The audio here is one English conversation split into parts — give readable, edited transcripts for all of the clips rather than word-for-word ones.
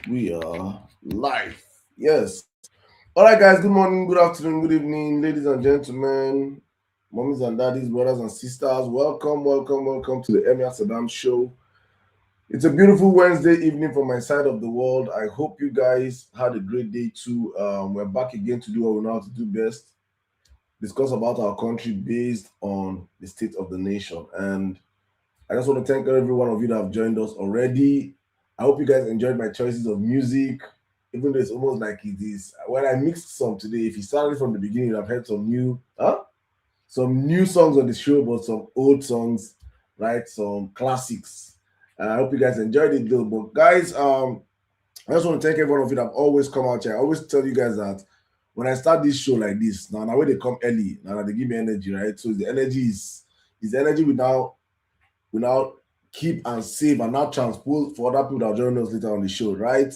We are live. Yes. All right, guys. Good morning, good afternoon, good evening, ladies and gentlemen, mommies and daddies, brothers and sisters. Welcome to the Emir Sirdam show. It's a beautiful Wednesday evening from my side of the world. I hope you guys had a great day too. We're back again to do what we know how to do best, discuss about our country based on the state of the nation. And I just want to thank every one of you that have joined us already. I hope you guys enjoyed my choices of music, even though it's almost like it is. When I mixed some today, if you started from the beginning, you've heard some new songs on the show, but some old songs, right? Some classics. I hope you guys enjoyed it though. But guys, I just want to thank every one of you that have always come out here. I always tell you guys that when I start this show like this, now when they come early, now they give me energy, right? So the energy is the energy we now keep and save and now transpose for other people that join us later on the show, right?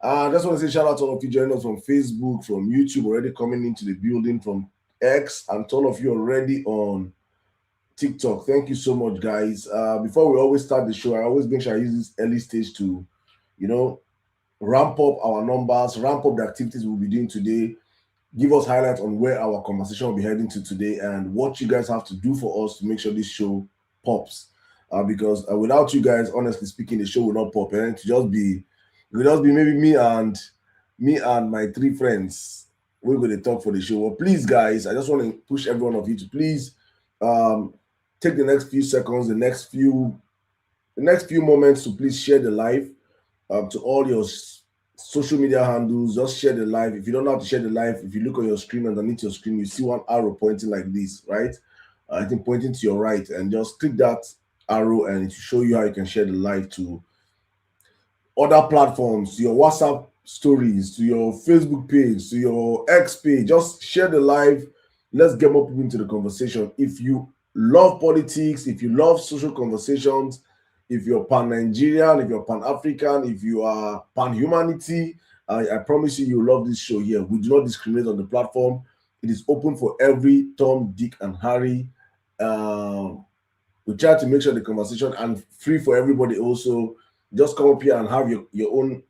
I just want to say shout out to all of you joining us from Facebook, from YouTube, already coming into the building, from X, and to all of you already on TikTok. Thank you so much, guys. Before we always start the show, I always make sure I use this early stage to, you know, ramp up our numbers, ramp up the activities we'll be doing today, give us highlights on where our conversation will be heading to today, and what you guys have to do for us to make sure this show pops. Because without you guys, honestly speaking, the show will not pop. And it will just be maybe me and my three friends. We're going to talk for the show. Well, please, guys, I just want to push every one of you to please um, take the next few seconds, the next few moments to please share the live to all your social media handles. Just share the live. If you don't know how to share the live, if you look on your screen, underneath your screen, you see one arrow pointing like this, right? I think pointing to your right, and just click that arrow, and it will show you how you can share the live to other platforms, to your WhatsApp stories, to your Facebook page, to your X page. Just share the live. Let's get more people into the conversation. If you love politics, if you love social conversations, if you're pan Nigerian, if you're pan African, if you are pan humanity, I promise you, you love this show here. We do not discriminate on the platform. It is open for every Tom, Dick, and Harry. Um, we try to make sure the conversation and free for everybody also. Just come up here and have your own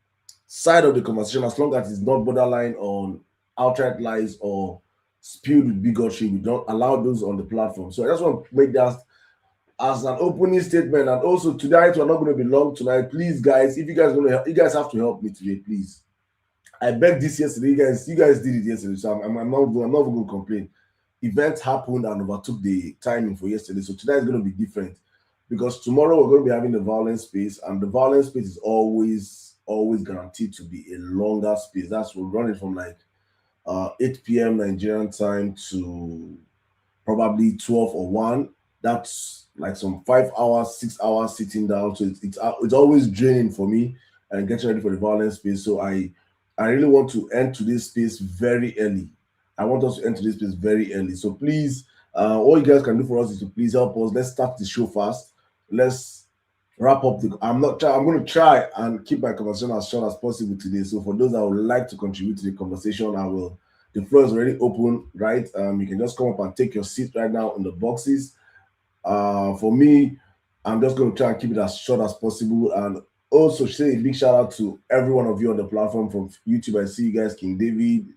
side of the conversation, as long as it's not borderline on outright lies or spewed with bigotry. We don't allow those on the platform. So I just want to make that as an opening statement. And also tonight we're not going to be long tonight. Please, guys, if you guys want to help, you guys have to help me today, please. I begged this yesterday. You guys did it yesterday, so I'm not going to complain. Events happened and overtook the timing for yesterday, so tonight is going to be different because tomorrow we're going to be having the violence space, and the violence space is always guaranteed to be a longer space. That's we're running from like 8 p.m. Nigerian time to probably 12 or 1. That's like some 5 hours, 6 hours sitting down. So it's always draining for me and getting ready for the violence space. So I really want to end today's space very early. I want us to enter this space very early. So please, all you guys can do for us is to please help us. Let's start the show fast. Let's wrap up the. I'm going to try and keep my conversation as short as possible today. So for those that would like to contribute to the conversation, I will. The floor is already open, right? You can just come up and take your seat right now in the boxes. For me, I'm just going to try and keep it as short as possible, and also say a big shout out to every one of you on the platform from YouTube. I see you guys, King David,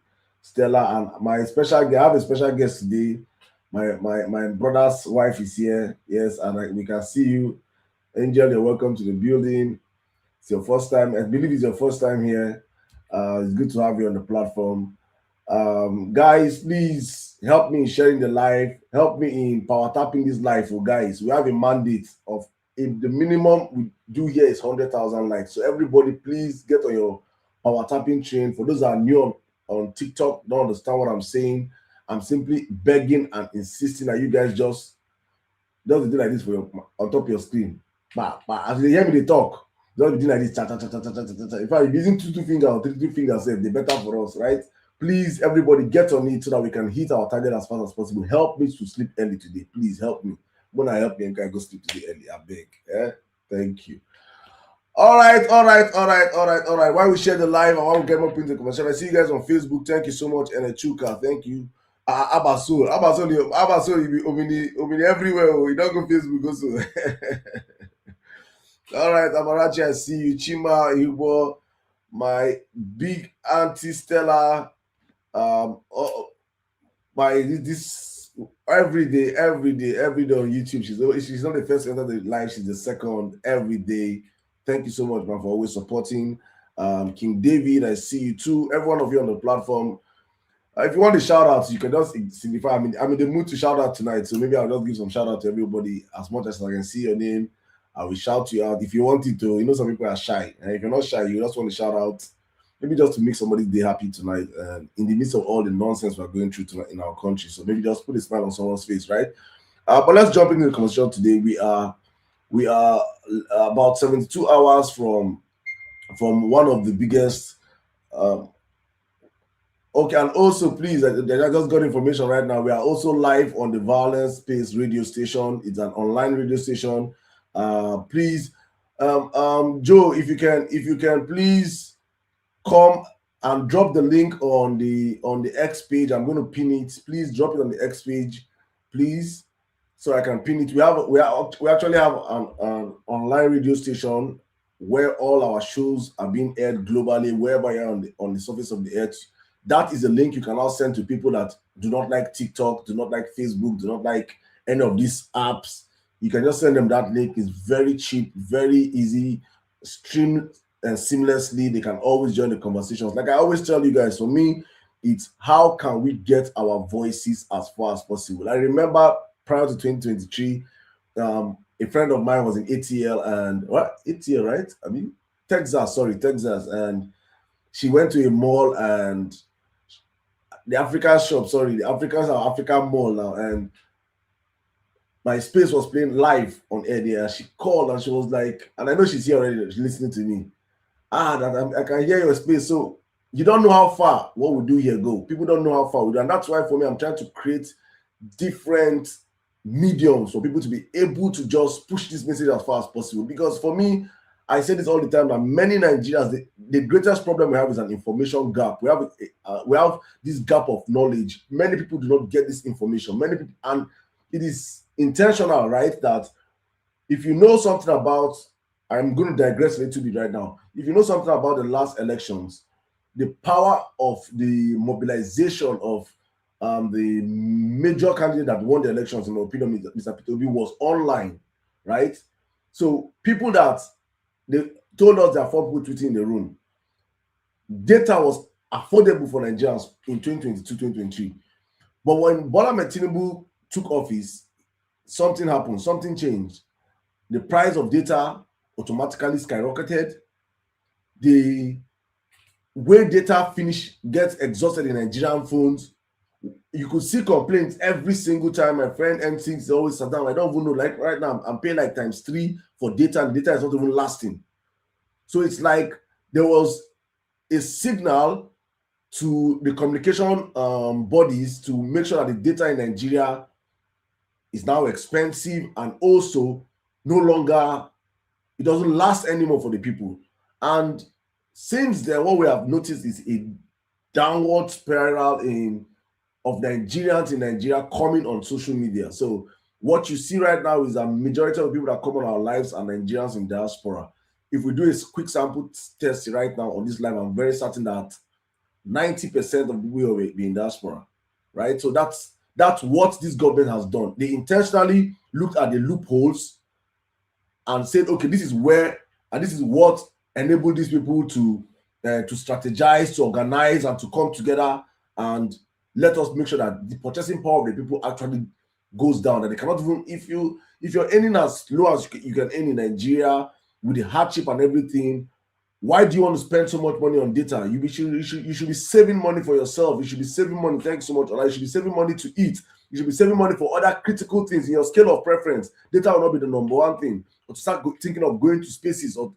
Stella, and my special guest. I have a special guest today. My brother's wife is here. Yes, and we can see you. Angel, you're welcome to the building. It's your first time. I believe it's your first time here. It's good to have you on the platform. Guys, please help me in sharing the live. Help me in power tapping this live. For guys, we have a mandate of, if the minimum we do here is 100,000 likes. So everybody, please get on your power tapping train. For those that are new on TikTok, don't understand what I'm saying. I'm simply begging and insisting that you guys just do like this for your on top of your screen. But as they hear me, they talk. Just be doing like this. Cha, cha, cha, cha, cha, cha, cha, cha. In fact, if you're using two fingers or three fingers, they better for us, right? Please, everybody, get on it so that we can hit our target as fast as possible. Help me to sleep early today. Please help me. When I help me, I can go sleep today early. I beg. Yeah? Thank you. All right. While we share the live and while we get up into the conversation, I see you guys on Facebook. Thank you so much. And Chuka, thank you. Abasol, you be omini everywhere. Oh. You don't go Facebook also. All right, Amarachi, I see you. Chima, Igbo, my big auntie Stella, by this every day on YouTube. She's not the first to enter the live, she's the second every day. Thank you so much, man, for always supporting. King David, I see you too. Every one of you on the platform. If you want the shout outs, you can just signify. I'm in the mood to shout out tonight, so maybe I'll just give some shout out to everybody as much as I can see your name. I will shout you out if you want it to. You know, some people are shy, and if you're not shy, you just want to shout out, maybe just to make somebody's day happy tonight, in the midst of all the nonsense we're going through tonight in our country. So maybe just put a smile on someone's face, right? But let's jump into the conversation today. We are about 72 hours from one of the biggest. Okay, and also please, I just got information right now. We are also live on the Violence Space radio station. It's an online radio station. Please, Joe, if you can please come and drop the link on the X page. I'm going to pin it. Please drop it on the X page, please, so I can pin it. We actually have an online radio station where all our shows are being aired globally, wherever you're on the surface of the earth. That is a link you can now send to people that do not like TikTok, do not like Facebook, do not like any of these apps. You can just send them that link. It's very cheap, very easy, stream and seamlessly. They can always join the conversations. Like I always tell you guys, for me, it's how can we get our voices as far as possible. I remember prior to 2023, a friend of mine was in ATL and ATL, right? I mean, Texas, and she went to a mall and the African shop, the Africans are African mall now, and my space was playing live on air there. She called and she was like, and I know she's here already, she's listening to me. I can hear your space. So you don't know how far what we do here go. People don't know how far we do. And that's why for me, I'm trying to create different mediums for people to be able to just push this message as far as possible. Because for me, I say this all the time that many Nigerians, the greatest problem we have is an information gap. We have this gap of knowledge. Many people do not get this information. Many people, and it is intentional, right? That if you know something about, I'm going to digress a little bit right now. If you know something about the last elections, the power of the mobilization of the major candidate that won the elections, in my opinion, Mr. Peter Obi, was online, right? So people that they told us there are 4 people tweeting in the room. Data was affordable for Nigerians in 2022, 2023. But when Bola Ahmed Tinubu took office, something happened, something changed. The price of data automatically skyrocketed. The way data gets exhausted in Nigerian phones, you could see complaints every single time. My friend M6 is always sat down. I don't even know, like right now, I'm paying like ×3 for data, and data is not even lasting. So it's like there was a signal to the communication bodies to make sure that the data in Nigeria is now expensive and also no longer, it doesn't last anymore for the people. And since then, what we have noticed is a downward spiral of Nigerians in Nigeria coming on social media. So what you see right now is a majority of people that come on our lives are Nigerians in diaspora. If we do a quick sample test right now on this live, I'm very certain that 90% of the people will be in diaspora, right? So that's what this government has done. They intentionally looked at the loopholes and said, okay, this is where, and this is what enabled these people to strategize, to organize, and to come together and let us make sure that the purchasing power of the people actually goes down. That they cannot even, if you're earning as low as you can earn in Nigeria with the hardship and everything, why do you want to spend so much money on data? You should be saving money for yourself. You should be saving money. Thanks so much. You should be saving money to eat. You should be saving money for other critical things in your scale of preference. Data will not be the number one thing. Or to start thinking of going to spaces or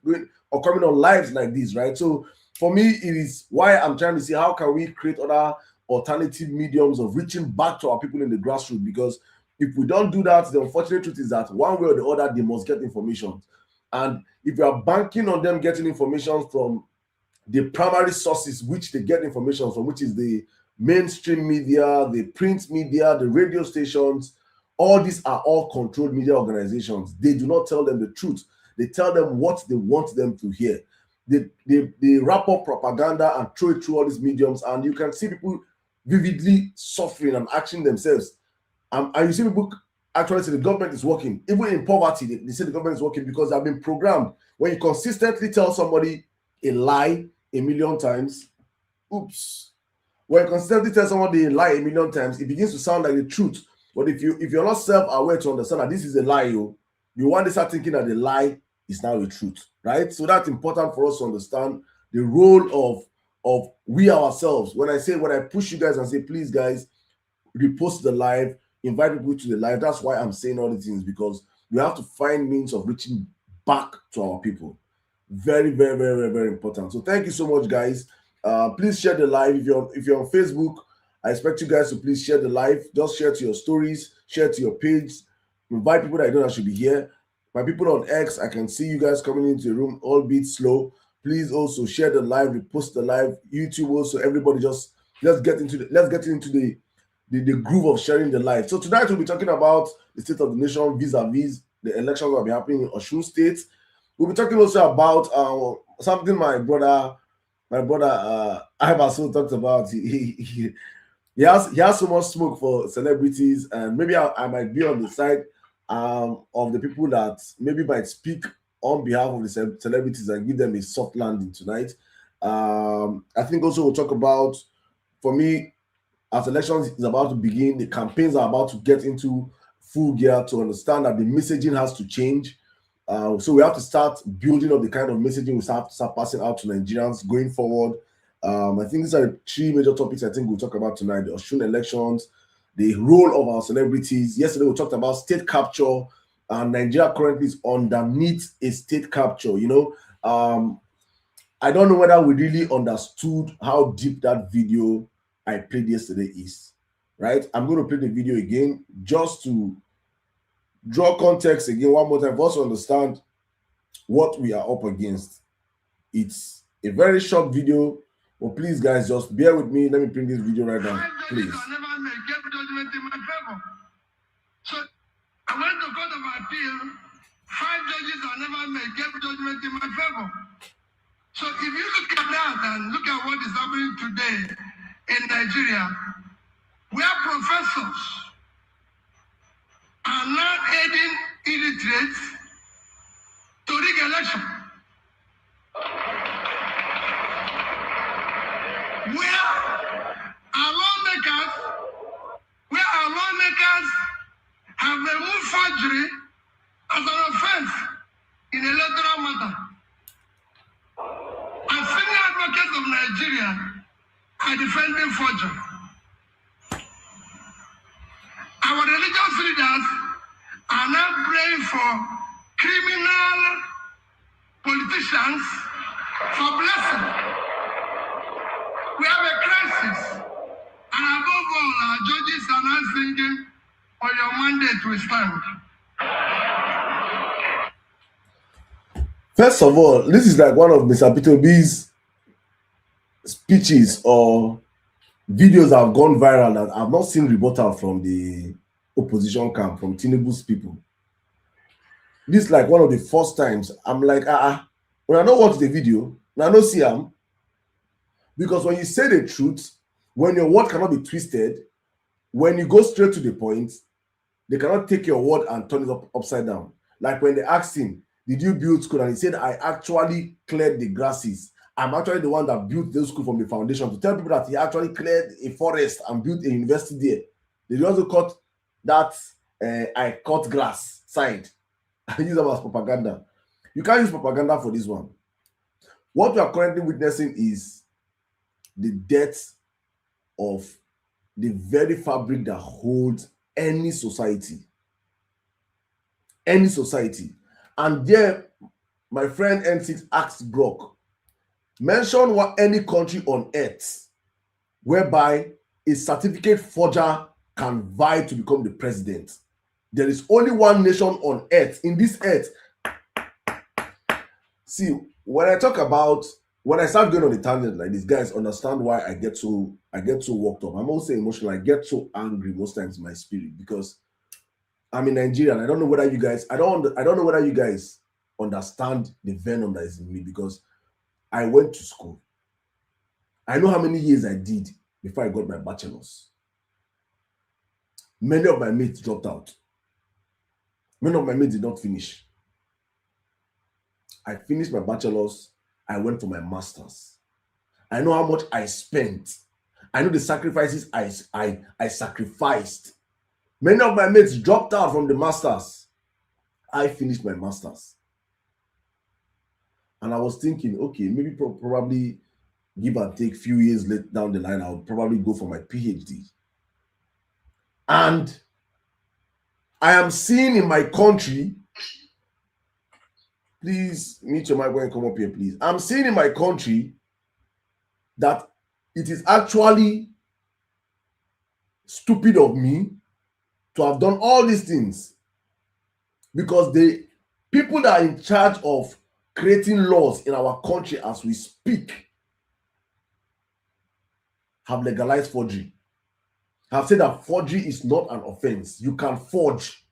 coming on lives like this, right? So for me, it is why I'm trying to see how can we create other alternative mediums of reaching back to our people in the grassroots. Because if we don't do that, the unfortunate truth is that one way or the other, they must get information. And if you are banking on them getting information from the primary sources which they get information from, which is the mainstream media, the print media, the radio stations, all these are all controlled media organizations. They do not tell them the truth. They tell them what they want them to hear. They wrap up propaganda and throw it through all these mediums, and you can see people vividly suffering and asking themselves. And you see people actually say the government is working. Even in poverty, they say the government is working because they have been programmed. When you consistently tell somebody a lie a million times, oops. When you consistently tell somebody a lie a million times, it begins to sound like the truth. But if you're not self-aware to understand that this is a lie, you want to start thinking that the lie is now the truth, right? So that's important for us to understand the role of we ourselves. When I push you guys and say, please guys, repost the live, invite people to the live. That's why I'm saying all these things, because we have to find means of reaching back to our people. Very, very, very, very, very important. So thank you so much, guys. Please share the live. If you're on Facebook, I expect you guys to please share the live. Just share to your stories, share to your page, invite people that I know that should be here. My people on X, I can see you guys coming into the room, albeit slow. Please also share the live, repost the live. YouTube also, everybody just let's get into the groove of sharing the live. So tonight we'll be talking about the state of the nation vis-a-vis the elections that will be happening in Osun State. We'll be talking also about something my brother Ivaso talked about. He has so much smoke for celebrities, and maybe I might be on the side of the people that maybe might speak on behalf of the celebrities and give them a soft landing tonight. I think also we'll talk about, for me, as elections is about to begin, the campaigns are about to get into full gear, to understand that the messaging has to change. So we have to start building up the kind of messaging we have to start passing out to Nigerians going forward. I think these are the three major topics I think we'll talk about tonight: the Osun elections, the role of our celebrities. Yesterday we talked about state capture, and Nigeria currently is underneath a state capture. I don't know whether we really understood how deep that video I played yesterday is, right? I'm going to play the video again just to draw context again one more time for us to understand what we are up against. It's a very short video, but please guys, just bear with me. Let me bring this video right now, please. So I went to court of appeal. 5 judges are never made gave judgment in my favor. So if you look at that and look at what is happening today in Nigeria, where professors are now aiding illiterates to rig election, where our lawmakers have removed forgery as an offense in electoral matter. As senior advocates of Nigeria are defending forgery. Our religious leaders are now praying for criminal politicians for blessing. We have a crisis, and above all, our judges are now thinking, on your mandate we stand. First of all, this is like one of Mr. Peter B's speeches or videos that have gone viral that I've not seen rebuttal from the opposition camp, from Tinubu's people. This is like one of the first times I'm like, when I don't watch the video, when I don't see them, because when you say the truth, when your word cannot be twisted, when you go straight to the point, they cannot take your word and turn it upside down. Like when they asked him, did you build school? And he said, I actually cleared the grasses. I'm actually the one that built the school from the foundation, to tell people that he actually cleared a forest and built a university there. They also cut that I cut grass side and use them as propaganda. You can't use propaganda for this one. What we are currently witnessing is the death of the very fabric that holds any society. Any society. And there, my friend N6 asked Glock, mention any country on earth whereby a certificate forger can vie to become the president. There is only one nation on earth, in this earth. See, when I start going on the tangent like this, guys understand why I get so worked up. I'm also emotional. I get so angry most times in my spirit because I'm in Nigeria and I don't know whether you guys, I don't know whether you guys understand the venom that is in me, because I went to school. I know how many years I did before I got my bachelor's. Many of my mates dropped out. Many of my mates did not finish. I finished my bachelor's. I went for my master's. I know how much I spent. I know the sacrifices I sacrificed. Many of my mates dropped out from the master's. I finished my master's. And I was thinking, okay, maybe probably give and take few years down the line, I'll probably go for my PhD. And I am seeing in my country, please mute your mic when you come up here, please. I'm seeing in my country that it is actually stupid of me to have done all these things, because the people that are in charge of creating laws in our country as we speak have legalized forgery. Have said that forgery is not an offense. You can forge.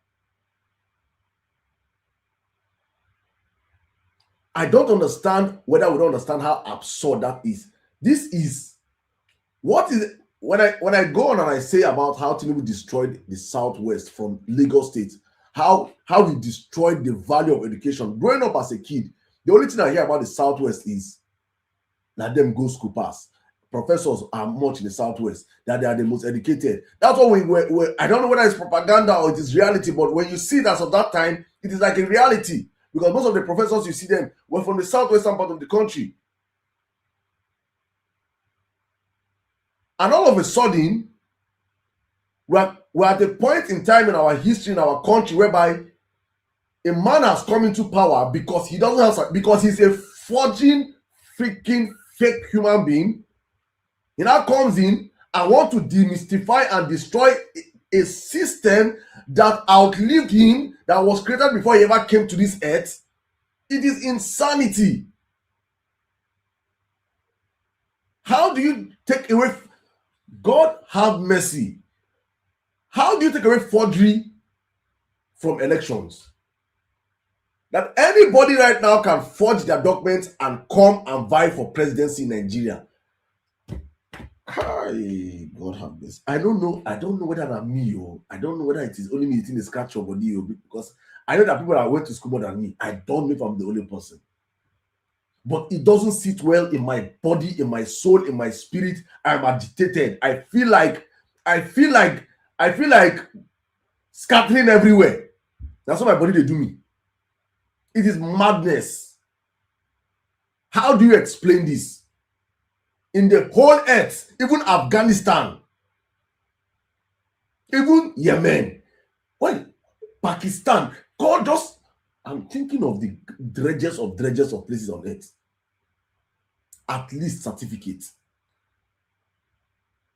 I don't understand whether we don't understand how absurd that is. This is what is it? When I go on and I say about how Tinubu destroyed the Southwest from Lagos State, how he destroyed the value of education. Growing up as a kid, the only thing I hear about the Southwest is that them go school pass. Professors are much in the Southwest, that they are the most educated. That's what we I don't know whether it's propaganda or it is reality, but when you see that at that time, it is like a reality, because most of the professors you see them were from the southwestern part of the country. And all of a sudden, we're at a point in time in our history, in our country, whereby a man has come into power because he doesn't have, because he's a forging, freaking fake human being. He now comes in and wants to demystify and destroy a system that outlived him, that was created before he ever came to this earth. It is insanity. How do you take away? God have mercy. How do you take away forgery from elections? That anybody right now can forge their documents and come and vie for presidency in Nigeria. Hi, God have mercy. I don't know whether that's me, or I don't know whether it is only me eating the scratch your body, because I know that people that went to school more than me. I don't know if I'm the only person. But it doesn't sit well in my body, in my soul, in my spirit. I'm agitated. I feel like scattering everywhere. That's what my body they do me. It is madness. How do you explain this? In the whole earth, even Afghanistan, even Yemen, well, Pakistan, God just, I'm thinking of the dredges of places on earth. At least certificates.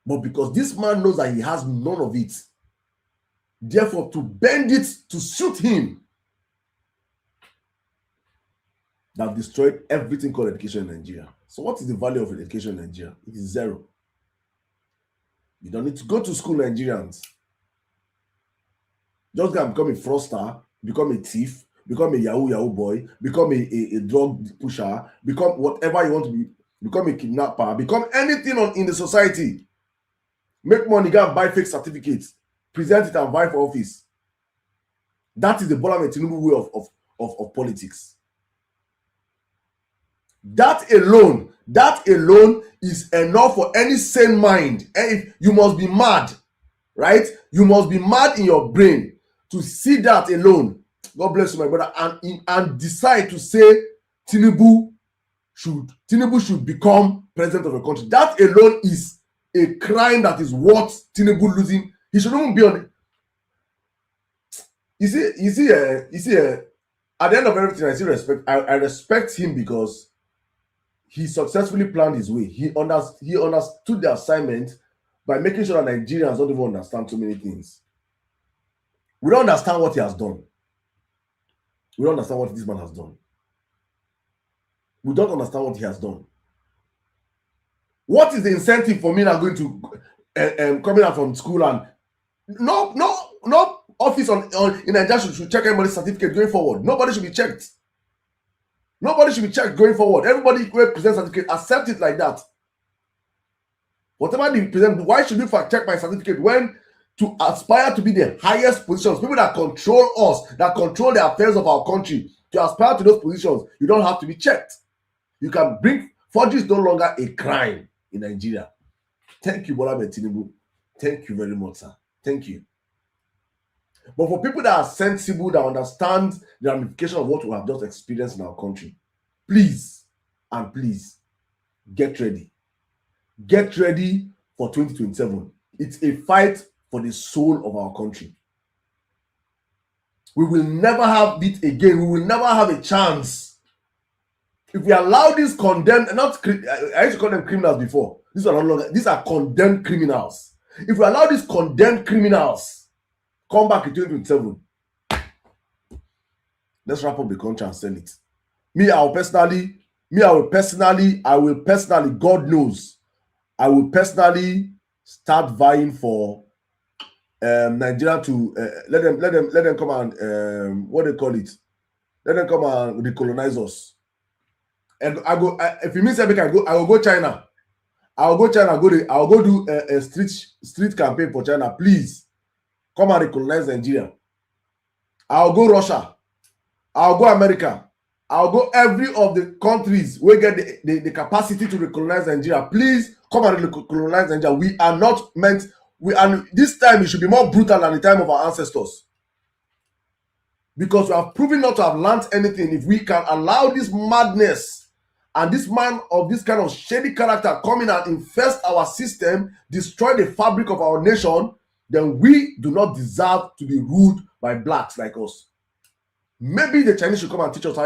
But because this man knows that he has none of it, therefore to bend it to suit him, that destroyed everything called education in Nigeria. So what is the value of education in Nigeria? It is zero. You don't need to go to school, Nigerians. Just go and become a fraudster, become a thief, become a Yahoo boy, become a drug pusher, become whatever you want to be, become a kidnapper, become anything in the society. Make money, go and buy fake certificates, present it and vie for office. That is the Bola Tinubu way of politics. That alone is enough for any sane mind. And you must be mad, right? You must be mad in your brain to see that alone. God bless you, my brother, and decide to say Tinubu should become president of a country. That alone is a crime that is worth Tinubu losing. He shouldn't even be on it. You see, at the end of everything, I still respect. I respect him because he successfully planned his way. He understood the assignment by making sure that Nigerians don't even understand too many things. We don't understand what he has done. We don't understand what this man has done. We don't understand what he has done. What is the incentive for me now going to coming out from school and no office in Nigeria should check anybody's certificate going forward. Nobody should be checked. Nobody should be checked going forward. Everybody who presents certificate, accept it like that. Whatever they present, why should you fact check my certificate when to aspire to be the highest positions, people that control us, that control the affairs of our country, to aspire to those positions, you don't have to be checked. You can bring forgery is no longer a crime in Nigeria. Thank you, Bola Tinubu. Thank you very much, sir. Thank you. But for people that are sensible, that understand the ramification of what we have just experienced in our country, please and please get ready. Get ready for 2027. It's a fight for the soul of our country. We will never have it again. We will never have a chance. If we allow these condemned, I used to call them criminals before. These are condemned criminals. If we allow these condemned criminals come back in 2027, let's wrap up the country and sell it. I will personally, God knows, I will personally start vying for Nigeria to let them come and what they call it. Let them come and recolonize us. And if it means I will go China. I'll go do a street campaign for China. Please come and recolonize Nigeria. I'll go Russia. I'll go America. I'll go every of the countries where get the capacity to recolonize Nigeria. Please come and recolonize Nigeria. We are not meant. This time it should be more brutal than the time of our ancestors. Because we have proven not to have learned anything. If we can allow this madness and this man of this kind of shady character come in and infest our system, destroy the fabric of our nation, then we do not deserve to be ruled by blacks like us. Maybe the Chinese should come and teach us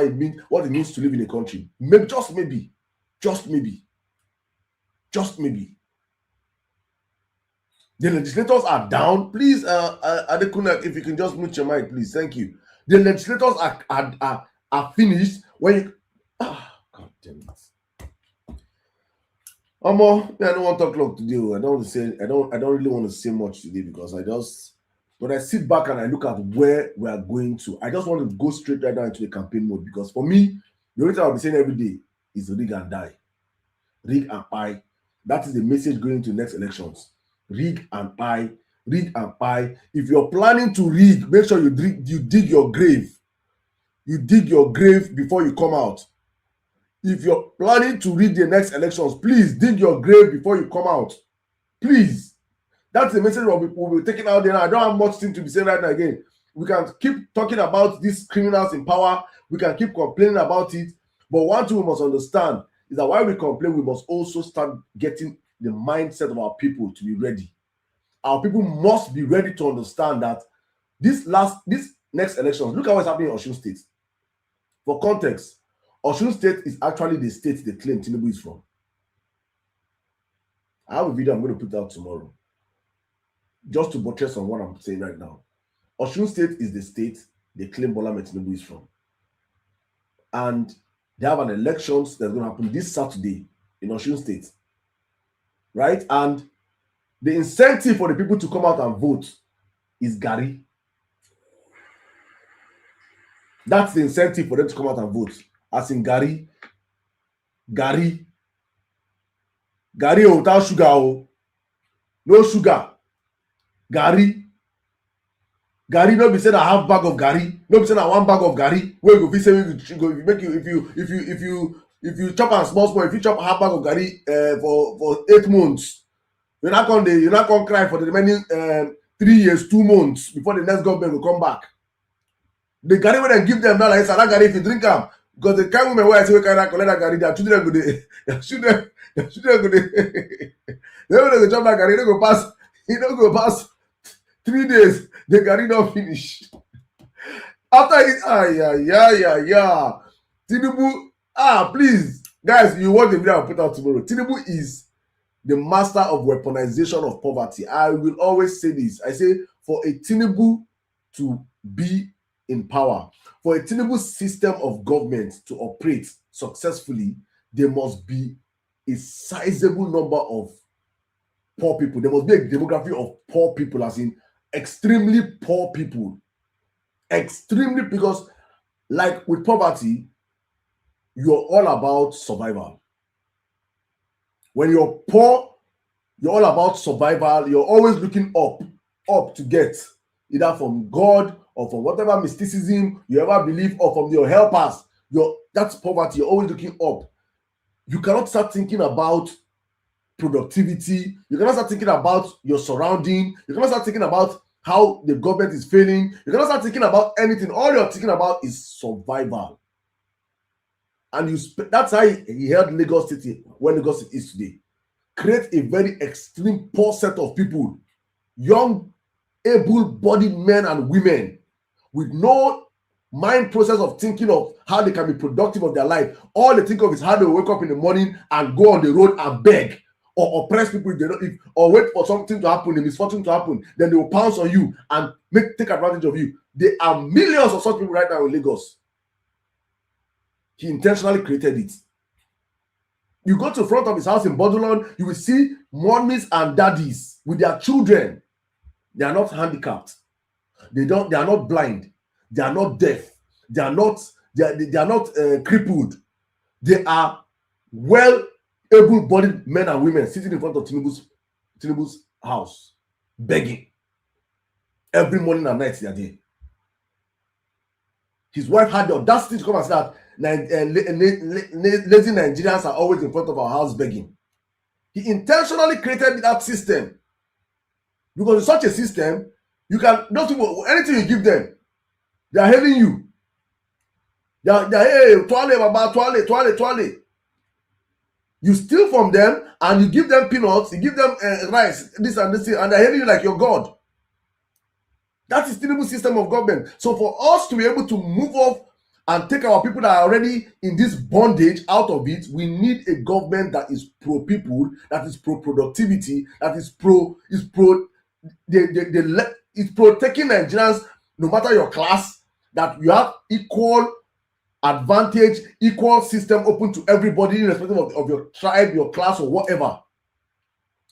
what it means to live in a country. Maybe, just maybe. The legislators are down. Please, Adekuna, if you can just mute your mic, please. Thank you. The legislators are finished when you... God damn it. I don't want to talk long today. I don't really want to say much today because when I sit back and I look at where we are going to, I just want to go straight right now into the campaign mode, because for me, the only thing I'll be saying every day is rig and die. Rig and pie. That is the message going into next elections. Rig and pie. Rig and pie. If you're planning to rig, make sure you dig your grave. You dig your grave before you come out. If you're planning to rig the next elections, please dig your grave before you come out. Please. That's the message we'll be taking out there. I don't have much thing to be saying right now again. We can keep talking about these criminals in power. We can keep complaining about it. But one thing we must understand is that while we complain, we must also start getting the mindset of our people to be ready. Our people must be ready to understand that this next election, look at what's happening in Osun State. For context, Osun State is actually the state they claim Tinubu is from. I have a video I'm going to put out tomorrow, just to buttress on what I'm saying right now. Osun State is the state they claim Bola Tinubu is from. And they have an election that's going to happen this Saturday in Osun State. Right? And the incentive for the people to come out and vote is Gary. That's the incentive for them to come out and vote. As in Gary without sugar, no sugar. Gary, no be saying I have bag of Gary, no be saying I one bag of Gary. Where you go be saying if you chop and small, if you chop half bag of Gary for 8 months, you're not gonna cry for the remaining 3 years, 2 months before the next government will come back. The Gary when they give them now, like that Gary if you drink them, because the kind women where I say we cannot collect that Gary, their children go they when they chop that Gary, they go pass 3 days, the Gary not finish. After it, Tinubu, please, guys, you watch the video I'll put out tomorrow. Tinubu is the master of weaponization of poverty. I will always say this. I say for a Tinubu to be in power, for a Tinubu system of government to operate successfully, there must be a sizable number of poor people. There must be a demography of poor people, as in extremely poor people. Extremely, because like with poverty, you're all about survival. When you're poor, you're all about survival. You're always looking up to get either from God or from whatever mysticism you ever believe, or from your helpers. That's poverty. You're always looking up. You cannot start thinking about productivity. You cannot start thinking about your surrounding. You cannot start thinking about how the government is failing. You cannot start thinking about anything. All you're thinking about is survival. And that's how he held Lagos City where Lagos City is today. Create a very extreme poor set of people, young, able-bodied men and women with no mind process of thinking of how they can be productive of their life. All they think of is how they wake up in the morning and go on the road and beg or oppress people or wait for something to happen, a misfortune to happen. Then they will pounce on you and take advantage of you. There are millions of such people right now in Lagos. He intentionally created it. You go to the front of his house in Bodolon, you will see mommies and daddies with their children. They are not handicapped. They are not blind. They are not deaf. They are not crippled. They are well able-bodied men and women sitting in front of Tinubu's house, begging. Every morning and night they are there. His wife had the audacity to come and say that lazy Nigerians are always in front of our house begging. He intentionally created that system, because in such a system, those people, anything you give them, they are hailing you. They are hey, toile, baba, toile. You steal from them and you give them peanuts, you give them rice, this and this, and they're hailing you like your God. That is Tinubu's system of government. So for us to be able to move off and take our people that are already in this bondage out of it, we need a government that is pro-people, that is pro-productivity, that is it's protecting Nigerians, no matter your class, that you have equal advantage, equal system open to everybody, irrespective of your tribe, your class, or whatever.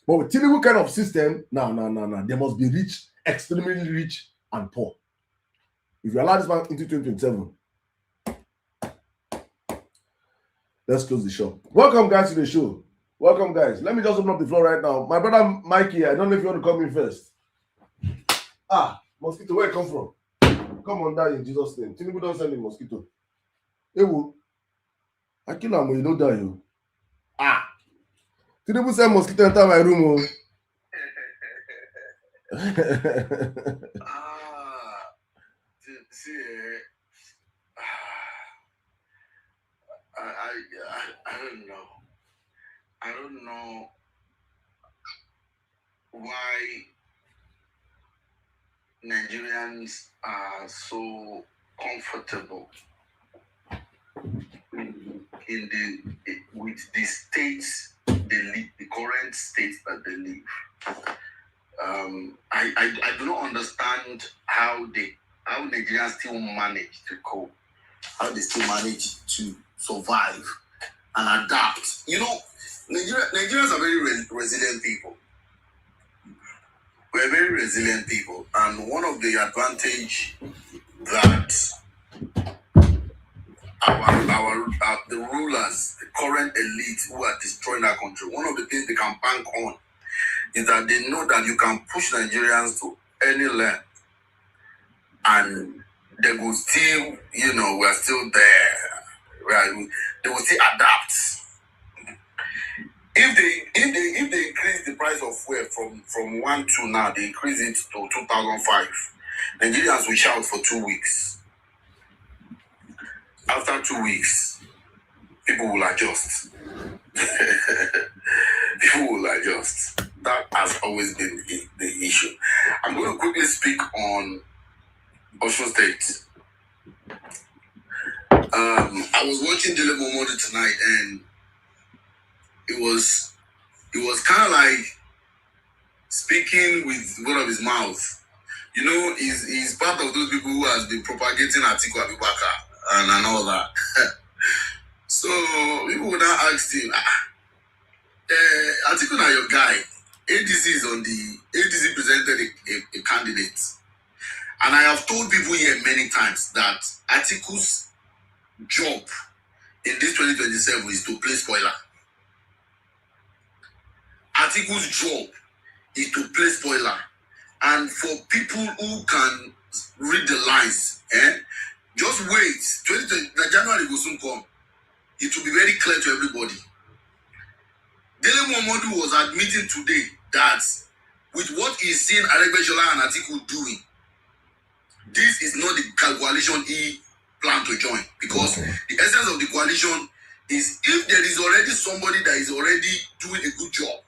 But with Tinubu kind of system, no. There must be rich, extremely rich, and poor. If you allow this man into 2027, let's close the show. Welcome, guys, to the show. Welcome, guys. Let me just open up the floor right now. My brother Mikey, I don't know if you want to come in first. Mosquito, where it come from? Come on down in Jesus' name. Tinubu don't send me mosquito. Ewo, I kill him when you don't die. You. Tinubu send mosquito enter my room. See, I don't know. I don't know why Nigerians are so comfortable with the states they live, the current states that they live. I do not understand how Nigerians still manage to cope, how they still manage to survive and adapt. You know, Nigerians are very resilient people. We're very resilient people, and one of the advantage that the rulers, the current elite who are destroying our country, one of the things they can bank on is that they know that you can push Nigerians to any length and they will still, we're still there. Right? They will still adapt. If they increase the price of fuel from 1,200 now, they increase it to 2,500, Nigerians will shout for 2 weeks. After 2 weeks, people will adjust. People will adjust. That has always been the issue. I'm going to quickly speak on Osun State. I was watching Dele Momodu tonight, and it was kind of like speaking with one of his mouth. You know, he's part of those people who has been propagating Atiku Abubakar and all that. So people would now ask him, Atiku now your guy. ADC presented a candidate. And I have told people here many times that Atiku's job in this 2027 is to play spoiler. Atiku's job is to play spoiler. And for people who can read the lines, just wait. The January will soon come. It will be very clear to everybody. Dele Momodu was admitting today that with what he's seen Aregbesola and Atiku doing, this is not the coalition he planned to join. Because the essence of the coalition is if there is already somebody that is already doing a good job,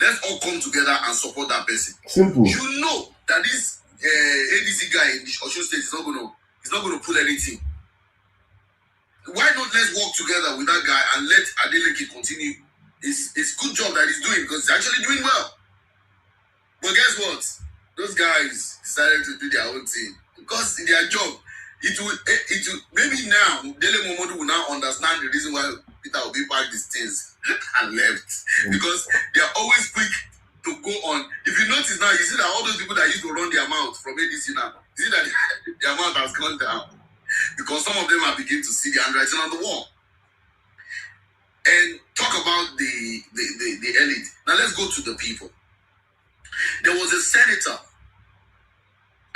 let's all come together and support that person. Simple. You know that this ADC guy in the Osun State is not gonna pull anything. Why not let's work together with that guy and let Adeleke continue his good job that he's doing, because he's actually doing well. But guess what? Those guys decided to do their own thing because in their job, it will maybe now Dele Momodu will now understand the reason why Peter Obi packed these things and left, because they are always quick to go on. If you notice now, you see that all those people that used to run their mouth from ADC now, you see that their mouth has gone down because some of them are beginning to see the handwriting on the wall. And talk about the elite. Now let's go to the people. There was a senator,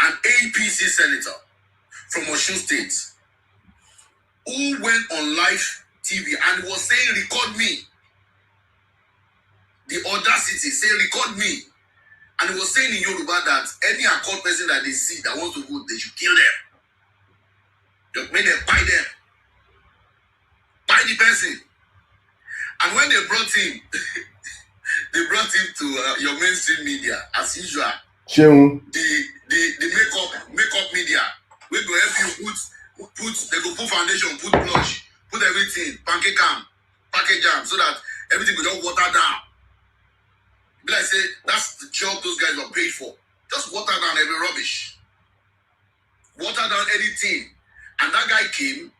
an APC senator from Osun State, who went on live TV and was saying, record me. The audacity, say, record me. And he was saying in Yoruba that any accord person that they see that wants to vote, they should kill them. Just make them buy them. Buy the person. And when they brought him, they brought him to your mainstream media, as usual. The makeup media. We go help you they go put foundation, put blush, put everything, pancake jam, so that everything will just water down. Like I say, that's the job those guys were paid for. Just water down every rubbish. Water down anything. And that guy came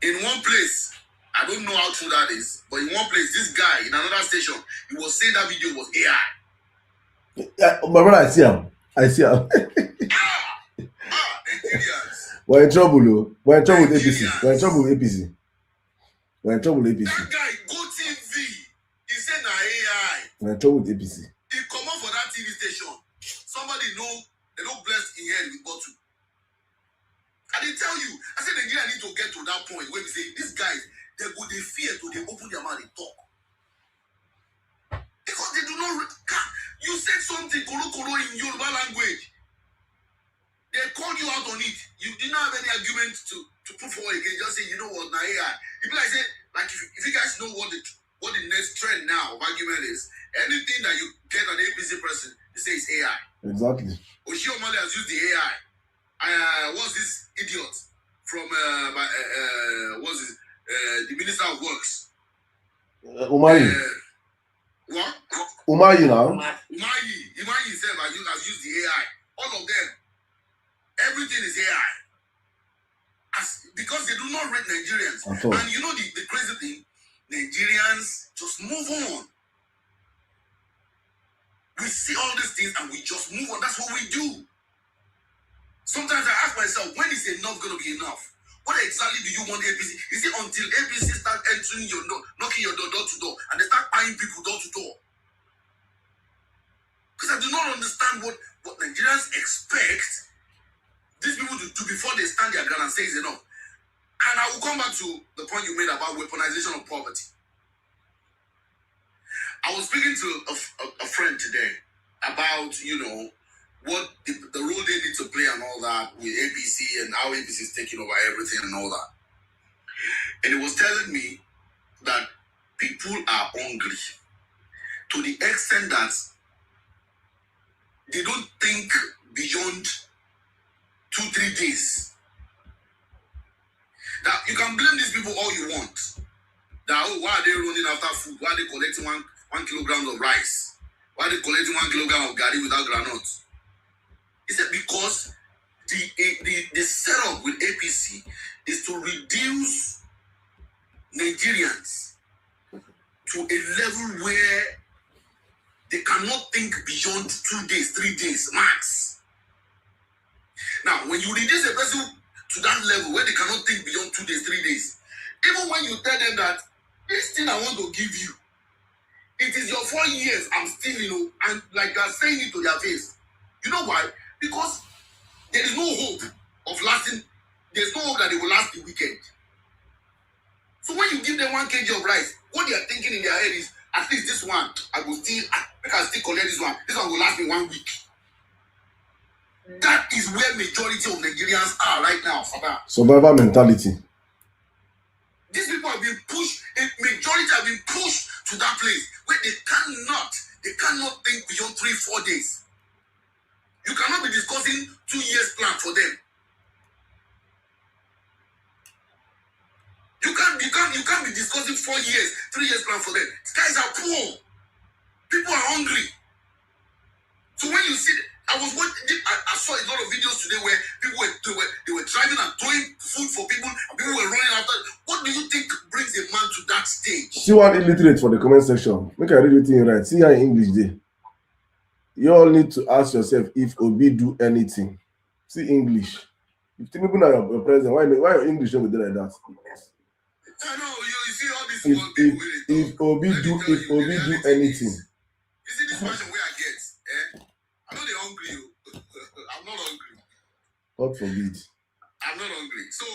in one place. I don't know how true that is, but in one place, this guy in another station, he was saying that video was AI. Yeah, my brother, I see him. Nigerians. We're in trouble, We're in trouble with APC. We're in trouble with APC. That guy, Go TV, he said na AI. We're in trouble with APC. He come up for that TV station. Somebody they don't bless in head with bottle. I didn't tell you. I said Nigeria need to get to that point where we say these guys, they fear to they open their mouth and talk. Because they do not you said something kolo in Yoruba language. They called you out on it. You did not have any argument to put forward again. Just say, you know what, now AI. If like say, like if you guys know what the next trend now of argument is, anything that you get an APC person, they say it's AI. Exactly. Oshiomhole has used the AI. What's this idiot from the Minister of Works? Umayi. What? Umayi now. Umayi himself has used the AI. All of them. Everything is AI. Because they do not rate Nigerians. And you know the crazy thing? Nigerians just move on. We see all these things and we just move on. That's what we do. Sometimes I ask myself, when is enough going to be enough? What exactly do you want APC? Is it until APC start entering your door, knocking your door to door, and they start buying people door to door? Because I do not understand what Nigerians expect these people to do before they stand their ground and say it's enough. And I will come back to the point you made about weaponization of poverty. I was speaking to a friend today about, what the role they need to play and all that with APC and how APC is taking over everything and all that. And he was telling me that people are hungry to the extent that they don't think beyond 2-3 days. Now, you can blame these people all you want. That, why are they running after food? Why are they collecting one kilogram of rice? Why are they collecting 1 kilogram of gari without groundnuts? He said because the setup with APC is to reduce Nigerians to a level where they cannot think beyond 2 days, 3 days max. Now, when you reduce a person to that level where they cannot think beyond 2 days, 3 days, Even when you tell them that this thing I want to give you, it is your 4 years I'm still, and like you are saying it to their face. You know why? Because there is no hope of lasting. There's no hope that they will last the weekend. So when you give them 1 kg of rice, what they are thinking in their head is, at least this one, I will still, make I still collect this one. This one will last me 1 week. That is where majority of Nigerians are right now, Father. Survivor mentality. These people have been pushed, a majority have been pushed to that place where they cannot think beyond 3-4 days. You cannot be discussing 2 years plan for them. You can't be discussing 4 years, 3 years plan for them. These guys are poor. People are hungry. So when you see, I saw a lot of videos today where people were driving and throwing food for people, and people were running after. What do you think brings a man to that stage? See one illiterate for the comment section. Make I read it in right. See how in English there. You all need to ask yourself if Obi do anything. See English. If people know your president, why your English don't be like that? I know you see all these if Obi do anything. You see this question where I get, I know they're hungry. I'm not hungry. God forbid. I'm not hungry. So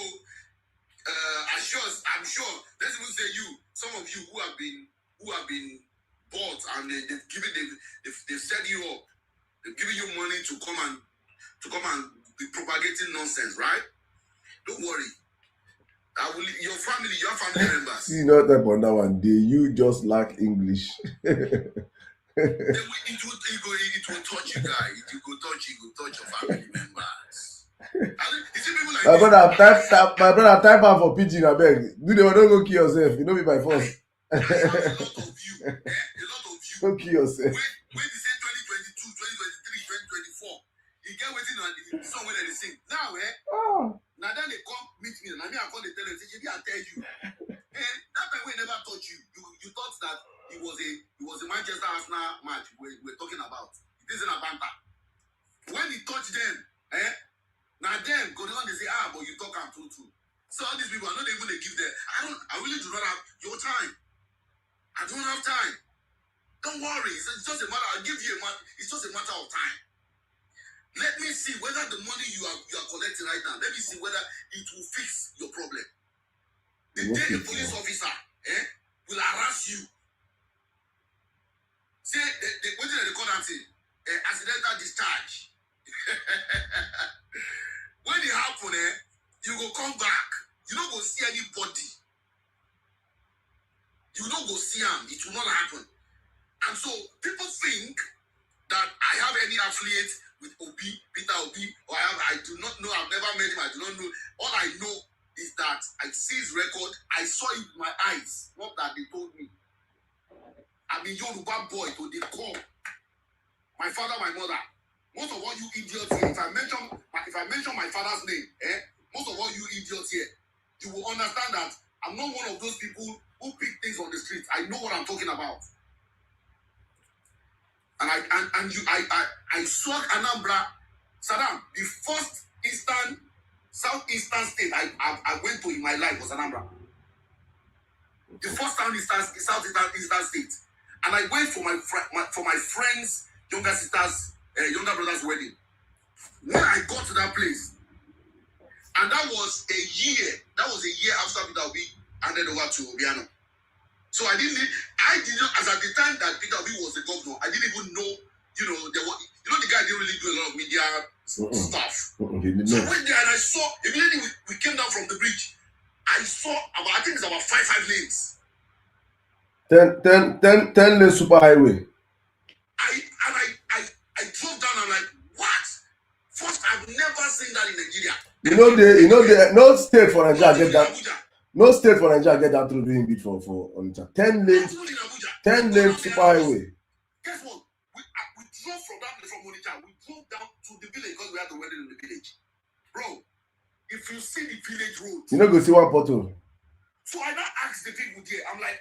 I'm sure. Let's even say some of you who have been bought and they've set you up. They've given you money to come and be propagating nonsense, right? Don't worry. Your family members. See, not that on that one. You just lack English. It will touch you guys. It will touch your family members. You see people like my brother, type out for pidgin, I beg. Don't go kill yourself. You know me by force. A lot of you. Don't kill yourself. When they say 2022, 2023, 2024, you get waiting on the song where they sing. Now, now then they come meet me. Now I call the tell them, say, I tell you. That time we never touch you. You thought that it was a Manchester Arsenal match we're talking about. It isn't a banter. When he touched them, now them go on, they say, but you talk and true. So all these people are not even they give them. I really do not have your time. I don't have time. Don't worry. It's just a matter. I'll give you a matter. It's just a matter of time. Let me see whether the money you are collecting right now, let me see whether it will fix your problem. The day a police officer will harass you, say what did they call that thing? Accidental discharge. When it happen, you go come back. You don't go see anybody. You don't go see them. It will not happen. And so people think that I have any affiliate with Peter Obi, or I do not know. I've never met him. I do not know. All I know is that I see his record. I saw it with my eyes. Not that they told me. I'm a Yoruba boy to the core. My father, my mother. Most of all you idiots here, if I mention my father's name, most of all you idiots here, you will understand that I'm not one of those people who pick things on the street. I know what I'm talking about. And I saw Anambra, Sirdam, the first southeastern state I went to in my life was Anambra. The first southeastern state. And I went for my friend's younger brother's wedding. When I got to that place, and that was a year after Peter Obi handed over to Obiano. So I didn't, as at the time that Peter Obi was the governor, I didn't even know, the guy didn't really do a lot of media stuff. So I went there and I saw, immediately we came down from the bridge, I saw I think it's about five lanes. 10 lane super highway. I drove down and I'm like, what? First, I've never seen that in Nigeria. No state for Nigeria get that. No state for Nigeria get that through doing bid for Onitsha. 10 lanes super highway. Guess what? We drove from Onitsha. We drove down to the village because we had the wedding in the village. Bro, if you see the village road, you know go see one pothole. So I now asked the people there. I'm like,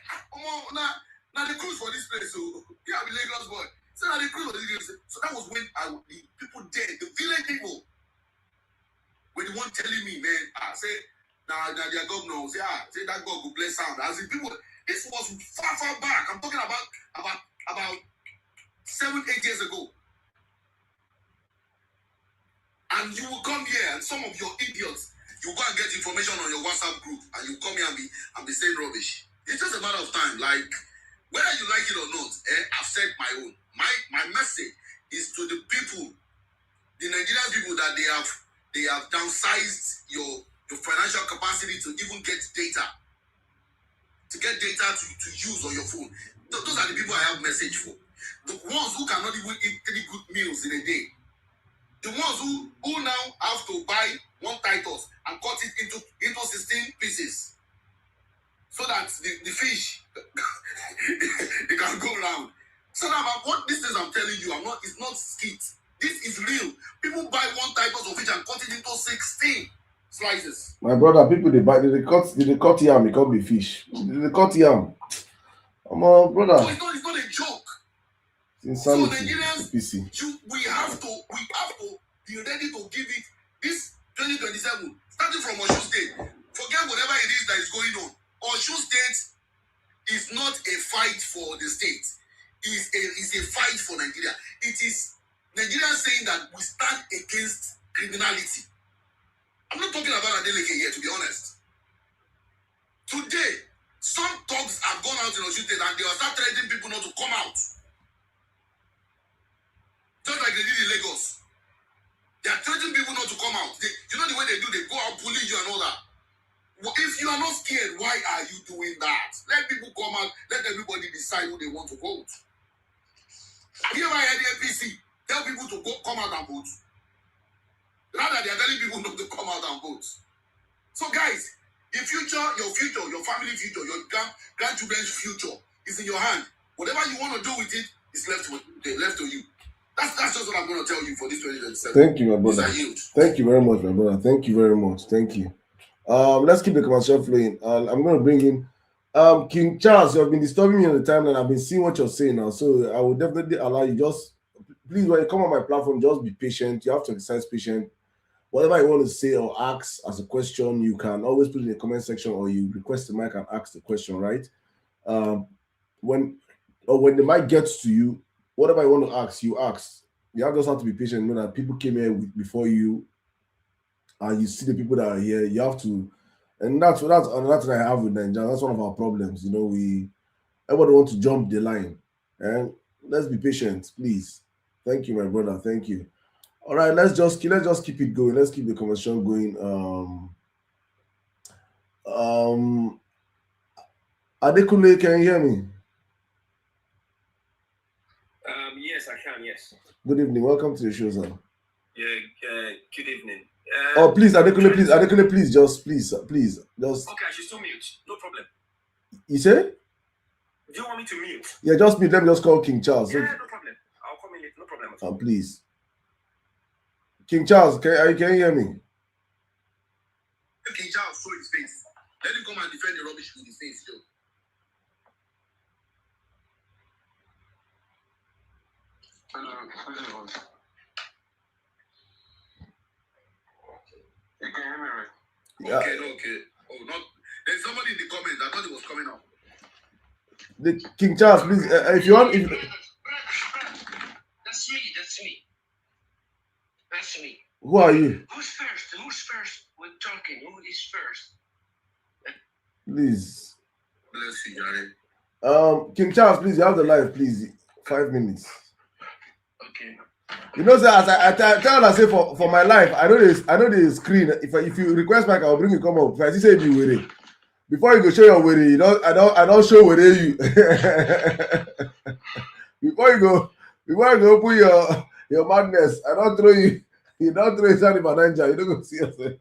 now the cruise for this place. So yeah, I'm a Lagos boy. So now the cruise for this place. So that was when the people there, the village people, were the one telling me, man. I say, Now their governor say, say that God will bless sound. As in people, this was far back. I'm talking about 7-8 years ago. And you will come here, and some of your idiots, you go and get information on your WhatsApp group, and you come here and be saying rubbish. It's just a matter of time. Like, whether you like it or not, I've said my own. My message is to the people, the Nigerian people, that they have downsized your financial capacity to even get data, to use on your phone. Those are the people I have message for. The ones who cannot even eat 3 good meals in a day. The ones who now have to buy one Titus and cut it into 16 pieces so that the fish they can go around. So now what this is I'm telling you, it's not skit. This is real. People buy one Titus of fish and cut it into 16 slices. My brother, people they cut yam, it can't be fish. They cut yam. My brother. So it's not a joke. Insanity. So Nigerians, we have to be ready to give it this 2027, starting from Osun State. Forget whatever it is that is going on. Osun State is not a fight for the state. It's a fight for Nigeria. It is Nigeria saying that we stand against criminality. I'm not talking about Adeleke here, to be honest. Today, some thugs have gone out in Osun State and they will start threatening people not to come out. Just like they did in Lagos. They are threatening people not to come out. You know the way they do, they go out bullying you and all that. If you are not scared, why are you doing that? Let people come out, let everybody decide who they want to vote. Have you ever heard the APC tell people to come out and vote? Rather, they are telling people not to come out and vote. So guys, your family future, your grandchildren's future is in your hand. Whatever you want to do with it is left to you. That's just what I'm going to tell you for this 2027. Thank you, my brother. Thank you very much, my brother. Thank you very much. Thank you. Let's keep the conversation flowing. I'm going to bring in King Charles. You have been disturbing me on the timeline. I've been seeing what you're saying now, so I will definitely allow you. Just please, when you come on my platform, just be patient. You have to exercise patience. Whatever you want to say or ask as a question, you can always put it in the comment section, or you request the mic and ask the question. Right? When the mic gets to you, whatever you want to ask, you ask. You just have to be patient. Know that people came here before you, and you see the people that are here. You have to, and that's another thing I have with Nigeria. That's one of our problems. You know, everybody wants to jump the line, and let's be patient, please. Thank you, my brother. Thank you. All right, let's just keep it going. Let's keep the conversation going. Adekunle, can you hear me? Yes, I can. Yes. Good evening. Welcome to the show, sir. Yeah. Good evening. Oh, please, Adekunle, please, please. Okay, I should still mute. No problem. You say? Do you want me to mute? Yeah, just mute. Let me just call King Charles. Yeah, no problem. I'll come in later. No problem. Please. King Charles, can you hear me? King Charles, show his face. Let him come and defend the rubbish with his face, Joe. Hello. You can hear me, right? Yeah. Okay. Oh, not. There's somebody in the comments. I thought it was coming up. The King Charles, please. If you want, That's me. Who are you? Who's first? We're talking. Who is first? Please. Bless you, Jare. King Charles, please. You have the live, please. 5 minutes. Okay. You know, sir, as I tell her, say for my life, I know the screen. If you request back, I'll bring you come up. If I see say you with it, before you go show your way, I don't show where you. before you go open your madness, I don't throw you. You don't throw inside the manager. You don't go see yourself.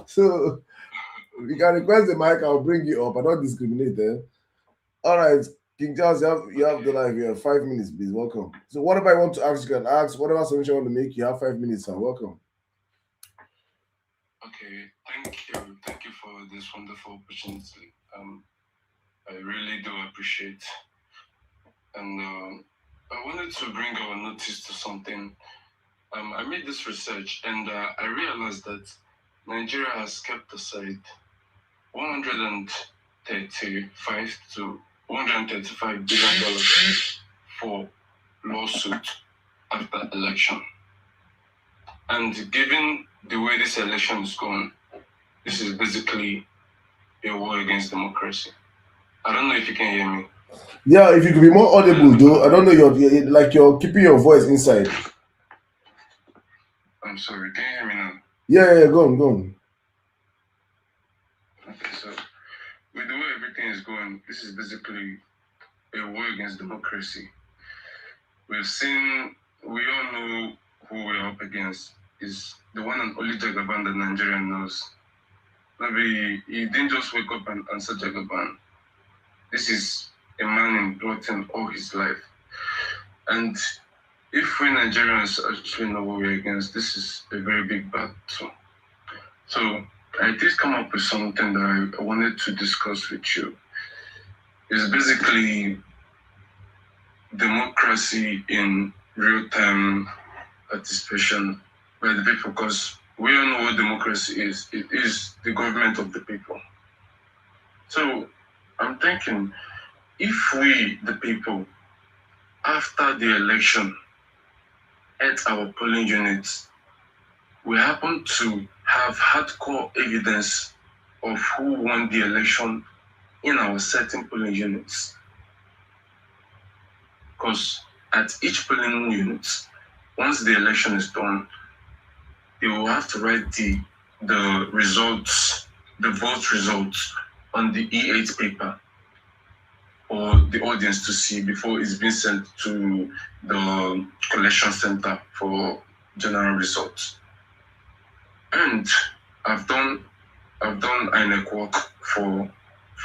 So you can request the mic. I'll bring you up. I don't discriminate there. All right. King Charles, you have the live here. 5 minutes, please. Welcome. So whatever I want to ask, you can ask. Whatever submission you want to make, you have 5 minutes, sir. Welcome. Okay. Thank you for this wonderful opportunity. I really do appreciate. And I wanted to bring our notice to something. I made this research and I realized that Nigeria has kept aside $135 to $135 billion for lawsuit after election. And given the way this election is going, this is basically a war against democracy. I don't know if you can hear me. Yeah, if you could be more audible, though. I don't know. You're keeping your voice inside. I'm sorry. Can you hear me now? Yeah. Go on. Okay, so with the way everything is going, this is basically a war against democracy. We all know who we're up against. Is the one and only Jagaban that Nigeria knows. Maybe he didn't just wake up and answer Jagaban. This is a man in plotting all his life. And if we Nigerians actually know what we're against, this is a very big battle. So I did come up with something that I wanted to discuss with you. It's basically democracy in real-time participation by the people, because we all know what democracy is. It is the government of the people. So I'm thinking, if we, the people, after the election, at our polling units, we happen to have hardcore evidence of who won the election in our certain polling units. Because at each polling unit, once the election is done, they will have to write the results, the vote results on the E8 paper for the audience to see before it's been sent to the collection center for general results. And I've done INEC work for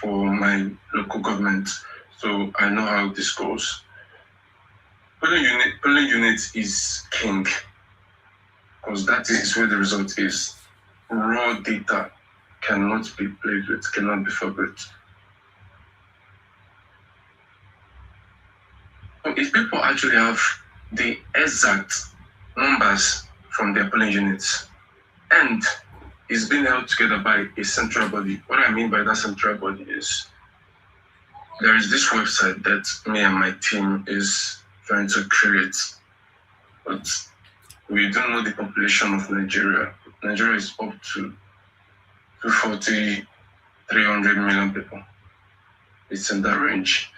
my local government, so I know how this goes. Polling unit is king, because that is where the result is. Raw data cannot be played with, cannot be forgot. If people actually have the exact numbers from their polling units, and it's being held together by a central body. What I mean by that central body is there is this website that me and my team is trying to create, but we don't know the population of Nigeria. Nigeria is up to 240, 300 million people. It's in that range.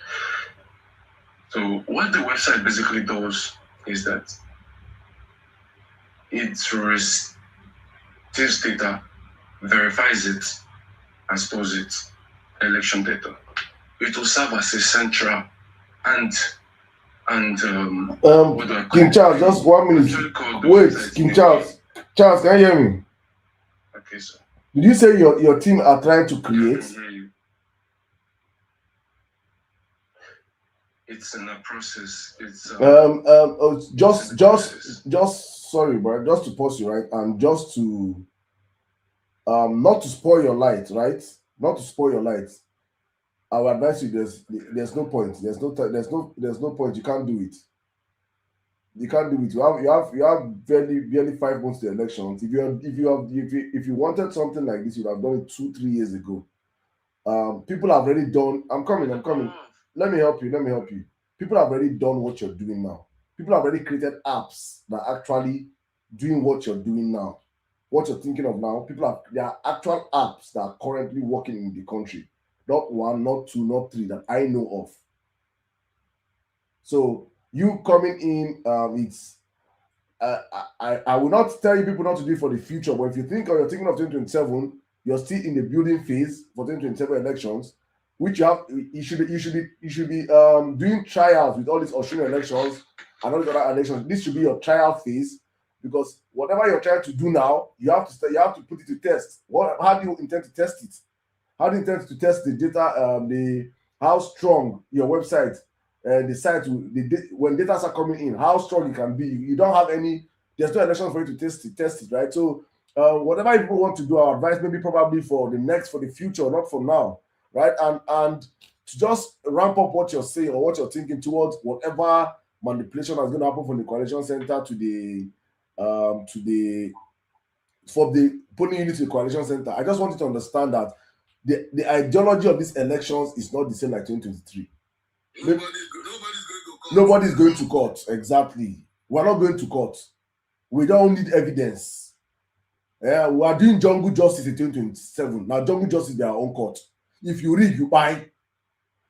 So what the website basically does is that it receives data, verifies it, and stores it, election data. It will serve as a central and King Charles, just 1 minute. Wait, King Charles, can you hear me? Okay, sir. Did you say your team are trying to create? It's in a process. It's just sorry, bro. Just to pause you, right, and just to not to spoil your light, right? Not to spoil your light. I would advise you. There's no point. There's no point. You can't do it. You can't do it. You have barely 5 months to the elections. If you wanted something like this, you would have done it 2-3 years ago. People have already done. I'm coming. Let me help you. People have already done what you're doing now. People have already created apps that are actually doing what you're doing now. What you're thinking of now, there are actual apps that are currently working in the country. Not 1, not 2, not 3 that I know of. So you coming in, I will not tell you people not to do it for the future, but if you think or you're thinking of 2027, you're still in the building phase for 2027 elections, which you should be doing trials with all these Australian elections and all these other elections. This should be your trial phase, because whatever you're trying to do now, you have to put it to test. How do you intend to test it? How do you intend to test the data? How strong your website the site when data are coming in, how strong it can be. You don't have there's no election for you to test it, right? So whatever people want to do, our advice maybe probably for the future, not for now, right? And to just ramp up what you're saying or what you're thinking towards whatever manipulation is going to happen from the coalition center to from the polling unit to the coalition center. I just want you to understand that the ideology of these elections is not the same like 2023. Nobody's going to court. Exactly. We're not going to court. We don't need evidence. We are doing jungle justice in 2027. Now, jungle justice is our own court. If you read, you buy.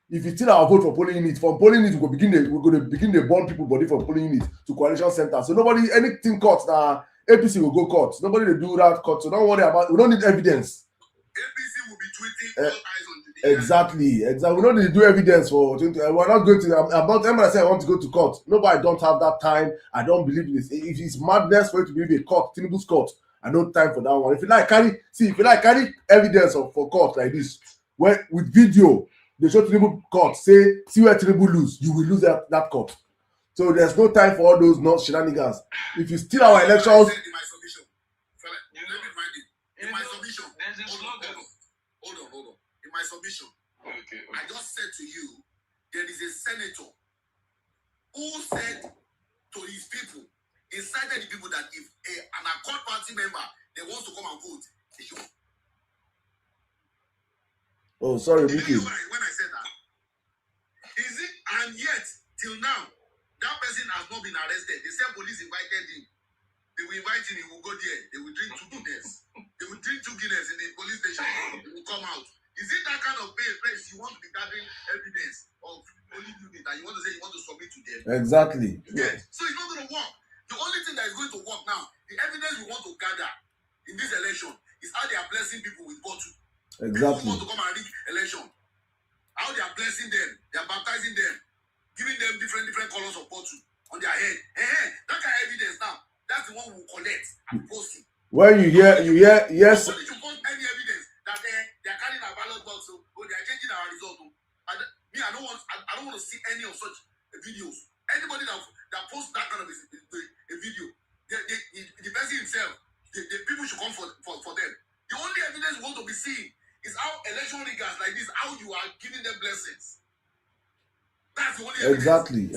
If you still our vote for polling unit, from polling unit, we're going to begin to burn people body from polling unit to coalition center. So nobody, anything court, now APC will go court. Nobody will do that court. So don't worry about. We don't need evidence. APC will be tweeting all eyes on the Exactly. We don't need to do evidence for. We're not going to. I'm not. When I say I want to go to court, no, but I don't have that time. I don't believe in this. If it's madness for you to believe a court, Tinubu's court, I don't have time for that one. If you like carry evidence for court like this, where with video, they show Tinubu court, see where Tinubu lose, you will lose that court. So there's no time for all those not shenanigans. If you steal our elections. In my submission, let me find it. In my submission, hold on. In my submission, Okay. I just said to you, there is a senator who said to his people, incited the people that if an Accord party member they wants to come and vote, they should. Oh, sorry, Did Vicky. you hear when I said that? Is it? And yet, till now, that person has not been arrested. They said police invited him. They will invite him, he will go there. They will drink 2 Guinness. They will drink 2 Guinness in the police station. They will come out. Is it that kind of place you want to be gathering evidence of only unit and you want to say you want to submit to them? Exactly. Yes. So it's not going to work. The only thing that is going to work now, the evidence we want to gather in this election is how they are blessing people with bottle. People who want to come and rig election. How they are blessing them, they are baptizing them, giving them different colors of bottle on their head. That kind of evidence now, that's the one we will collect and post it. When you hear, yes. Nobody should post any evidence that they are carrying our ballot box or they are changing our result. I don't want to see any of such videos. Anybody that posts that kind of a video, the person himself, the people should come for them. The only evidence we want to be seeing is how election riggers like this, how you are giving them blessings. That's the only evidence. Exactly.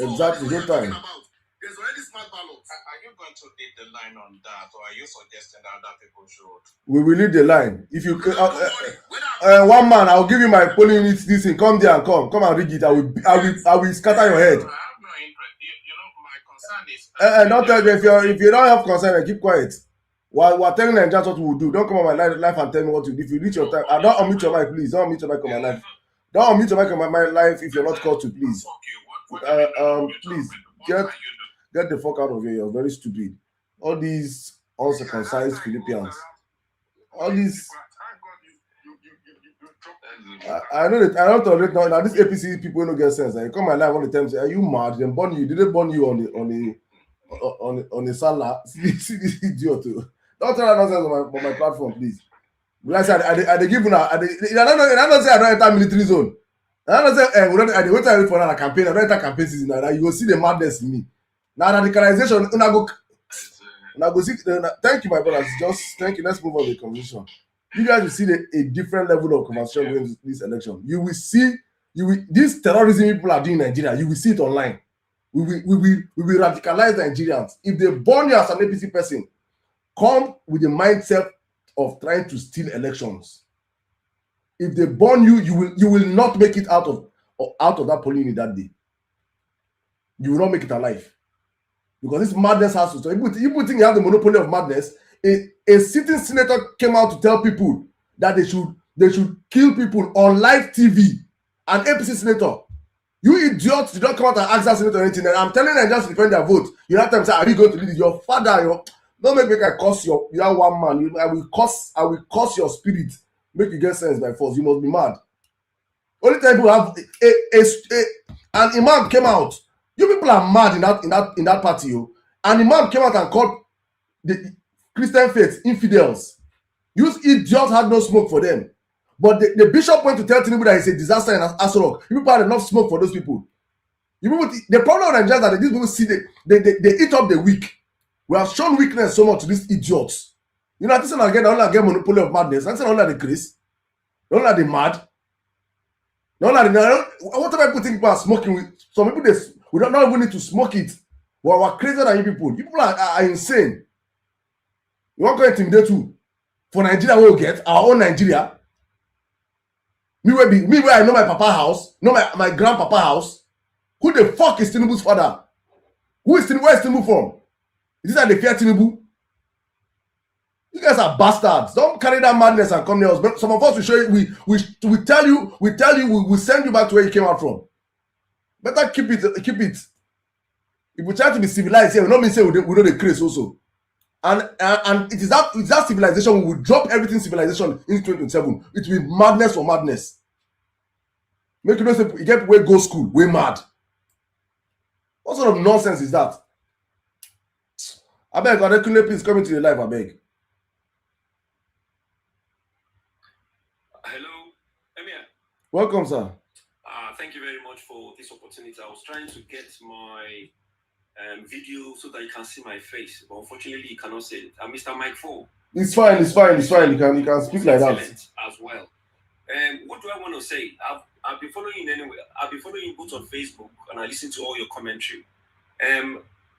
No time. There's already smart ballots. Are you going to lead the line on that, or are you suggesting that other people should? We will lead the line. If you one man, I'll give you my polling unit. This thing, come there and come and rig it. I will scatter your head. I have no interest. My concern is. Don't tell me if you don't have concern, keep quiet. While we're telling them just what we will do, don't come on my life and tell me what to do. If you reach your time, don't unmute your mic, please. Don't unmute your mic on my life. Don't unmute your mic on my life if you're not called to, please. Please get the fuck out of here. You're very stupid. All these uncircumcised Philippians. All these. I know that I don't tolerate now. This APC people don't get sense. I come my life all the time. Say, are you mad? They burn you. Did they burn you on the Salah? See this idiot. Don't tell that nonsense on my platform, please. Like I said, I give you now. I don't say I don't enter military zone. I don't say I wait for another campaign. I don't enter campaign season now. You will see the madness in me. Now radicalization. Go see. Thank you, my brothers. Just thank you. Let's move on to the conversation. You guys will see a different level of conversation going this election. You will see. This terrorism people are doing in Nigeria. You will see it online. We will radicalize Nigerians. If they burn you as an APC person, come with the mindset of trying to steal elections. If they burn you, you will not make it out of that polling unit that day. You will not make it alive. Because this madness has to stop. People think you have the monopoly of madness. A sitting senator came out to tell people that they should kill people on live TV. An APC senator. You idiots did not come out and ask that senator anything. And I'm telling them just to defend their vote. You have to say, are you going to lead your father? Don't make I curse you are one man. I will curse your spirit. Make you get sense by force. You must be mad. Only time people have an imam came out. You people are mad in that party. An imam came out and called the Christian faith infidels. You idiots had no smoke for them. But the bishop went to tell Tinubu that it's a disaster in Aso Rock. You people had enough smoke for those people. The problem of Nigeria is that these people see they eat up the weak. We have shown weakness so much to these idiots. You know, this is again, all get monopoly of madness. That's all the grace. Don't let the mad. Don't let the whatever people think about smoking with some people we don't even need to smoke it. We're crazier than you people. You people are insane. You want to intimidate who? For Nigeria, we'll get our own Nigeria. Me where I know my papa house, know my grandpapa house. Who the fuck is Tinubu's father? Where is Tinubu from? Is this how they fear Tinubu? You guys are bastards. Don't carry that madness and come near us. But some of us will show you. We tell you. We send you back to where you came out from. Better keep it. Keep it. If we try to be civilized here, we not mean say we know the craze also. And it is that civilization we will drop everything civilization in 2027. It will be madness for madness. Make you know say you get where go school, we mad. What sort of nonsense is that? I beg, Adekunle, please come into the live, I beg. Hello, Emir. Welcome, sir. Thank you very much for this opportunity. I was trying to get my video so that you can see my face, but unfortunately you cannot see it. I'm Mr. Mike 4. It's fine. You can speak like that. As well. What do I want to say? I've been following you anyway. I've been following you both on Facebook, and I listen to all your commentary.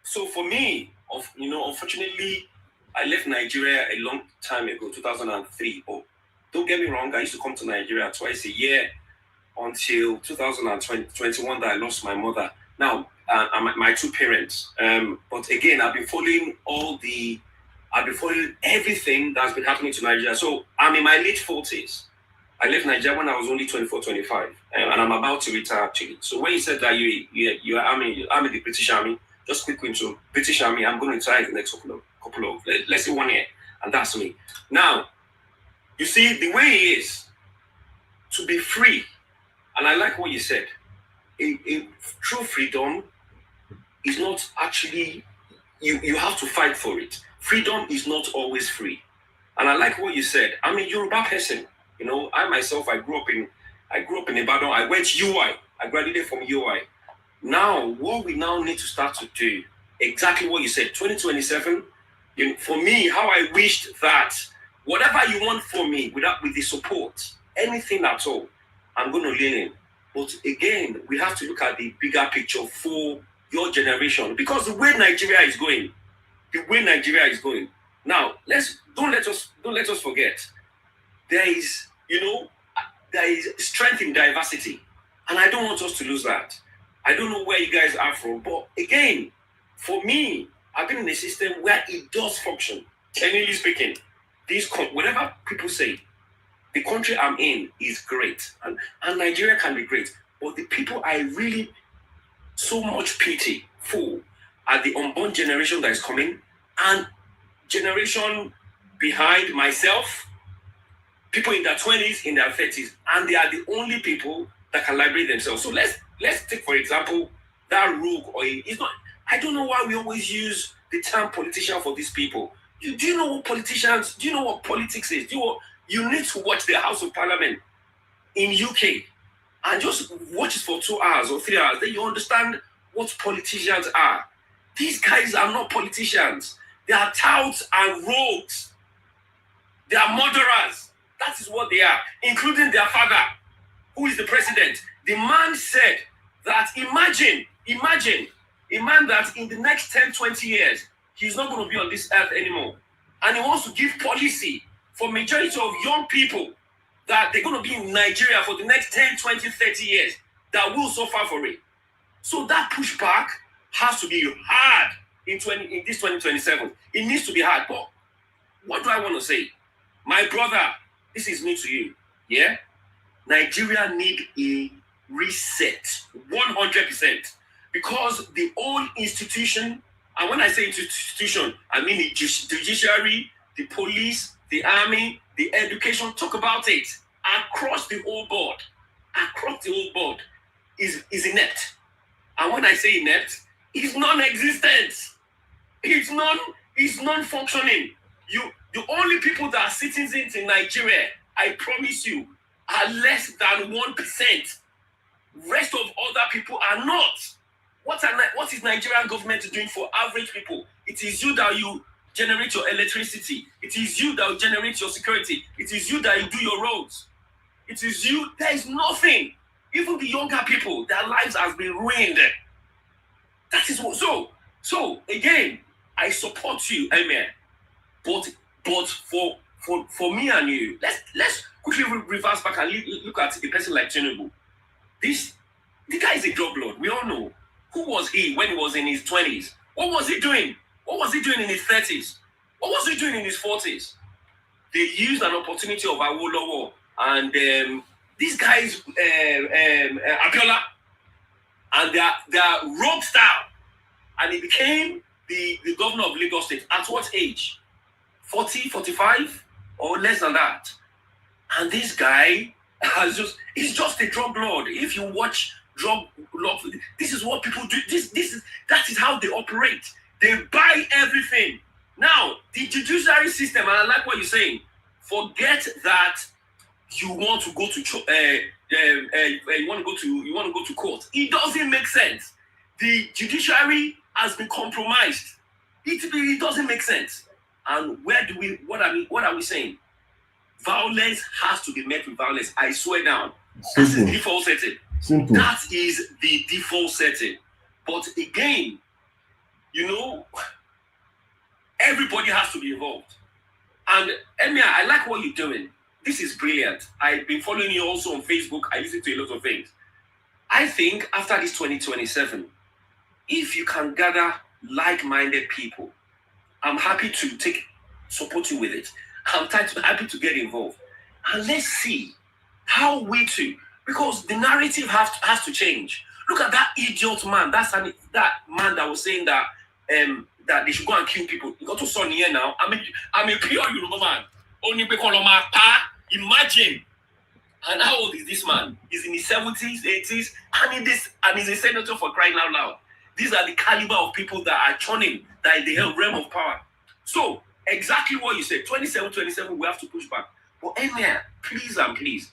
So for me, unfortunately, I left Nigeria a long time ago, 2003. But don't get me wrong, I used to come to Nigeria twice a year until 2021 that I lost my mother. Now, my two parents. But again, I've been following everything that's been happening to Nigeria. So I'm in my late 40s. I left Nigeria when I was only 24, 25, and I'm about to retire actually. So when you said that you're army, the British Army, just quick into British Army, I'm going to retire in the next couple of let's say 1 year, and that's me. Now, you see the way it is to be free, and I like what you said. A true freedom is not actually you have to fight for it. Freedom is not always free, and I like what you said. I'm a Yoruba person. You know, I myself, I grew up in Ibadan. I went UI. I graduated from UI. Now, what we now need to start to do, exactly what you said, 2027, for me, how I wished that whatever you want from me, with the support, anything at all, I'm going to lean in. But again, we have to look at the bigger picture for your generation, because the way Nigeria is going, now, don't let us forget. There is strength in diversity, and I don't want us to lose that. I don't know where you guys are from, but again, for me, I've been in a system where it does function. Genuinely speaking, whatever people say, the country I'm in is great, and Nigeria can be great, but the people I really so much pity for are the unborn generation that is coming, and generation behind myself, people in their 20s, in their 30s, and they are the only people that can liberate themselves. So let's take, for example, that rogue, it's not. I don't know why we always use the term politician for these people. Do you know what politicians? Do you know what politics is? You need to watch the House of Parliament in UK and just watch it for 2 hours or 3 hours. Then you understand what politicians are. These guys are not politicians. They are touts and rogues. They are murderers. That is what they are, including their father, who is the president. The man said that imagine a man that in the next 10, 20 years, he's not going to be on this earth anymore. And he wants to give policy for majority of young people that they're going to be in Nigeria for the next 10, 20, 30 years that will suffer for it. So that pushback has to be hard in this 2027. It needs to be hard. But what do I want to say? My brother, this is me to you. Yeah? Nigeria need a reset. 100%. Because the old institution, and when I say institution, I mean the judiciary, the police, the army, the education, talk about it. Across the whole board is inept. And when I say inept, it's non-existent. It's non-functioning. The only people that are citizens in Nigeria, I promise you, are less than 1%. Rest of other people are not. What is Nigerian government doing for average people? It is you that you generate your electricity. It is you that generate your security. It is you that you do your roads. It is you. There is nothing. Even the younger people, their lives has been ruined. That is what. So again, I support you, Emir. But But for me and you, let's quickly reverse back and look at a person like Tinubu. The guy is a drug lord. We all know. Who was he when he was in his 20s? What was he doing? What was he doing in his 30s? What was he doing in his 40s? They used an opportunity of Awolowo and these guys, Abiola, and their rogue style, and he became the governor of Lagos State. At what age? 40, 45, or less than that? And this guy he's just a drug lord. If you watch drug lord, this is what people do. That is how they operate. They buy everything. Now, the judiciary system, and I like what you're saying, forget that you want to go to you want to go to court. It doesn't make sense. The judiciary has been compromised. It doesn't make sense. And what are we saying? Violence has to be met with violence. I swear down. That's the default setting. Simple. That is the default setting. But again, everybody has to be involved. And Emir, I like what you're doing. This is brilliant. I've been following you also on Facebook. I listen to a lot of things. I think after this 2027, if you can gather like-minded people, I'm happy to support you with it. I'm happy to get involved. And let's see how we too, because the narrative has to change. Look at that idiot man. That man that was saying that that they should go and kill people. You got to son here now. I'm a pure Yoruba man. Only imagine. And how old is this man? He's in his 70s, 80s, and he's a senator, for crying out loud. These are the caliber of people that are churning, that are in the realm of power. So, exactly what you said, 27, we have to push back. But Emir, please and please,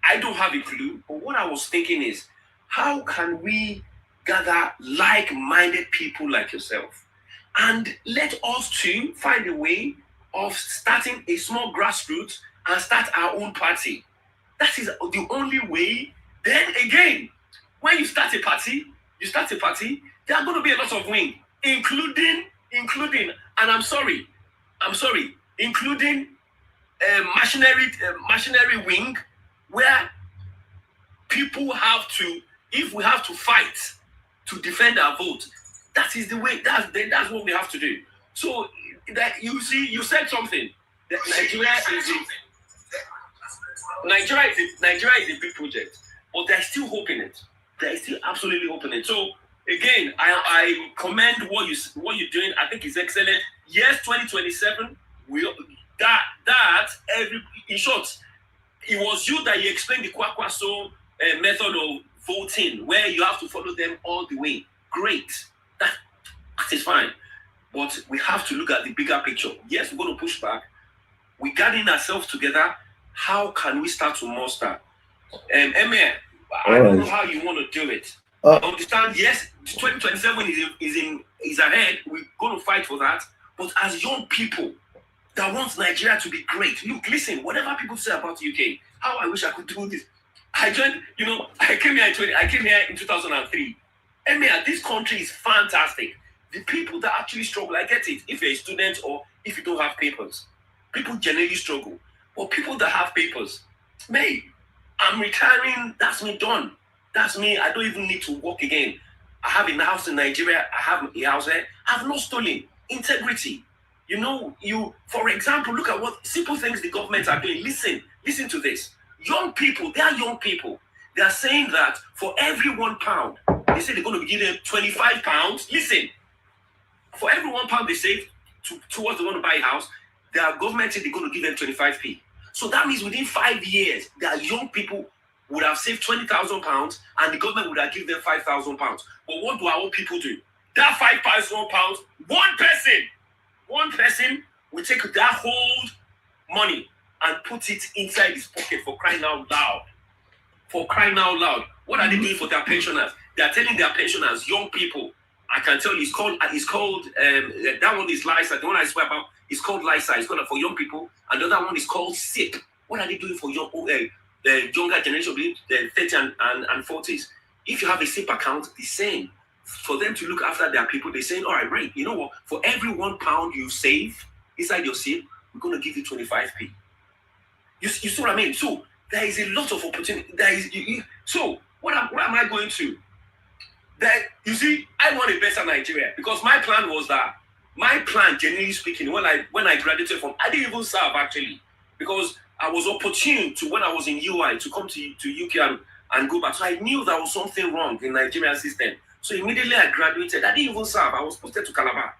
I don't have a clue, but what I was thinking is, how can we gather like-minded people like yourself? And let us too find a way of starting a small grassroots and start our own party. That is the only way. Then again, when you start a party, there are going to be a lot of wing, including, and I'm sorry, including machinery wing, where people have to, if we have to fight to defend our vote, that is the way. That's what we have to do. So that you see, you said something. That Nigeria is a big project, but there's still hope in it. There is still absolutely hope in it. So again, I commend what you're doing. I think it's excellent. Yes, 2027. In short, it was you that you explained the Kwakwaso method of voting, where you have to follow them all the way. Great. That is fine. But we have to look at the bigger picture. Yes, we're going to push back. We're gathering ourselves together. How can we start to muster? Emir, I don't know how you want to do it. I understand, yes, 2027 is ahead. We're going to fight for that. But as young people that want Nigeria to be great, look, listen, whatever people say about the UK, how I wish I could do this. I came here in 2003. Emir, this country is fantastic. The people that actually struggle, I get it. If you're a student or if you don't have papers, people generally struggle. But people that have papers, me, I'm retiring, that's me done. That's me, I don't even need to work again. I have a house in Nigeria, I have a house there. I've not stolen. Integrity. For example, look at what simple things the government are doing. Listen to this. Young people, they are young people. They are saying that for every £1, they say they're going to be giving them £25. Listen, for every £1 they save towards they want to buy a house, their government said they're going to give them 25p. So that means within 5 years, their young people would have saved £20,000 and the government would have given them £5,000. But what do our old people do? That £5,000, one person will take that whole money and put it inside his pocket, for crying out loud. What are they doing for their pensioners? They are telling their pensioners, young people, I can tell you, it's called that one is LISA. The one I swear about is called LISA. It's called for young people. And the other one is called SIP. What are they doing for the younger generation, the 30 and 40s? If you have a SIP account, the same. For them to look after their people, they're saying, all right, great. You know what? For every £1 you save inside your SIP, we're going to give you 25p. You see what I mean? So there is a lot of opportunity. There is so where am I going to? That you see, I want a better Nigeria because my plan was that generally speaking, when I graduated from, I didn't even serve actually because I was opportune to when I was in UI to come to UK and go back. So I knew there was something wrong in Nigerian system. So immediately I graduated. I didn't even serve. I was posted to Calabar,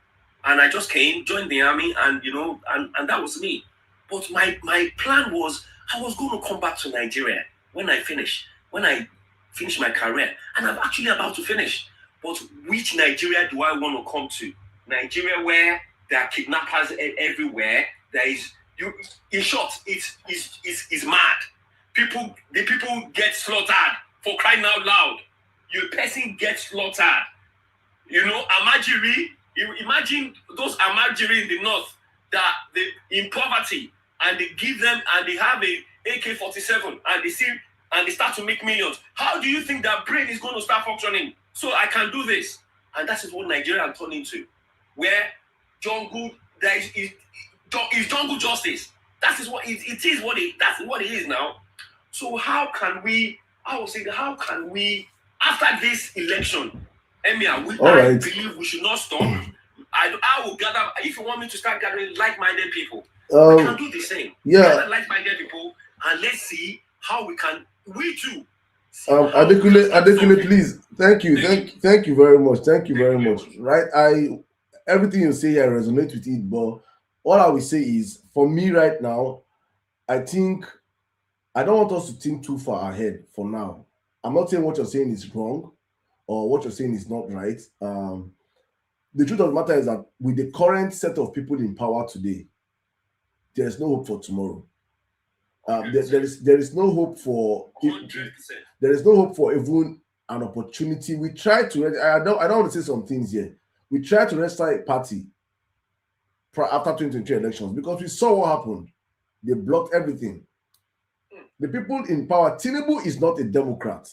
and I just came, joined the army, and and that was me. But my plan was I was going to come back to Nigeria when I finish my career, and I'm actually about to finish. But which Nigeria do I want to come to? Nigeria where there are kidnappers everywhere. There is in short, it's mad. The people get slaughtered for crying out loud. Your person gets slaughtered. Amajiri. Imagine those Amajiri in the north that they in poverty and they give them and they have a AK-47 and they start to make millions. How do you think that brain is going to start functioning? So I can do this, and that is what Nigeria turned into, where jungle is jungle justice. That is what it is. That's what it is now. So how can we after this election, Emir, I believe we should not stop. I will gather, if you want me to start gathering like-minded people, we can do the same. Gather like-minded people, and let's see how we too. Adekunle, please. Thank you very much. Thank you very much. Right, everything you say here resonates with it, but all I will say is, for me right now, I think I don't want us to think too far ahead for now. I'm not saying what you're saying is wrong or what you're saying is not right. The truth of the matter is that with the current set of people in power today, there's no hope for tomorrow. There is no hope for 100%. There is no hope for even an opportunity. We try to. I don't want to say some things here. We tried to restart a party after 2023 elections because we saw what happened. They blocked everything. The people in power. Tinubu is not a Democrat.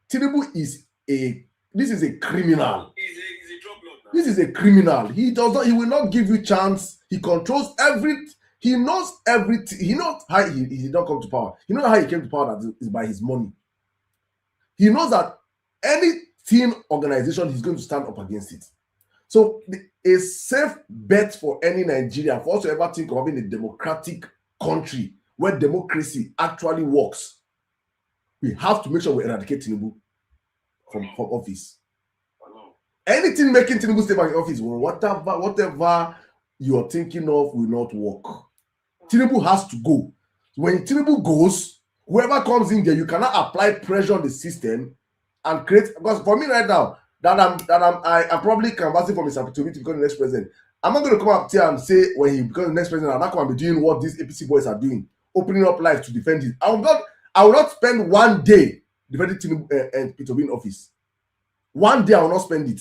Tinubu is this is a criminal. He's a drug lord now. This is a criminal. He will not give you chance. He controls everything. He knows everything. He knows how he did not come to power. He knows how he came to power, that is by his money. He knows that any team organization, he's going to stand up against it. So a safe bet for any Nigeria, for us to ever think of having a democratic country where democracy actually works, we have to make sure we eradicate Tinubu from office. Anything making Tinubu stay back in office, whatever you are thinking of will not work. Tinubu has to go. When Tinubu goes, whoever comes in there, you cannot apply pressure on the system and create. Because for me right now, I'm probably canvassing for Mr. Peter to become the next president. I'm not going to come up here and say when he becomes the next president, I'm not going to be doing what these APC boys are doing, opening up life to defend it. I will not spend one day defending Tinubu and Peter in office. One day I will not spend it.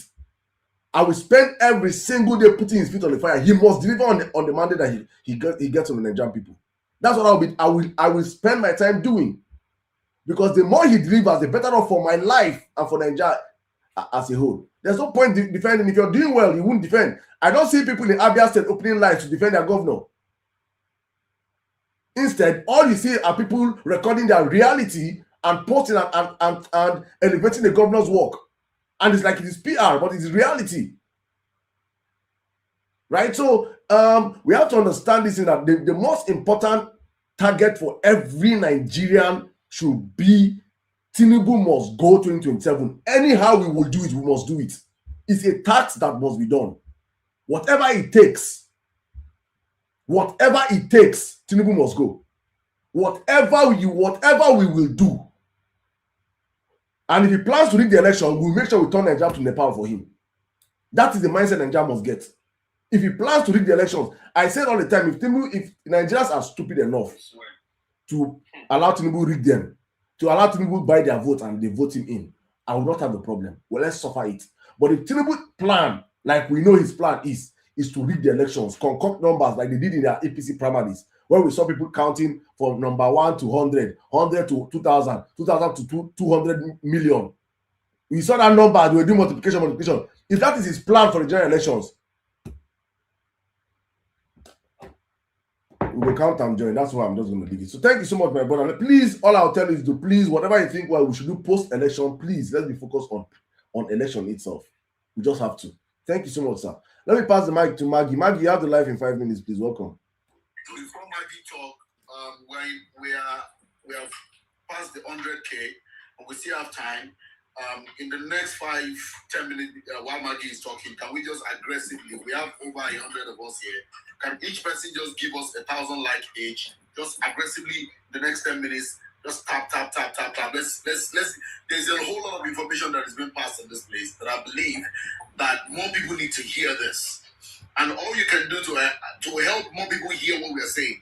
I will spend every single day putting his feet on the fire. He must deliver on the mandate that he gets from the Nigerian people. That's what I will spend my time doing. Because the more he delivers, the better off for my life and for Nigeria as a whole. There's no point defending. If you're doing well, you won't defend. I don't see people in Abia State opening lines to defend their governor. Instead, all you see are people recording their reality and posting and elevating the governor's work. And it's like it is PR, but it is reality. Right? So we have to understand this, in that the most important target for every Nigerian should be Tinubu must go 2027. Anyhow we will do it, we must do it. It's a tax that must be done. Whatever it takes, Tinubu must go. Whatever we will do. And if he plans to rig the election, we'll make sure we turn Nigeria to Nepal for him. That is the mindset Nigeria must get. If he plans to rig the elections, I said all the time, if Nigerians are stupid enough to allow Tinubu rig them, to allow Tinubu buy their vote and they vote him in, I will not have a problem. Well, let's suffer it. But if Tinubu plan, like we know his plan is to rig the elections, concoct numbers like they did in their APC primaries, where we saw people counting from number 1 to 100, 100 to 2,000, 2,000 to 200 million. We saw that number, they were doing multiplication. If that is his plan for the general elections, we will count and join. That's why I'm just going to leave it. So thank you so much, my brother. Please, all I'll tell you is to please, whatever you think we should do post-election, please, let's be focused on election itself. We just have to. Thank you so much, sir. Let me pass the mic to Maggie. Maggie, you have the live in 5 minutes, please. Welcome. So before Maggie talk, we have passed the 100K, and we still have time. In the next 5-10 minutes, while Maggie is talking, can we just aggressively? We have over 100 of us here. Can each person just give us 1,000 likes each? Just aggressively, the next 10 minutes, just tap. Let's. There's a whole lot of information that is being passed in this place that I believe that more people need to hear this. And all you can do to help more people hear what we are saying.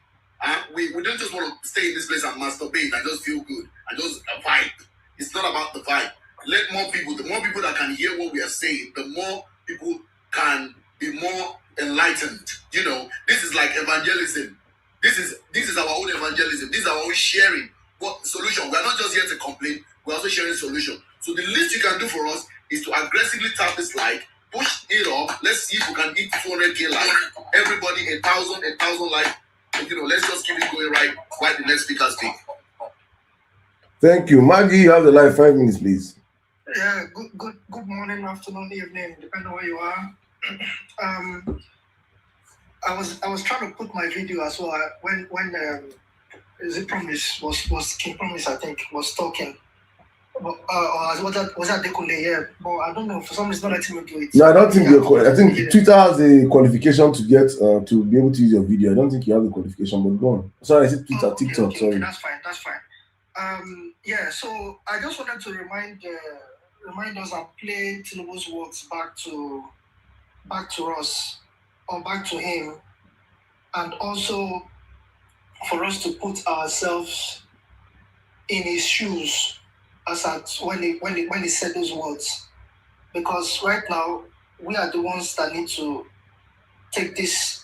We don't just want to stay in this place and masturbate and just feel good and just vibe. It's not about the vibe. Let more people, the more people that can hear what we are saying, the more people can be more enlightened. You know, this is like evangelism. This is our own evangelism. This is our own sharing. What solution? We are not just here to complain. We're also sharing solution. So the least you can do for us is to aggressively tap this like, push it up. Let's see if we can hit 200K like. Everybody 1,000 like. You know, let's just keep it going right while the next speaker speak. Thank you, Maggie. You have the live 5 minutes, please. Yeah, good morning, afternoon, evening, depending on where you are. I was trying to put my video as well when is it Promise was King Promise, I think, was talking. Was that Dekule? Yeah, but I don't know, for some reason not letting me do it. No, I don't think I think Twitter has a qualification to get to be able to use your video. I don't think you have the qualification, but go on. Sorry, I said Twitter, TikTok. Okay, sorry. That's fine. Yeah, so I just wanted to remind us and play Tinubu's words back to us, or back to him, and also for us to put ourselves in his shoes as at when he said those words, because right now we are the ones that need to take this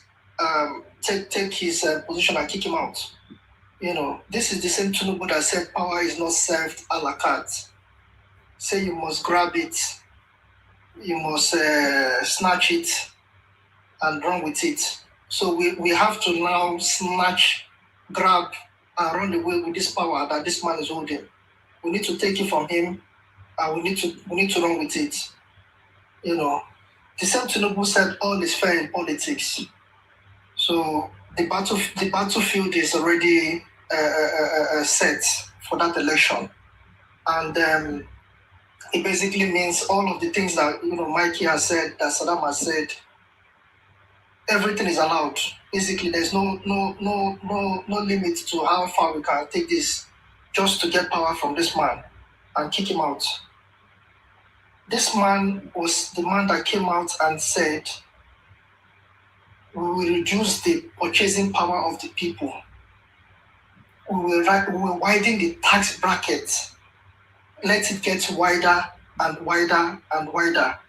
take his position and kick him out. You know, this is the same Tinubu that said power is not served a la carte. Say you must grab it, you must snatch it and run with it. So we have to now grab and run away with this power that this man is holding. We need to take it from him, and we need to run with it. You know, the same Tinubu said all is fair in politics. So the battlefield is already set for that election, and it basically means all of the things that Mikey has said, that Saddam has said. Everything is allowed. Basically, there's no limit to how far we can take this, just to get power from this man and kick him out. This man was the man that came out and said, we will reduce the purchasing power of the people. We will widen the tax bracket. Let it get wider and wider and wider.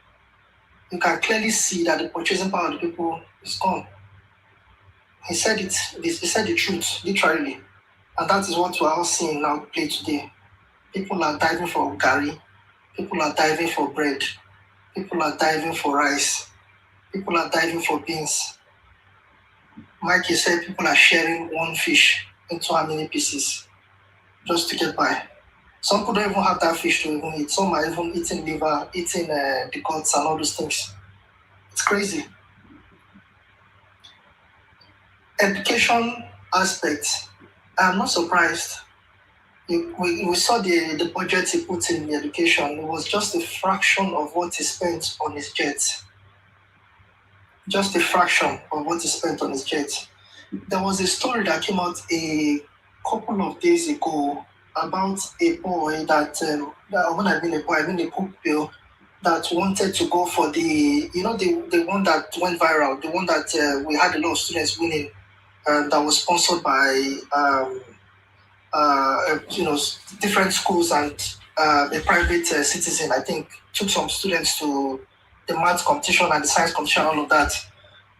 You can clearly see that the purchasing power of the people is gone. He said it. He said the truth, literally. And that is what we are all seeing now play today. People are diving for gari. People are diving for bread. People are diving for rice. People are diving for beans. Mikey said people are sharing one fish into how many pieces just to get by. Some people don't even have that fish to even eat. Some are even eating liver, eating the guts and all those things. It's crazy. Education aspect, I'm not surprised. We saw the budget he put in the education. It was just a fraction of what he spent on his jet. Just a fraction of what he spent on his jet. There was a story that came out a couple of days ago about a boy that when I mean a boy, I mean a pupil that wanted to go for the one that went viral, the one that we had a lot of students winning, that was sponsored by different schools and a private citizen. I think took some students to the maths competition and the science competition, all of that.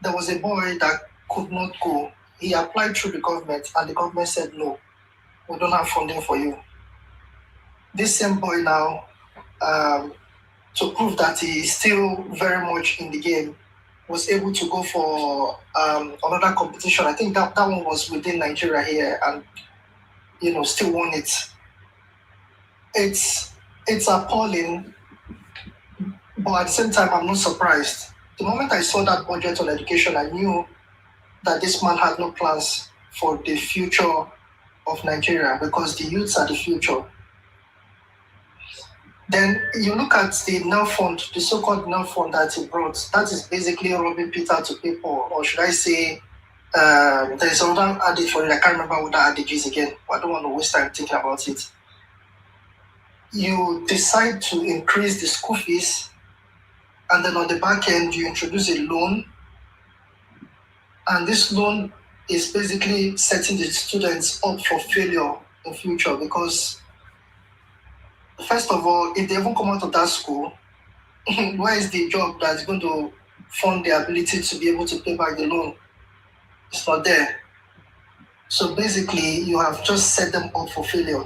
There was a boy that could not go. He applied through the government, and the government said, no, we don't have funding for you. This same boy now, to prove that he is still very much in the game, was able to go for another competition. I think that one was within Nigeria here, and still won it. It's appalling, but at the same time, I'm not surprised. The moment I saw that budget on education, I knew that this man had no plans for the future of Nigeria, because the youths are the future. Then you look at the NEL fund, the so-called NEL fund that he brought. That is basically robbing Peter to pay Paul, or should I say, there's another adage for it. I can't remember what that adage is again. But I don't want to waste time thinking about it. You decide to increase the school fees, and then on the back end, you introduce a loan, and this loan is basically setting the students up for failure in future, because first of all, if they even come out of that school, where is the job that's going to fund their ability to be able to pay back the loan? It's not there. So basically, you have just set them up for failure.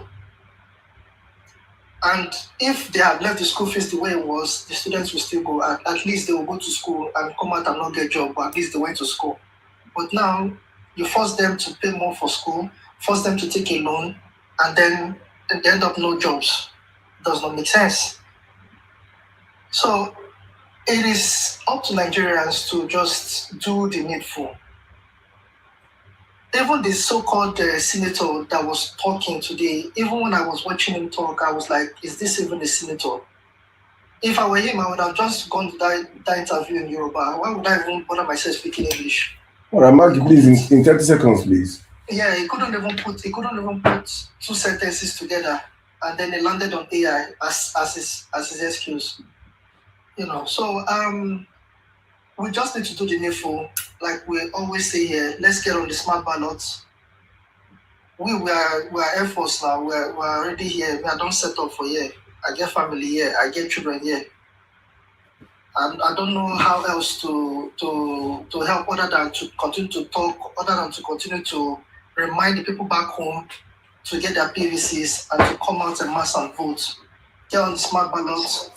And if they have left the school fees the way it was, the students will still go. At least they will go to school and come out and not get a job, but at least they went to school. But now, you force them to pay more for school, force them to take a loan, and then they end up no jobs. It does not make sense. So it is up to Nigerians to just do the needful. Even the so-called senator that was talking today, even when I was watching him talk, I was like, is this even a senator? If I were him, I would have just gone to that interview in Yoruba. Why would I even bother myself speaking English? All right, Mark, please, in 30 seconds, please. Yeah, he couldn't even put two sentences together, and then he landed on AI as his excuse. So we just need to do the needful. Like we always say here, let's get on the smart ballots. We are Air Force now. We're already here. We are done set up for here. I get family here. I get children here. And I don't know how else to help other than to continue to talk, other than to continue to remind the people back home to get their PVCs and to come out en masse and vote. Get on the smart ballots.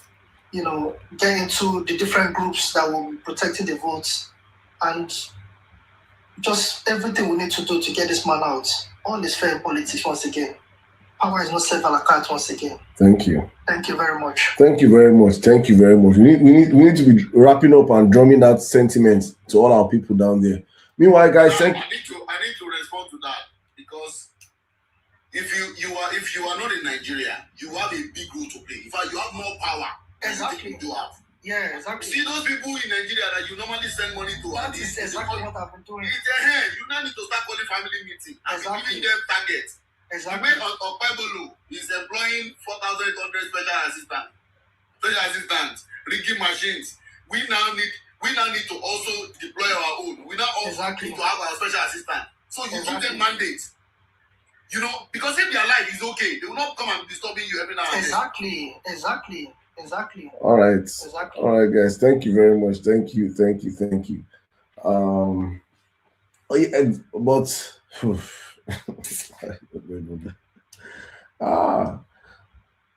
Get into the different groups that will be protecting the votes, and just everything we need to do to get this man out. All is fair in politics once again. Power is not served a la carte once again. Thank you. Thank you very much. Thank you very much. Thank you very much. We need to be wrapping up and drumming that sentiment to all our people down there. Meanwhile, guys, I need to respond to that, because if you are not in Nigeria, you have a big role to play. In fact, you have more power. Exactly. You do have. Yeah, exactly. See those people in Nigeria that you normally send money to. That is exactly what I've been doing. It's a hand. You now need to start calling family meeting and giving them targets. Exactly. The way Okpebolo is employing 4,800 special assistants, rigging machines. We now need to also deploy our own. We now also need to have our special assistant. So you give them mandates. Because if their life is okay, they will not come and be disturbing you every now and then. Exactly. All right. Exactly. All right, guys. Thank you very much. Thank you.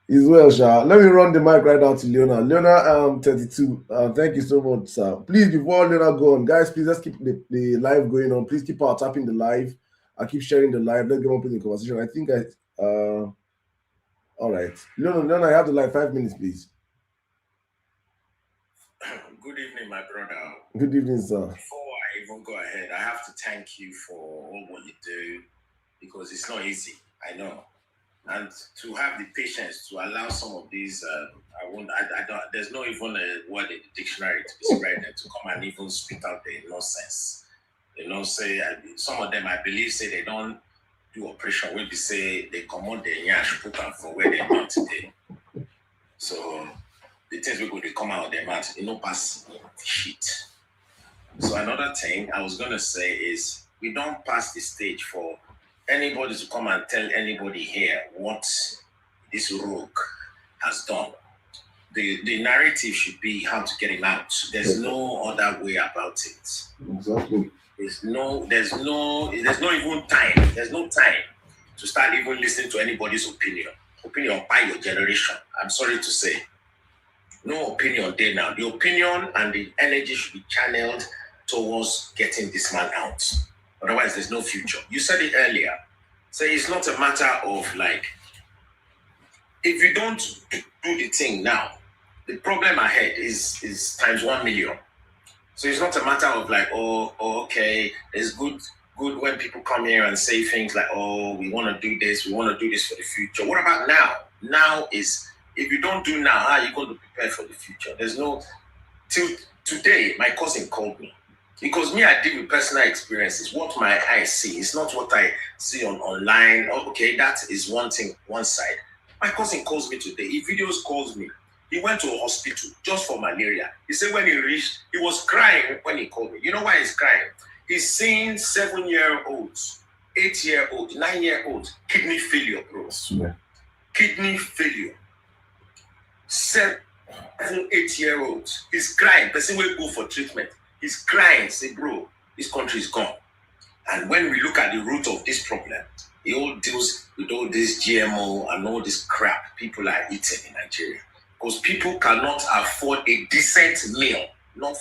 Is well, Sha. Let me run the mic right out to Leona. Leona, 32. Thank you so much, sir. Please, before Leona go on, guys, please let's keep the live going on. Please keep tapping the live. I keep sharing the live. Let's get up in the conversation. I think all right. Leona, I have the live 5 minutes, please. Good evening, my brother. Good evening, sir. Before I even go ahead, I have to thank you for all what you do, because it's not easy, I know. And to have the patience to allow some of these, there's no even a word in the dictionary to describe them, to come and even spit out the nonsense. Say some of them, I believe, say they don't do operation. Will be say they come on the yash put them for where they are today. So the things we go to come out of their mouth, pass shit. So another thing I was gonna say is we don't pass the stage for anybody to come and tell anybody here what this rogue has done. The narrative should be how to get him out. There's no other way about it. Exactly. There's no even time. There's no time to start even listening to anybody's opinion by your generation. I'm sorry to say. No opinion there now. The opinion and the energy should be channeled towards getting this man out. Otherwise, there's no future. You said it earlier. So it's not a matter of like, if you don't do the thing now, the problem ahead is times 1 million. So it's not a matter of like, okay, it's good when people come here and say things like, oh, we want to do this for the future. What about now? Now is, if you don't do now, how are you going to prepare for the future? There's no, till today, my cousin called me. Because me, I deal with personal experiences. What my eyes see, it's not what I see online. Oh, okay, that is one thing, one side. My cousin calls me today. He videos calls me. He went to a hospital just for malaria. He said when he reached, he was crying when he called me. You know why he's crying? He's seeing 7-year-olds, 8-year-olds, 9-year-olds, kidney failure, bro. Yeah. Kidney failure. 7, 8-year-olds. He's crying. Person will go for treatment. He's crying. Say, bro, this country is gone. And when we look at the root of this problem, it all deals with all this GMO and all this crap people are eating in Nigeria. Because people cannot afford a decent meal. Not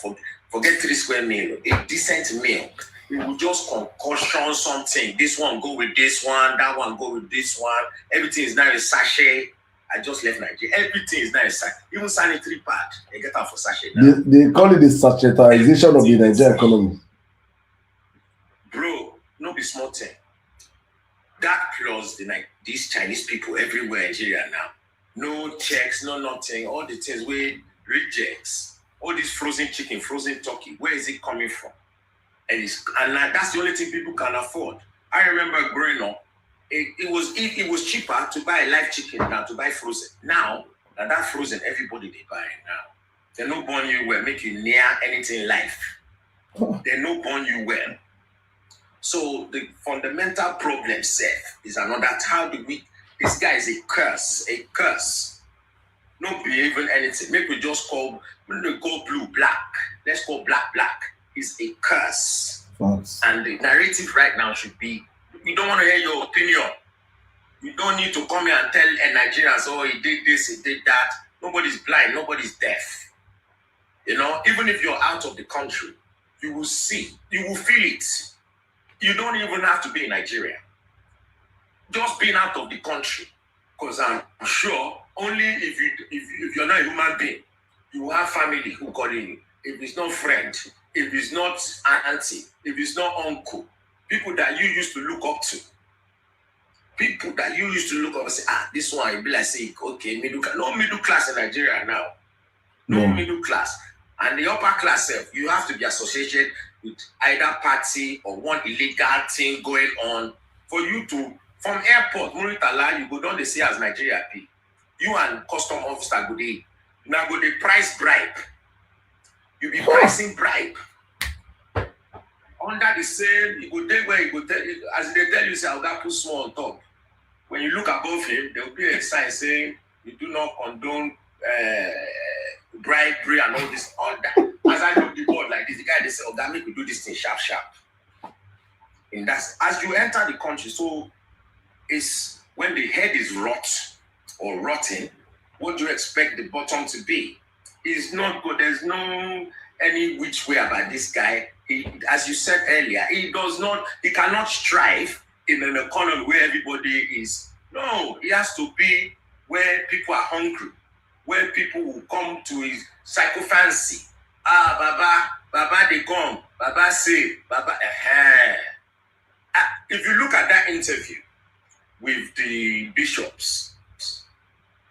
forget 3 square meal. A decent meal. We will just concoction something. This one go with this one. That one go with this one. Everything is now a sachet. I just left Nigeria. Everything is now a sachet. Even sanitary pad. They get out for sachet now. They call it the sachetization of the Nigerian economy. Bro, no be small thing. That plus these Chinese people everywhere in Nigeria now. No checks, no nothing. All the things we rejects. All this frozen chicken, frozen turkey. Where is it coming from? And that's the only thing people can afford. I remember growing up, it was cheaper to buy a live chicken than to buy frozen. Now that frozen, everybody they buy it now. They no born you well, make you near anything life. They no born you well. So the fundamental problem, Seth, is another. How do we? This guy is a curse. No be even anything. Maybe we just call, when they call blue, black. Let's call black. It's a curse. Thanks. And the narrative right now should be, we don't want to hear your opinion. You don't need to come here and tell Nigerians, oh, he did this, he did that. Nobody's blind, nobody's deaf. You know, even if you're out of the country, you will see, you will feel it. You don't even have to be in Nigeria. Just being out of the country, because I'm sure only if you're not a human being, you will have family who call you. If it's not friend, if it's not auntie, if it's not uncle, people that you used to look up to, and say, this one, you be like, say, okay, middle class. No middle class in Nigeria now. No middle class. And the upper class, you have to be associated with either party or one illegal thing going on for you to. From airport, Muritala, you go down the say as Nigeria P. You and custom officer go there. Now go the price bribe. You be pricing bribe. Under the same, you go there where you go tell, as they tell you, say, I'll put small on top. When you look above him, there will be a sign saying, you do not condone bribery and all this, all that. As I look the board like this, the guy, they say, make we do this thing sharp. And that's, as you enter the country, so it's when the head is rot or rotten, what do you expect the bottom to be? It's not good. There's no any which way about this guy. He, as you said earlier, he cannot strive in an economy where everybody is. No, he has to be where people are hungry, where people will come to his psychophancy. Baba, they come. Baba say, Baba, If you look at that interview with the bishops,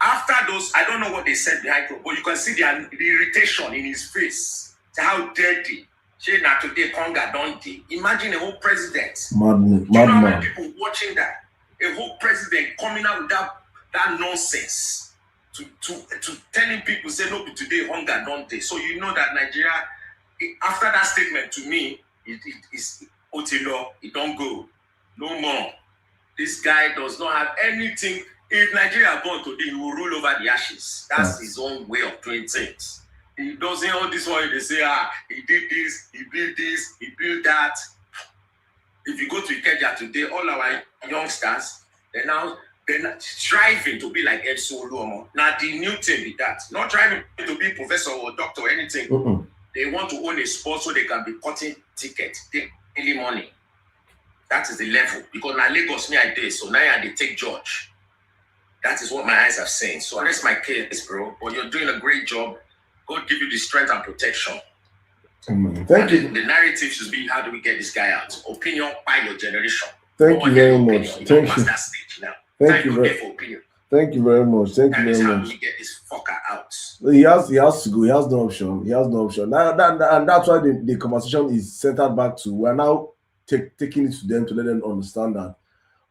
after those, I don't know what they said behind it, but you can see the irritation in his face. How dirty. Today, Conga don't. Imagine a whole president. Madman. You know how many people watching that? A whole president coming out with that nonsense to telling people, say, no, today, hunger don't they. So you know that Nigeria, after that statement to me, it is Otilo, it don't go. No more. This guy does not have anything. If Nigeria born today, he will rule over the ashes. That's his own way of doing things. He doesn't all this one. They say, he did this, he built this, he built that. If you go to Ikeja today, all our youngsters, they're now They're not striving to be like Edson Oluomo. Now the new thing with that, not trying to be professor or doctor or anything. They want to own a sport so they can be cutting tickets, daily money. That is the level. Because now Lagos me I did, so now they take George. That is what my eyes have seen. So that's my case, bro. But you're doing a great job. God give you the strength and protection. Thank you. The narrative should be, how do we get this guy out? Opinion by your generation. Thank you very much. Thank you. That stage now. Thank you very much. Thank you very much. Thank you very much. How we get this fucker out. He has to go. He has no option. He has no option. And that's why the conversation is centered back to, we're now taking it to them to let them understand that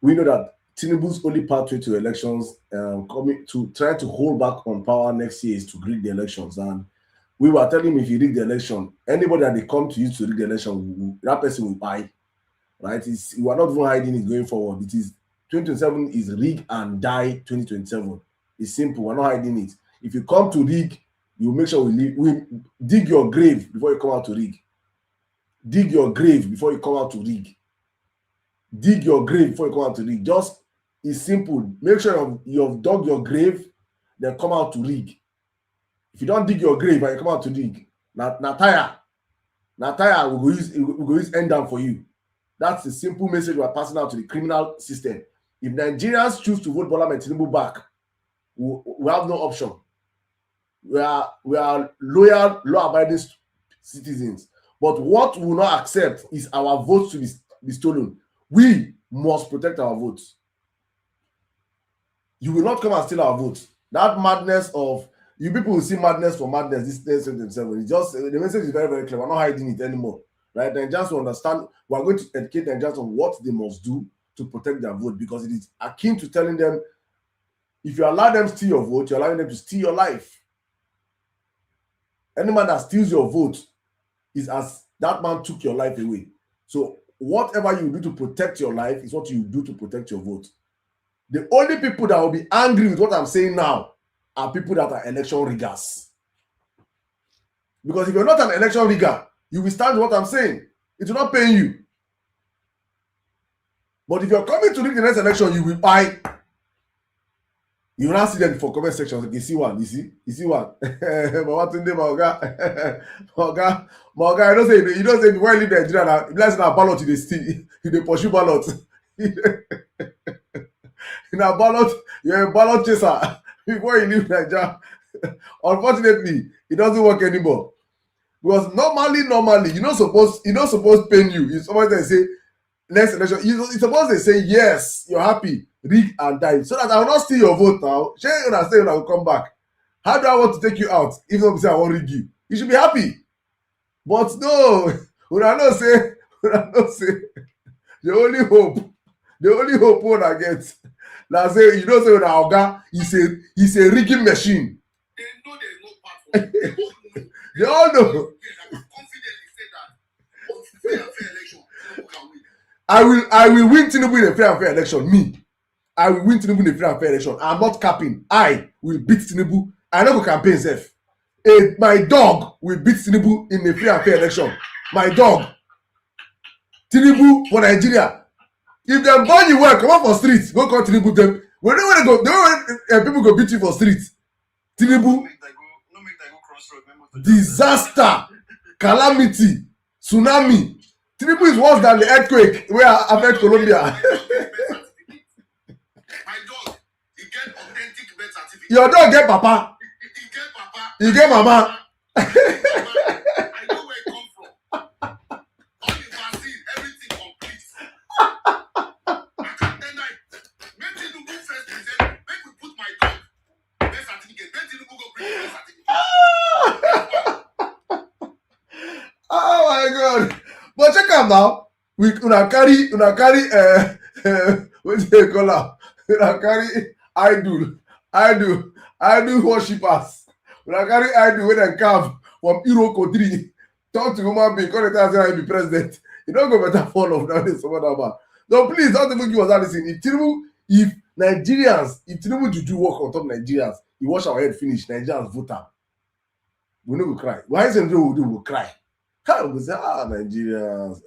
we know that Tinubu's only pathway to elections, coming to try to hold back on power next year, is to rig the elections. And we were telling him, if you rig the election, anybody that they come to you to rig the election, that person will buy. Right? We are not even hiding it going forward. It is 2027 is rig and die 2027. It's simple. We're not hiding it. If you come to rig, you make sure we dig your grave before you come out to rig. Dig your grave before you come out to rig. Dig your grave before you come out to rig. Just, it's simple. Make sure you've dug your grave, then come out to rig. If you don't dig your grave and you come out to rig, Nataya will go use end down for you. That's the simple message we're passing out to the criminal system. If Nigerians choose to vote Bola Tinubu back, we have no option. We are loyal, law-abiding citizens. But what we will not accept is our votes to be stolen. We must protect our votes. You will not come and steal our votes. That madness of, you people will see madness for madness this 2027. It's just, the message is very, very clear. We're not hiding it anymore. Right? Nigerians will understand. We're going to educate Nigerians on what they must do to protect their vote, because it is akin to telling them, if you allow them to steal your vote, you're allowing them to steal your life. Any man that steals your vote is as that man took your life away. So whatever you do to protect your life is what you do to protect your vote. The only people that will be angry with what I'm saying now are people that are election riggers. Because if you're not an election rigger, you will stand with what I'm saying. It will not pay you. But if you're coming to rig the next election, you will buy. You will not see them for comment sections. Like, you see one, you see one. My guy, you don't say before you leave Nigeria now, let's not ballot in the state. You pursue ballot. In a ballot, you're a ballot chaser before you leave Nigeria. Unfortunately, it doesn't work anymore. Because normally, you're not supposed to pain you. You're supposed to say next election. You're supposed to say yes, you're happy, rig and die. So that I will not steal your vote now. Share you understand when I will come back. How do I want to take you out? Even though I say I won't rig you. You should be happy. But no, when I not say the only hope one I get. Now say, you don't say that Oga, he's a rigging machine. They know there's no part for it. They all know. Confidently say that on fair election, Tinubu can win. I will win Tinubu in a fair and fair election. Me. I will win Tinubu in a fair and fair election. I'm not capping. I will beat Tinubu. I know go campaign safe. My dog will beat Tinubu in a fair and fair election. My dog. Tinubu for Nigeria. If they burn you well, come out for streets. Go call Tinubu them. When they go, people go beat you for streets. Tinubu. Disaster, calamity, tsunami. Tinubu is worse than the earthquake where affect Colombia. My dog, he get authentic birth certificate. Your dog get papa. He get papa. You get mama. I know where it come from. All the vaccine, everything complete. I can tell that. Make Tinubu first present. Make we put my dog birth certificate. Make Tinubu go bring birth certificate. Oh my God! But check out now. We una carry what do they call her? Una carry idol worshippers. Una carry idol when they come from Iroko 3. Talk to human being. Call the time say be president. You don't go better fall off now. Some other man. No, please don't even give us that listen. If Tinubu to do work on top Nigerians, you wash our head finish. Nigerians vote am. We no go cry. Why is it we will cry? We say, Nigerians,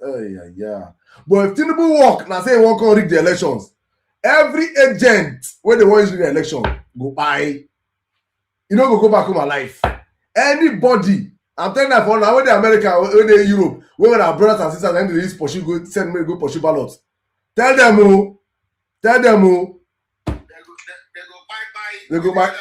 yeah. But if Tinubu walk, now say he won't come rig the elections, every agent when they want to do the election go buy. You know, go back home alive. Anybody, I'm telling you for now, when they America, when they Europe, when our brothers and sisters and they pursue go send me go pursue ballots. Tell them oh. They go bye. They go back.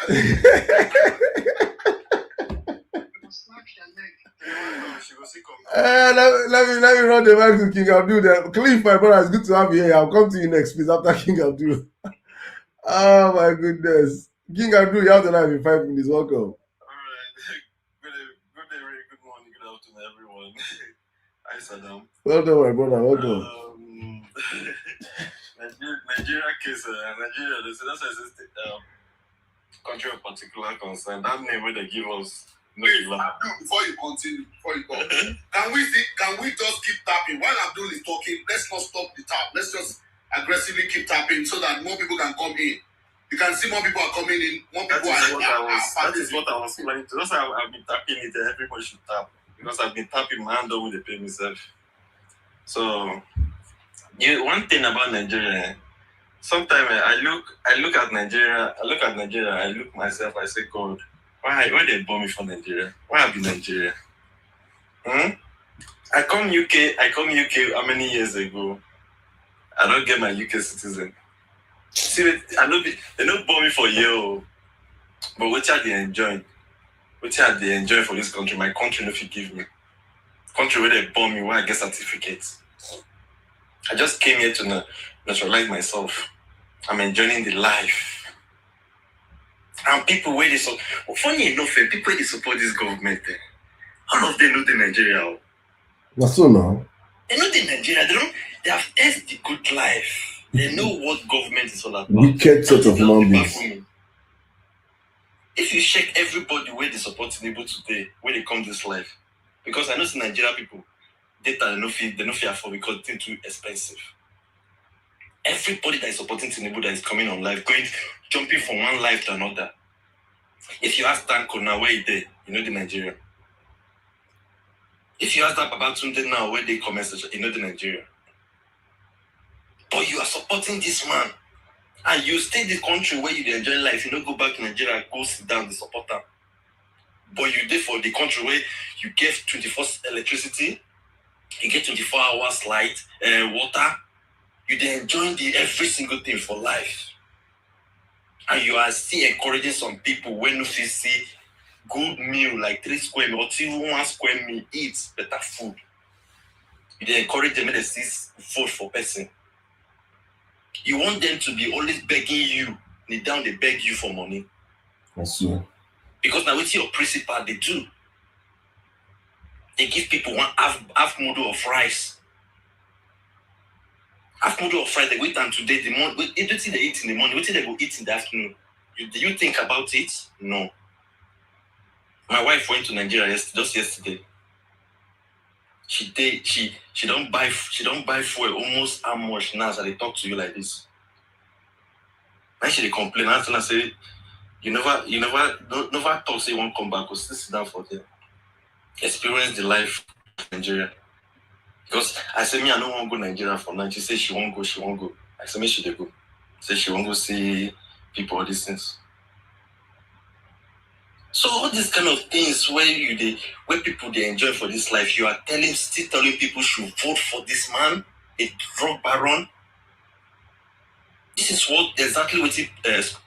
Let me run the mic to King Abdul. Then. Cliff, my brother, it's good to have you here. I'll come to you next, please, after King Abdul. Oh my goodness. King Abdul, you have the live in 5 minutes. Welcome. Alright. Good morning, good afternoon, everyone. Hi, Sirdam. Well done, my brother. Welcome. Nigeria case, Nigeria, they say that's country of particular concern. That name where they give us. Wait, Abdul, before you continue, can we just keep tapping? While Abdul is talking, let's not stop the tap. Let's just aggressively keep tapping so that more people can come in. You can see more people are coming in. More people That is what I was planning to. That's why I've been tapping it. Everybody should tap because I've been tapping my hand over the pay myself. So, one thing about Nigeria, sometimes I look at Nigeria. I look myself. I say, God, why they bomb me for Nigeria? Why I be Nigeria? I come UK how many years ago? I don't get my UK citizen. See, they don't bomb me for you, but what are they enjoying? What are they enjoying for this country? My country no fit give me. Country where they bomb me, where I get certificates. I just came here to naturalize myself. I'm enjoying the life. And people where they funny enough, people where they support this government, all of them know the Nigeria. That's so now. They know the Nigeria. They have tasted the good life. They know what government is all about. Wicked set of human beings. If you check everybody where they support Tinubu today, where they come this life, because I know some Nigeria people, data they no fear afford because it's too expensive. Everybody that is supporting Tinubu that is coming on live, jumping from one life to another. If you ask Tanko now where he there, you know the Nigeria. If you ask that Babatunde now where they come, you know the Nigeria. But you are supporting this man. And you stay in the country where you enjoy life. You don't go back to Nigeria, go sit down, the supporter. But you there for the country where you get 24 electricity, you get 24 hours light, water. You then enjoying every single thing for life. And you are still encouraging some people when you see good meal, like 3 square meal, or even 1 square meal, eat better food. You then encourage them to vote for person. You want them to be always begging you, kneel down, they beg you for money. That's true. Because now with your principal, they do. They give people one half model of rice. Half model of rice, they wait until today, the morning. Everything they eat in the morning, what they go eat in the afternoon? Do you think about it? No. My wife went to Nigeria just yesterday. She don't buy fuel almost how much now as they talk to you like this. And she complain. I say, you never talk say you won't come back, or still sit down for them. Experience the life of Nigeria. Because I say me, I don't want to go Nigeria for now. She say she won't go. I say me she dey go. Say she won't go see people, all these things. So all these kind of things where people they enjoy for this life, you are still telling people should vote for this man, a drug baron. This is what exactly what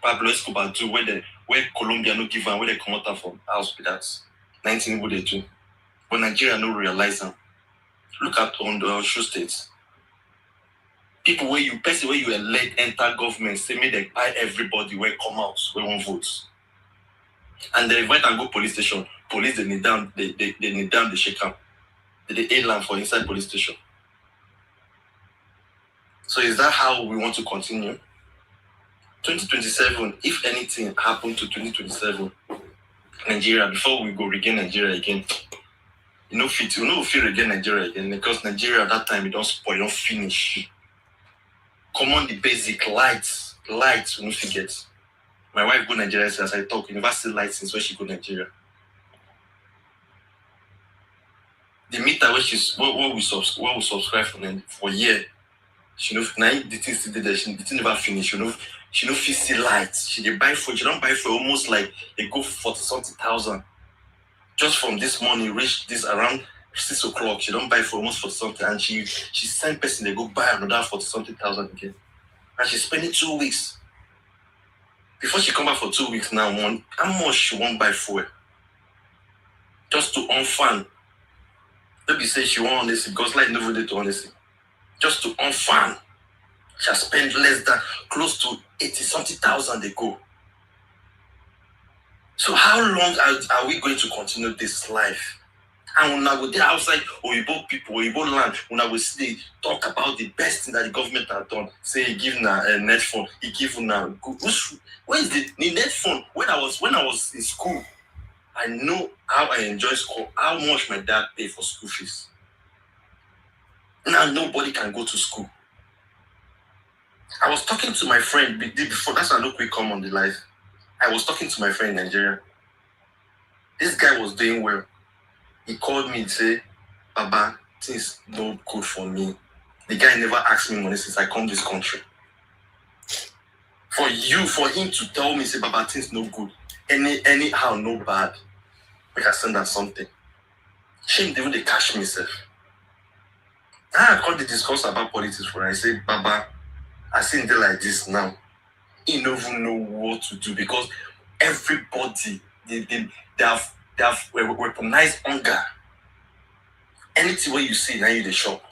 Pablo Escobar do where Colombia no give and where they come out from house with that 19 what they do. But Nigeria no realize them. Look at on the Osho states. People where you elect enter government, say me they buy everybody where come out, where won't vote. And they invite and go police station. Police they kneel down, they kneel down, they shake up. They alarm for inside police station. So is that how we want to continue? 2027, if anything happened to 2027, Nigeria, before we go regain Nigeria again, we no fit regain Nigeria again because Nigeria at that time it don't spoil, it don't finish. Common the basic lights, we no forget. My wife go Nigeria as I talk, university license where she go Nigeria. The meter where we subscribe for a year, She know now the thing still there. The thing never finish. She know fit see light. She dey buy food. She don't buy for almost like they go 40-something thousand. Just from this morning reach this around 6 o'clock. She don't buy for almost 40-something, and she send person they go buy another 40-something thousand again. And she's spending 2 weeks. Before she come back for 2 weeks now, how much she won't buy fuel? Just to on fan. Maybe say she won't honestly because like no day to honestly. Just to on fan. She has spent less than close to 80-something thousand they go. So how long are we going to continue this life? And when I go there outside Oyibo people, Oyibo land, when I will see they talk about the best thing that the government has done, say he give na net phone, he give na where is the net phone? When I was in school, I know how I enjoy school, how much my dad pay for school fees. Now nobody can go to school. I was talking to my friend before. That's why I look we come on the live. I was talking to my friend in Nigeria. This guy was doing well. He called me and said, Baba, things not good for me. The guy never asked me money since I come this country. For him to tell me, say, Baba, things no good. Anyhow, no bad. We can send her something. Shame even they cash me, sir. I called the discuss about politics for her. I said, Baba, I seen it like this now. He don't even know what to do because everybody they have weaponized hunger. Anything where you see now you the shop.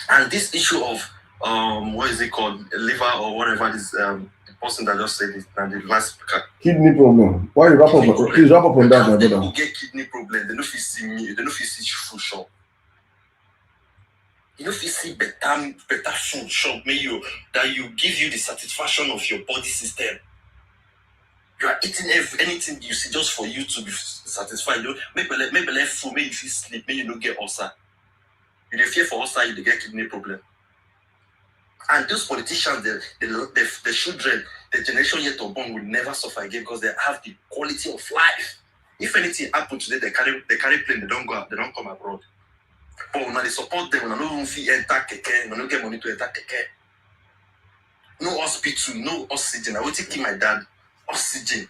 And this issue of what is it called, liver or whatever this the person that just said it and the last speaker. Kidney problem. Why you wrap up? Please wrap up on that, my brother. People get kidney problem. They don't fit see me. They don't fit see food shop. You know, if you see better food shop, that you give you the satisfaction of your body system. You are eating anything you see just for you to be satisfied. You know, maybe let food, maybe if you sleep, maybe you don't get ulcer. You dey fear for ulcer, you get kidney problem. And those politicians, the children, the generation yet unborn will never suffer again because they have the quality of life. If anything happen today, they carry plane, they don't come abroad. But when they support them, when I don't even enter keke, when I don't get money to enter keke. No hospital, no oxygen. I will take my dad. Oxygen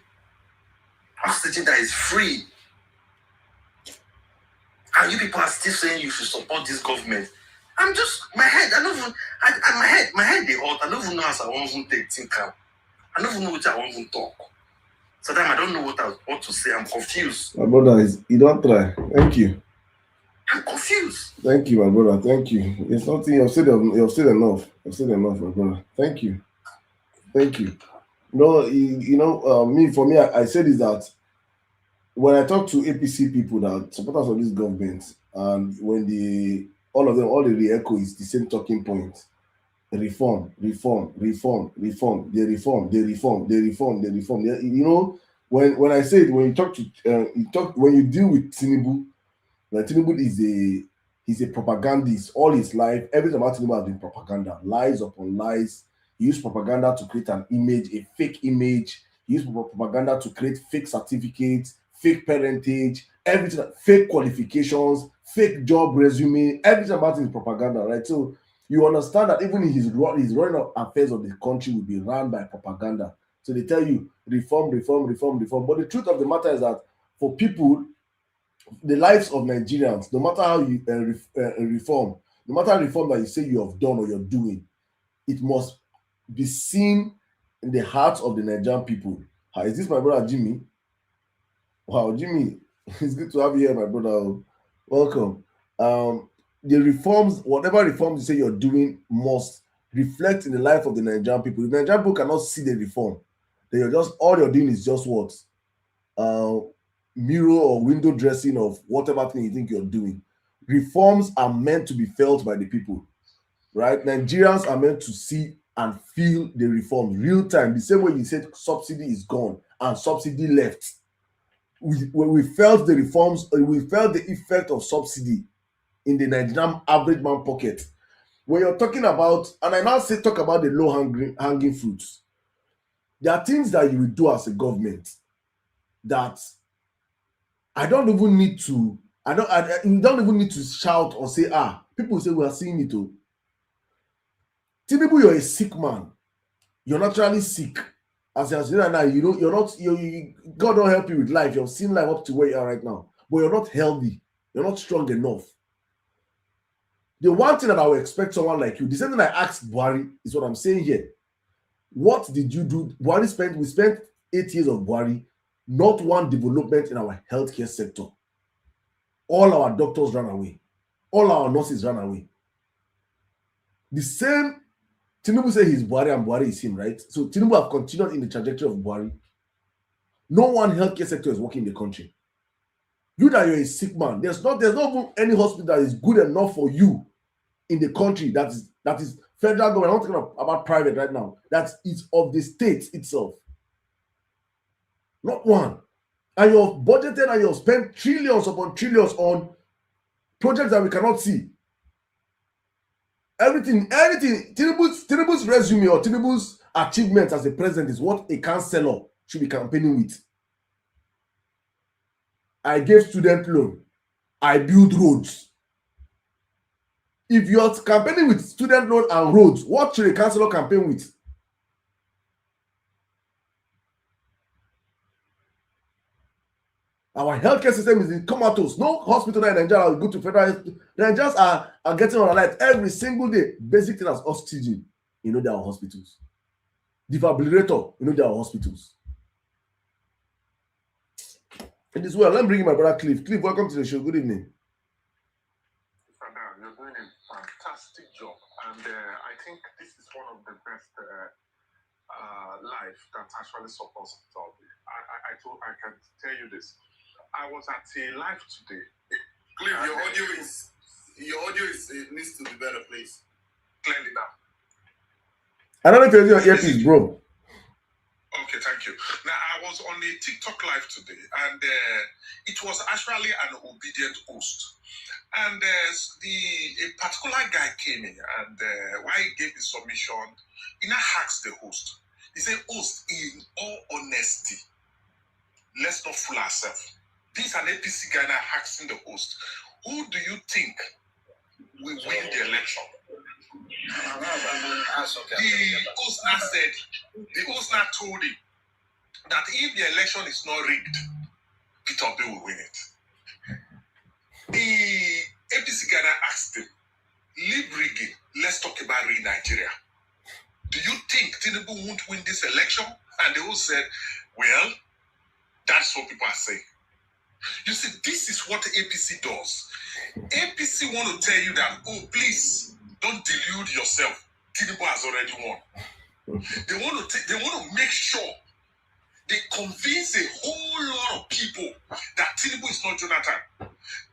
that is free. And you people are still saying you should support this government. I'm just my head they hot. I don't even know how I want to take think. I don't even know what I want to talk. So then I don't know what to say. I'm confused. My brother, you don't try. Thank you. I'm confused. Thank you, my brother. Thank you. It's nothing. You've said enough. You've said enough, my brother. Thank you. No, for me, I said is that when I talk to APC people that supporters of this government, and when all they re-echo is the same talking point: reform. They reform. You know, when I say it, when you deal with Tinubu, like Tinubu he's a propagandist all his life. Everything about Tinubu has been propaganda, lies upon lies. He used propaganda to create an image, a fake image. He used propaganda to create fake certificates, fake parentage, everything, fake qualifications, fake job resume. Everything about him is propaganda, right? So you understand that even his running affairs of the country will be run by propaganda. So they tell you reform. But the truth of the matter is that for people, the lives of Nigerians, no matter how you reform, no matter reform that you say you have done or you're doing, it must be seen in the hearts of the Nigerian people. Is this my brother Jimmy? Wow, Jimmy, it's good to have you here, my brother. Welcome. The reforms, whatever reforms you say you're doing, must reflect in the life of the Nigerian people. The Nigerian people cannot see the reform. All you're doing is just what? Mirror or window dressing of whatever thing you think you're doing. Reforms are meant to be felt by the people, right? Nigerians are meant to see and feel the reforms real time. The same way you said subsidy is gone and subsidy left. When we felt the reforms, we felt the effect of subsidy in the Nigerian average man pocket. When you're talking about, and I now talk about the low hanging fruits, there are things that you will do as a government that you don't even need to shout or say, people say we are seeing it too. Tinubu, you're a sick man. You're naturally sick. As you're saying right now, you're not. God don't help you with life. You've seen life up to where you are right now, but you're not healthy. You're not strong enough. The one thing that I would expect someone like you, the same thing I asked Buhari is what I'm saying here. What did you do? We spent 8 years of Buhari, not one development in our healthcare sector. All our doctors ran away. All our nurses ran away. The same, Tinubu said he's Buhari and Buhari is him, right? So Tinubu have continued in the trajectory of Buhari. No one healthcare sector is working in the country. You that you're a sick man, there's not even any hospital that is good enough for you in the country that is federal government. I'm not talking about private right now. That is of the state itself. Not one. And you've budgeted and you've spent trillions upon trillions on projects that we cannot see. Everything. Tinubu's resume or Tinubu's achievements as a president is what a councillor should be campaigning with. I gave student loan. I build roads. If you're campaigning with student loan and roads, what should a councillor campaign with? Our healthcare system is in comatose. No hospital in Nigeria will go to federal hospital. Nigerians are getting on light every single day. Basic thing as oxygen, they are hospitals. Defibrillator, they are hospitals. It is well. Let me bring in my brother Cliff. Cliff, welcome to the show. Good evening. Sirdam, you're doing a fantastic job, and I think this is one of the best life that actually supports it all. I can tell you this. I was at a live today. Cliff, your audio needs to be better, please. Clearly now. I don't know if you're using your earpiece, bro. Okay, thank you. Now, I was on a TikTok live today, and it was actually an obedient host. And a particular guy came in, and while he gave his submission, he now asked the host. He said, host, in all honesty, let's not fool ourselves. This is an APC guy now asking the host, who do you think will win the election? The host now told him that if the election is not rigged, Peter Obi will win it. The APC guy now asked him, leave rigging, let's talk about real Nigeria. Do you think Tinubu won't win this election? And they all said, well, that's what people are saying. You see, this is what APC does. APC want to tell you that, oh, please, don't delude yourself. Tinubu has already won. They want to make sure they convince a whole lot of people that Tinubu is not Jonathan.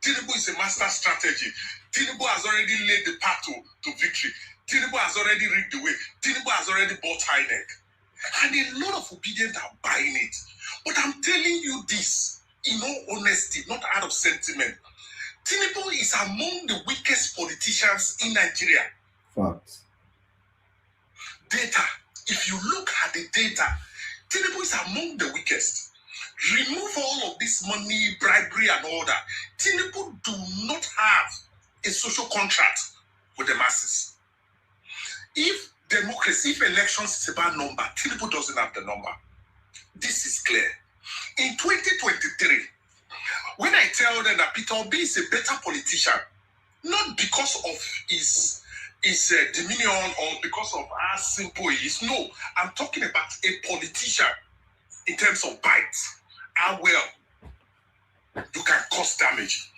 Tinubu is a master strategy. Tinubu has already laid the path to victory. Tinubu has already rigged the way. Tinubu has already bought INEC. And a lot of obedience are buying it. But I'm telling you this, in all honesty, not out of sentiment. Tinubu is among the weakest politicians in Nigeria. Facts. Data. If you look at the data, Tinubu is among the weakest. Remove all of this money, bribery, and all that. Tinubu do not have a social contract with the masses. If democracy, if elections is about number, Tinubu doesn't have the number. This is clear. In 2023, when I tell them that Peter Obi is a better politician, not because of his dominion or because of how simple he is. No, I'm talking about a politician in terms of bites, how well you can cause damage.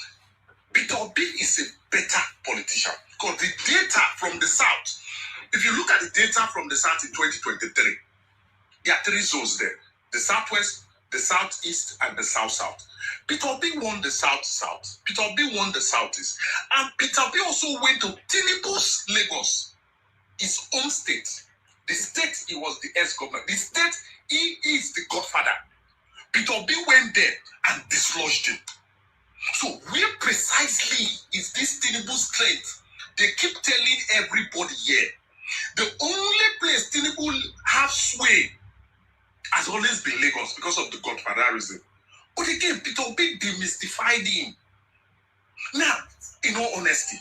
Peter Obi is a better politician because the data from the South, if you look at the data from the South in 2023, there are 3 zones there: the Southwest, the Southeast, and the South-South. Peter Obi won the South-South. Peter Obi won the Southeast. And Peter Obi also went to Tinubu's Lagos, his own state. The state he was the ex-governor. The state he is the godfather. Peter Obi went there and dislodged him. So where precisely is this Tinubu's strength? They keep telling everybody here. The only place Tinubu has sway has always been Lagos because of the godfatherism. But again, Peter Obi demystified him. Now, in all honesty,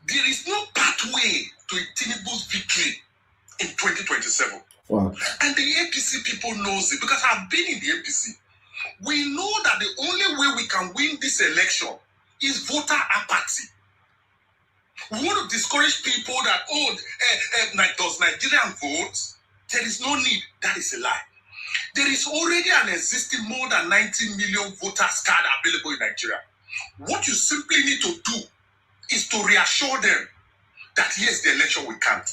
there is no pathway to a Tinubu's victory in 2027. Wow. And the APC people knows it because I've been in the APC. We know that the only way we can win this election is voter apathy. We want to discourage people that, does Nigerian vote? There is no need. That is a lie. There is already an existing more than 90 million voters card available in Nigeria. What you simply need to do is to reassure them that yes, the election will count.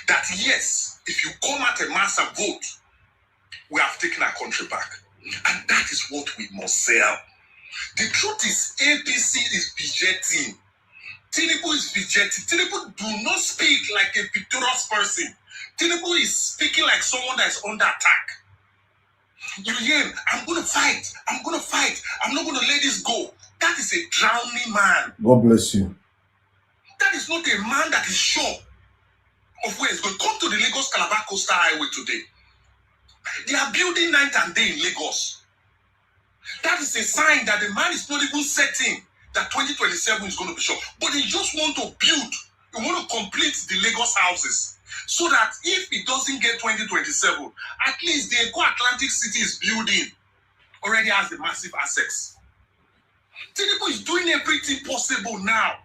That yes, if you come at a mass and vote, we have taken our country back. And that is what we must sell. The truth is, APC is fidgeting. Tinubu is fidgeting. Tinubu do not speak like a victorious person. Tinubu is speaking like someone that is under attack. You hear him, I'm going to fight. I'm going to fight. I'm not going to let this go. That is a drowning man. God bless you. That is not a man that is sure of where he's going. Come to the Lagos Calabar Coastal Highway today. They are building night and day in Lagos. That is a sign that the man is not even certain that 2027 is going to be sure. But they just want to build. They want to complete the Lagos houses. So that if it doesn't get 2027, at least the Eco Atlantic City is building already has the massive assets. Tinubu is doing everything possible now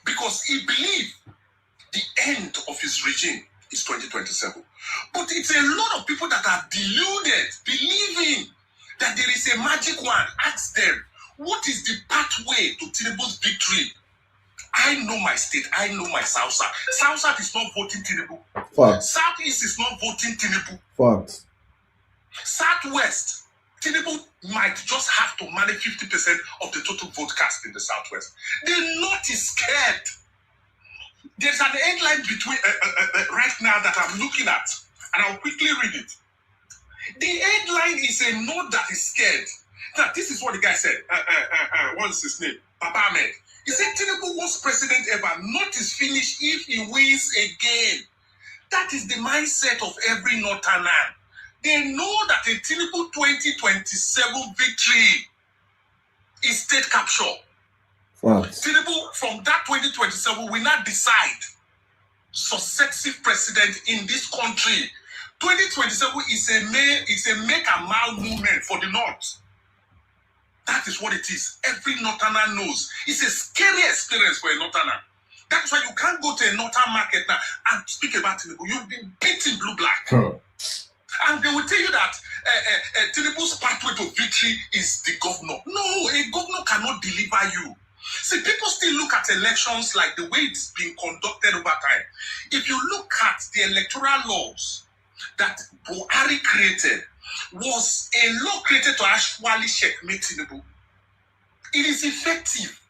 because he believes the end of his regime is 2027. But it's a lot of people that are deluded, believing that there is a magic one. Ask them, what is the pathway to Tinubu's victory? I know my state. I know my South-South. South-South is not voting Tinubu. Fact. South-East is not voting Tinubu. Fact. South-West, Tinubu might just have to manage 50% of the total vote cast in the South-West. The North is scared. There's an headline between right now that I'm looking at, and I'll quickly read it. The headline is a North that is scared. Now, this is what the guy said. What's his name? Papa Ahmed. He said Tinubu was president ever. Not is finished if he wins again. That is the mindset of every Northerner. They know that a Tinubu 2027 victory is state capture. Wow. Tinubu from that 2027 will not decide successive president in this country. 2027 is a make a mal movement for the North. That is what it is. Every Northerner knows. It's a scary experience for a Northerner. That's why you can't go to a Northern market now and speak about Tinubu. You've been beaten blue-black. And they will tell you that Tinubu's pathway to victory is the governor. No, a governor cannot deliver you. See, people still look at elections like the way it's been conducted over time. If you look at the electoral laws that Buhari created, was a law created to actually checkmate Tinubu. It is effective.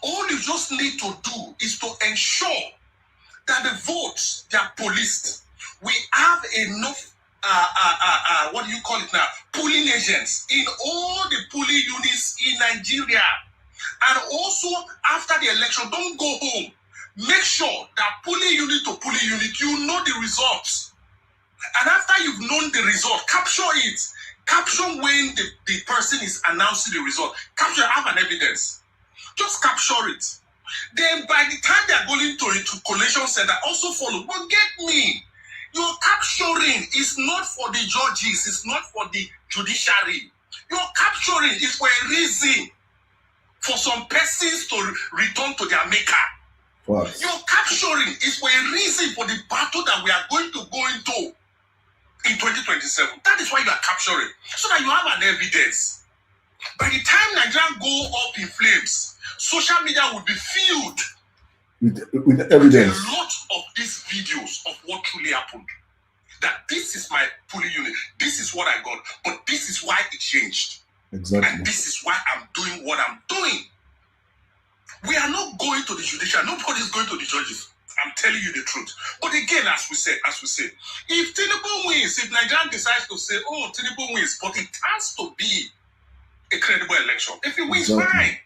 All you just need to do is to ensure that the votes, they are policed. We have enough, what do you call it now? Polling agents in all the polling units in Nigeria. And also, after the election, don't go home. Make sure that polling unit to polling unit, you know the results. And after you've known the result, capture it. Capture when the person is announcing the result. Capture, have an evidence. Just capture it. Then by the time they are going to collation center, also follow. But get me, your capturing is not for the judges, it's not for the judiciary. Your capturing is for a reason, for some persons to return to their maker. Wow. Your capturing is for a reason, for the battle that we are going to go into in 2027. That is why you are capturing, so that you have an evidence. By the time Nigeria go up in flames, social media will be filled with evidence. A lot of these videos of what truly happened. That this is my polling unit, this is what I got, but this is why it changed. Exactly. And this is why I'm doing what I'm doing. We are not going to the judiciary. Nobody's going to the judges. I'm telling you the truth. But again, as we said, if Tinubu wins, if Nigeria decides to say, oh, Tinubu wins, but it has to be a credible election. If he wins, fine.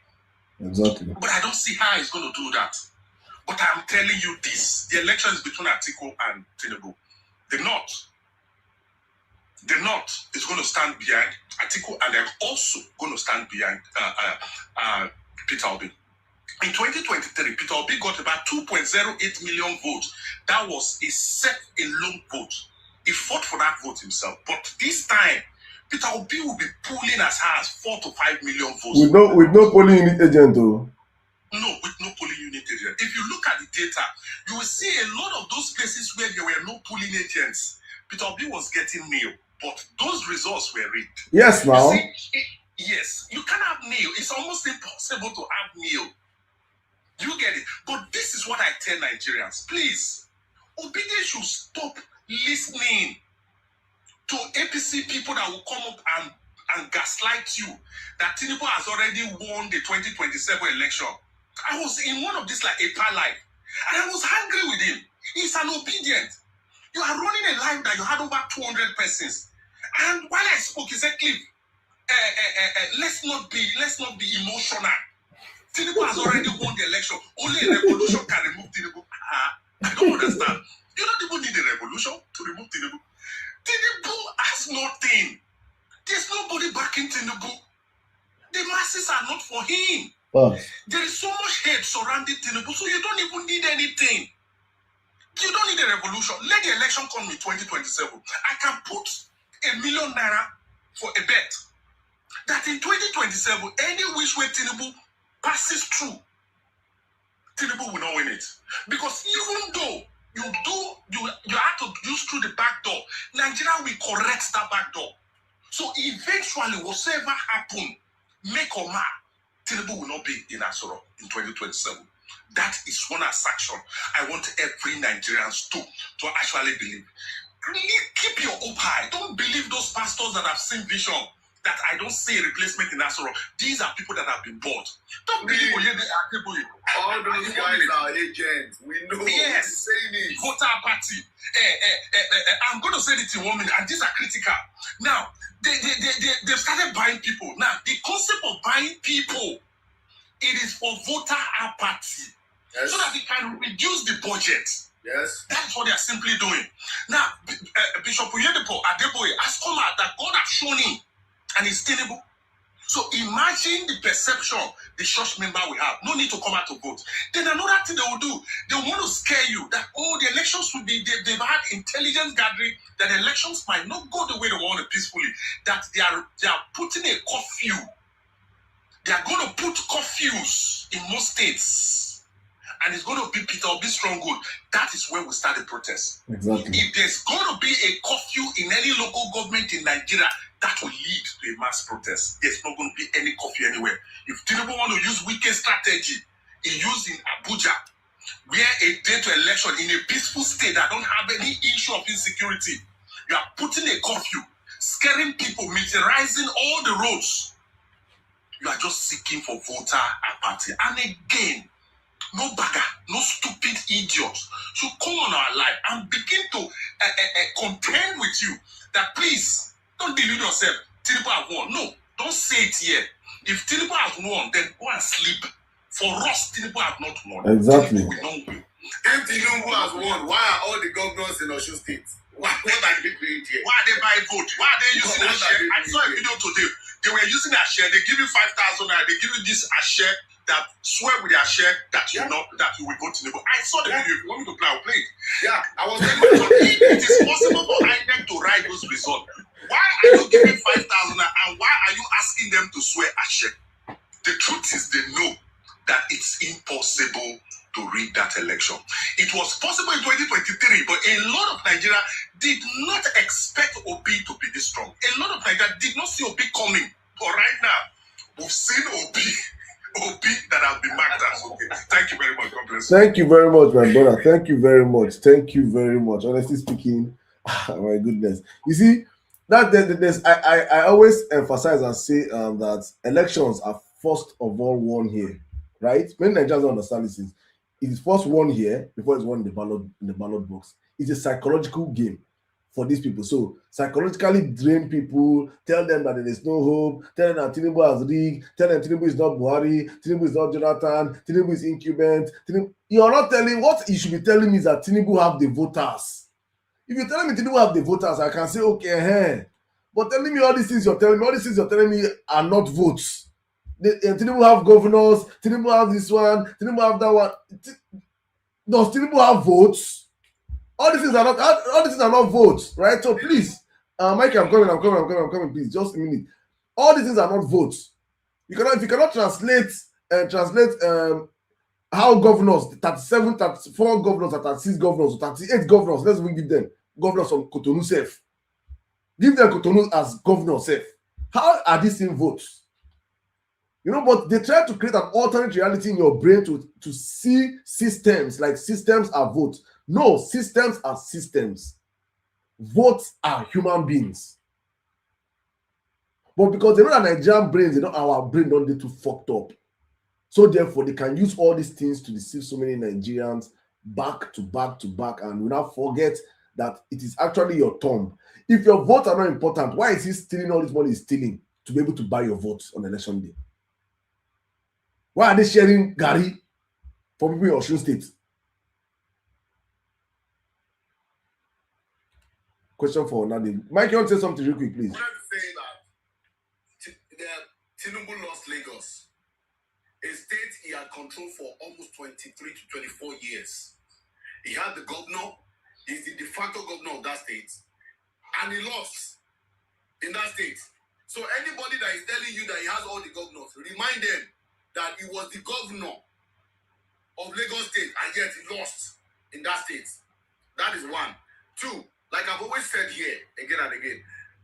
Exactly. But I don't see how he's going to do that. But I'm telling you this, the election is between Atiku and Tinubu. The North is going to stand behind Atiku, and they're also going to stand behind Peter Obi. In 2023, Peter Obi got about 2.08 million votes. That was a set-alone vote. He fought for that vote himself. But this time, Peter Obi will be pulling as high as 4 to 5 million votes. With no polling unit agent, though. No, with no polling unit agent. If you look at the data, you will see a lot of those places where there were no polling agents. Peter Obi was getting nil, but those results were rigged. Yes, now. Yes, you can't have nil. It's almost impossible to have nil. You get it? But this is what I tell Nigerians. Please, Obide should stop listening to APC people that will come up and gaslight you that Tinubu has already won the 2027 election. I was in one of these like a par life, and I was angry with him. He's an obedient. You are running a life that you had over 200 persons. And while I spoke, he said, Cliff, let's not be emotional. Tinubu has already won the election. Only a revolution can remove Tinubu. I don't understand. You don't even need a revolution to remove Tinubu. Tinubu has nothing. There's nobody backing Tinubu. The masses are not for him. There is so much hate surrounding Tinubu, so you don't even need anything. You don't need a revolution. Let the election come in 2027. I can put ₦1 million for a bet that in 2027, any which way Tinubu passes through, Tinubu will not win it. Because even though you have to use through the back door, Nigeria will correct that back door. So eventually, whatever happen, make or mark, Tinubu will not be in Asoro in 2027. That is one assertion I want every Nigerian to actually believe. Really keep your hope high. Don't believe those pastors that have seen vision that I don't see a replacement in Asoro. These are people that have been bought. Don't believe all those guys are agents. We know. Yes. Voter party. I'm going to say it in 1 minute, and these are critical. Now, they've started buying people. Now, the concept of buying people, it is for voter apathy. Yes. So that they can reduce the budget. Yes. That's what they are simply doing. Now, Bishop Oyedepo Adeboye has come out that God has shown him, and he's tenable. So imagine the perception the church member will have. No need to come out to vote. Then another thing they will do, they want to scare you that, the elections will be, they've had intelligence gathering, that the elections might not go the way they want it peacefully, that they are putting a curfew. They are going to put curfews in most states. And it's going to be Peter Obi stronghold. That is where we start the protest. Exactly. If there's going to be a curfew in any local government in Nigeria, that will lead to a mass protest. There's not going to be any curfew anywhere. If Tinubu want to use wicked strategy, he used in Abuja, where a day to election in a peaceful state that don't have any issue of insecurity, you are putting a curfew, scaring people, militarizing all the roads. You are just seeking for voter apathy. And again, no bagger, no stupid idiots should come on our life and begin to contend with you that please don't delude yourself. Tinubu have won. No, don't say it here. If Tinubu has won, then go and sleep. For us, Tinubu have not won. Exactly. Tinubu will not win. If Tinubu has won, why are all the governors in Osun State? What are they doing here? Why are they buying vote? Why are they using a share? I saw a video today. They were using a share. They give you 5,000 naira. They give you this a share that swear with their share that you know that you will go to Tinubu. I saw the video. If you want me to play, I'll play it. Yeah, I was So if it is possible for INEC to write those results, why are you giving 5,000 and why are you asking them to swear a share? The truth is they know that it's impossible to rig that election. It was possible in 2023, but a lot of Nigeria did not expect Obi to be this strong. A lot of Nigeria did not see Obi coming. But right now, we've seen Obi that have been marked as okay. Thank you very much. God bless you. Thank you very much, my brother. Thank you very much. Thank you very much. Honestly speaking, my goodness. You see, I always emphasize and say that elections are first of all won here, right? Many Nigerians don't understand this. It is first won here before it's won in the ballot box. It's a psychological game for these people. So psychologically drain people, tell them that there is no hope, tell them that Tinubu has rigged, tell them Tinubu is not Buhari, Tinubu is not Jonathan, Tinubu is incumbent. You're not telling, what you should be telling me is that Tinubu have the voters. If you're telling me Tinubu have the voters, I can say, okay, but telling me all these things you're telling me are not votes. Tinubu have governors, Tinubu have this one, Tinubu have that one. Does Tinubu have votes? All these things are not votes, right? So please, Mike, I'm coming, please, just a minute. All these things are not votes. If you cannot translate how governors, 37, 34 governors, or 36 governors, or 38 governors, let's even give them governors from Cotonou self. Give them Cotonou as governor self. How are these in votes? But they try to create an alternate reality in your brain to see systems like systems are votes. No, systems are systems. Votes are human beings. But because they know that Nigerian brains, our brain don't get too fucked up. So therefore, they can use all these things to deceive so many Nigerians back to back to back, and we now forget that it is actually your thumb. If your votes are not important, why is he stealing all this money he's stealing to be able to buy your votes on election day? Why are they sharing Gary for people in Osun State? Question for Nadi. Mike, you want to say something real quick, please? I wanted to say that Tinubu lost Lagos, a state he had controlled for almost 23 to 24 years. He had the governor, he's the de facto governor of that state, and he lost in that state. So anybody that is telling you that he has all the governors, remind them that he was the governor of Lagos State, and yet he lost in that state. That is one. Two, like I've always said here, again and again,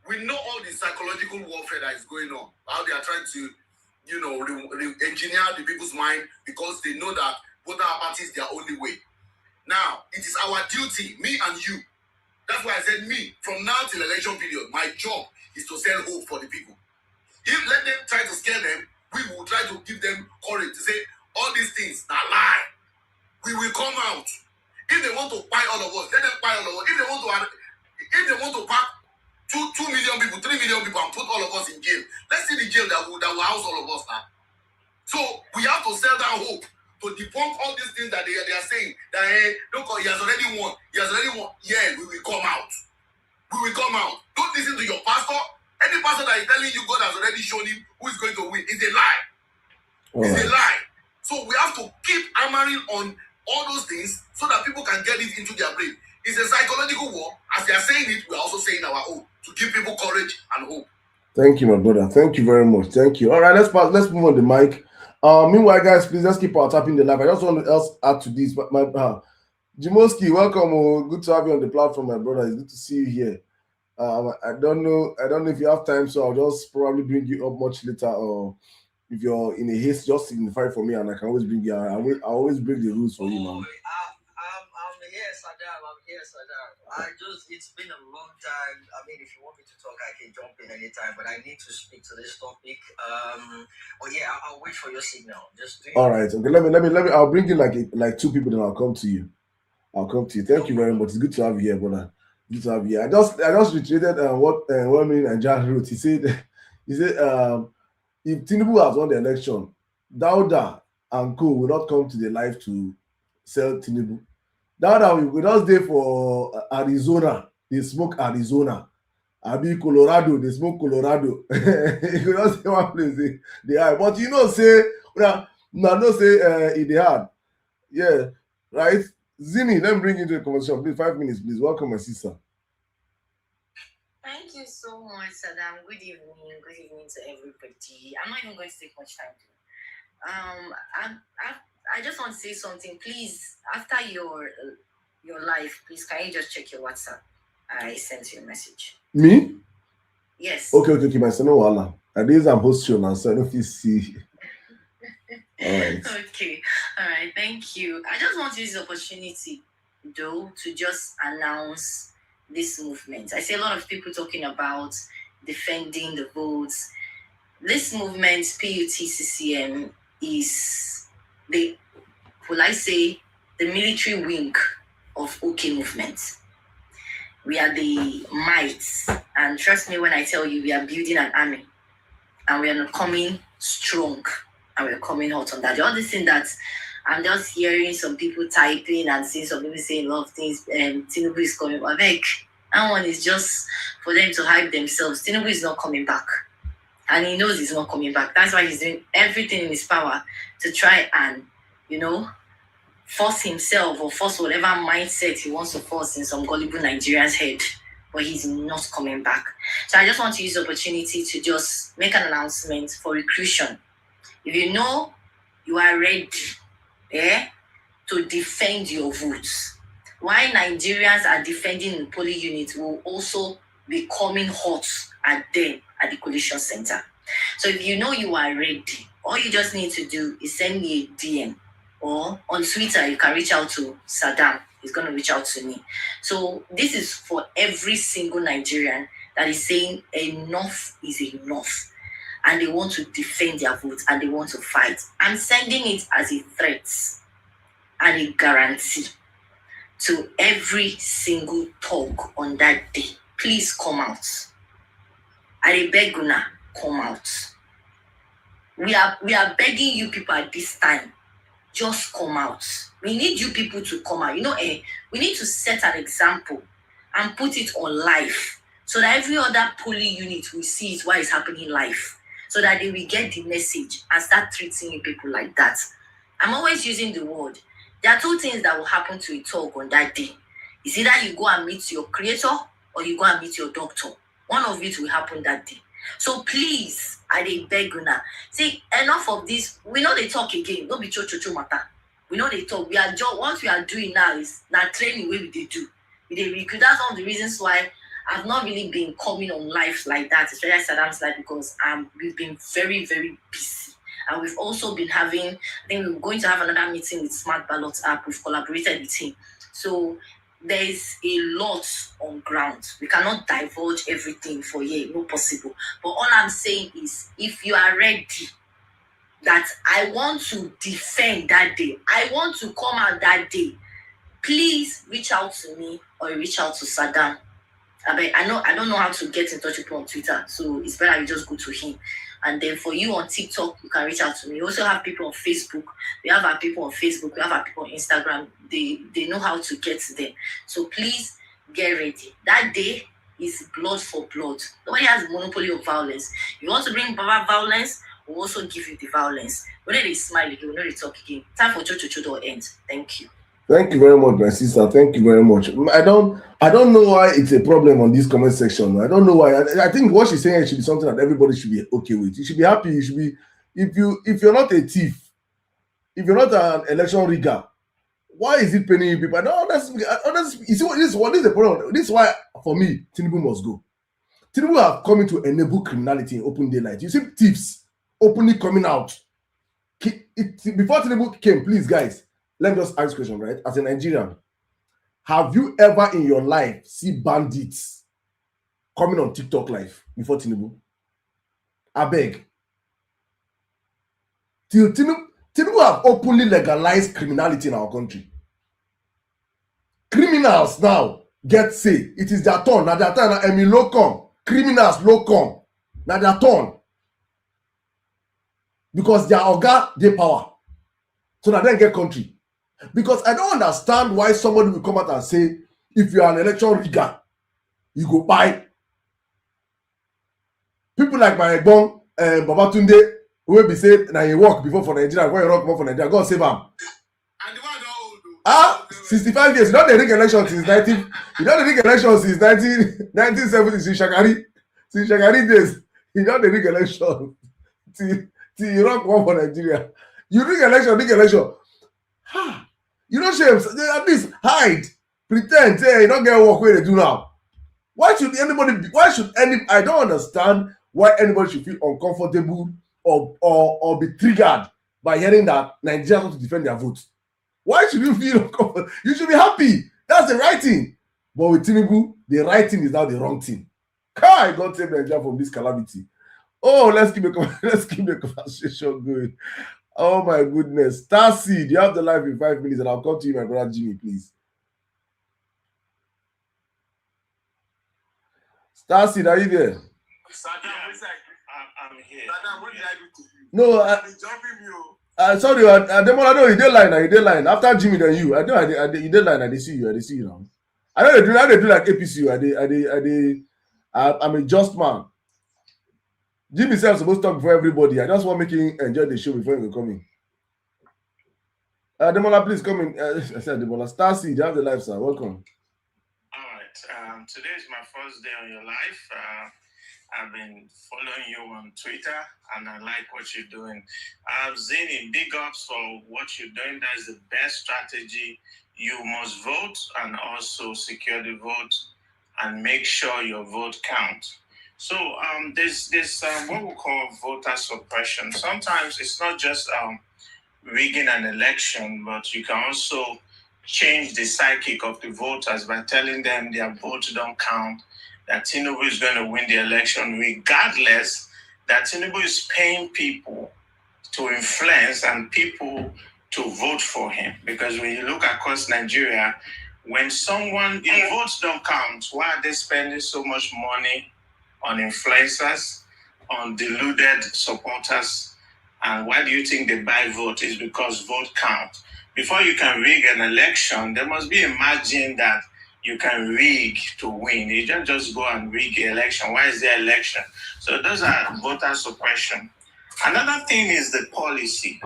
we know all the psychological warfare that is going on, how they are trying to, engineer the people's mind because they know that voter apathy is their only way. Now, it is our duty, me and you. That's why I said me, from now till election period, my job is to sell hope for the people. If let them try to scare them, we will try to give them courage to say, all these things are lie. We will come out. If they want to buy all of us, let them buy all of us. If they want to pack 2 million people, 3 million people and put all of us in jail, let's see the jail that will house all of us now. So we have to sell that hope to debunk all these things that they are saying that look, he has already won. He has already won. Yeah, we will come out. We will come out. Don't listen to your pastor. Any pastor that is telling you God has already shown him who is going to win is a lie. It's a lie. So we have to keep hammering on all those things so that people can get it into their brain. It's a psychological war. As they are saying it, we are also saying our own to give people courage and hope. Thank you, my brother. Thank you very much. Thank you. All right, let's move on the mic. Meanwhile, guys, please let's keep our tapping the live. I just want to add to this. My Jimoski, welcome. Oh, good to have you on the platform, my brother. It's good to see you here. I don't know if you have time, so I'll just probably bring you up much later, or if you're in a haste, just signify for me, and I can always bring you. I always break the rules for you, man. I'm here, Saddam. It's been a long time. I mean, if you want me to talk, I can jump in anytime, but I need to speak to this topic. I'll wait for your signal. Just do. All right. Okay. Let me. I'll bring you like 2 people, then I'll come to you. Thank you very much. It's good to have you here, brother. Good to have you here. I just retreated what Nigeria wrote. He said if Tinubu has won the election, Dauda and co will not come to the live to sell Tinubu. Dauda will just there for Arizona. They smoke Arizona. Abi Colorado, they smoke Colorado. You know, say one place they are. But say they had. Yeah, right? Zini, let me bring you into the conversation. Please, 5 minutes, please. Welcome, my sister. Thank you so much, Saddam. Good evening. Good evening to everybody. I'm not even going to take much time. I just want to say something. Please, after your live, please, can you just check your WhatsApp? I sent you a message. Me? Yes. Okay, my son, no wala. And this I'm host show now, so I don't feel see. All right. Okay. All right. Thank you. I just want to use the opportunity, though, to just announce this movement. I see a lot of people talking about defending the votes. This movement, PUTCCM, is the military wing of OK movement. We are the mites, and trust me when I tell you, we are building an army, and we are coming strong, and we are coming hot on that. The other thing that I'm just hearing some people typing and seeing some people saying a lot of things, Tinubu is coming back. That one is just for them to hype themselves. Tinubu is not coming back. and he knows he's not coming back. That's why he's doing everything in his power to try and, force himself or force whatever mindset he wants to force in some gullible Nigerian's head. But he's not coming back. So I just want to use the opportunity to just make an announcement for recruitment. If you know you are ready to defend your votes, while Nigerians are defending the polling unit, will also be coming hot at them at the coalition center. So if you know you are ready, all you just need to do is send me a DM, or on Twitter you can reach out to Sirdam. He's going to reach out to me. So this is for every single Nigerian that is saying enough is enough, and they want to defend their votes and they want to fight. I'm sending it as a threat and a guarantee to every single talk on that day. Please come out. I beg you now, come out. We are begging you people at this time. Just come out. We need you people to come out. We need to set an example and put it on live so that every other polling unit will see it while it's happening live, so that they will get the message and start treating you people like that. I'm always using the word. There are two things that will happen to a talk on that day. It's either you go and meet your creator or you go and meet your doctor. One of it will happen that day. So please, I beg you now. See, enough of this. We know they talk again. Don't be cho matter. We know they talk. What we are doing now is not training where they do. They recruit. That's one of the reasons why I've not really been coming on live like that, especially Sirdam's live, because we've been very, very busy. And we've also been having, I think we're going to have another meeting with Smart Ballot app. We've collaborated with him. So there's a lot on ground. We cannot divulge everything for you, no possible. But all I'm saying is, if you are ready, that I want to defend that day, I want to come out that day, please reach out to me or reach out to Sirdam. I don't know how to get in touch with people on Twitter, so it's better you just go to him. And then for you on TikTok, you can reach out to me. We also have people on Facebook. We have our people on Facebook. We have our people on Instagram. They know how to get to them. So please get ready. That day is blood for blood. Nobody has monopoly of violence. If you want to bring violence, we'll also give you the violence. When they smile again, when they talk again. Time for Chocho to end. Thank you. Thank you very much, my sister. Thank you very much. I don't know why it's a problem on this comment section. I don't know why. I think what she's saying should be something that everybody should be okay with. You should be happy. You should be, if you're not a thief, if you're not an election rigger, why is it paining you people? I don't honestly, you see what is the problem? This is why, for me, Tinubu must go. Tinubu have come in to enable criminality in open daylight. You see thieves openly coming out. Before Tinubu came, please, guys, let me just ask a question, right? As a Nigerian, have you ever in your life seen bandits coming on TikTok live before Tinubu? I beg. Till Tinubu have openly legalized criminality in our country. Criminals now get say it is their turn. Now their turn. Now Emir low come. Criminals low come. Now their turn. Because their oga they power. So now they get country. Because I don't understand why somebody will come out and say, if you are an election rigger, you go buy. People like my Egbon, Babatunde, who will be said, now you work before for Nigeria, when you work for Nigeria, God save him. 65 years. You don't rig election since 1970, since Shagari days. You don't rig election till you rock one for Nigeria. You rig election. You don't shame. At least hide, pretend. Hey, you don't get work where they do now. Why should anybody? I don't understand why anybody should feel uncomfortable or be triggered by hearing that Nigerians want to defend their votes. Why should you feel uncomfortable? You should be happy. That's the right thing. But with Tinubu, the right thing is now the wrong thing. God save Nigeria from this calamity. Oh, let's keep the conversation going. Oh my goodness. Starseed, you have the live in 5 minutes and I'll come to you, my brother Jimmy, please. Starseed, are you there? I'm here. Sirdam, what did I do to you? No, sorry, Demola, no, you did line. After Jimmy, then you. I you did line, I see you now. I know they do like APC. I'm a just man. Jimmy said I'm supposed to talk for everybody. I just want to make you enjoy the show before you come in. Demola, please come in. I said Demola. Starseed, you have the live, sir. Welcome. All right. Today is my first day on your live. I've been following you on Twitter, and I like what you're doing. I've seen it. Big ups for what you're doing. That's the best strategy. You must vote and also secure the vote and make sure your vote counts. So there's what we call voter suppression. Sometimes it's not just rigging an election, but you can also change the psychic of the voters by telling them their votes don't count, that Tinubu is going to win the election regardless, that Tinubu is paying people to influence and people to vote for him. Because when you look across Nigeria, when someone, if votes don't count, why are they spending so much money on influencers, on deluded supporters? And why do you think they buy vote? Is because vote count. Before you can rig an election, there must be a margin that you can rig to win. You don't just go and rig the election. Why is there election? So those are voter suppression. Another thing is the policy.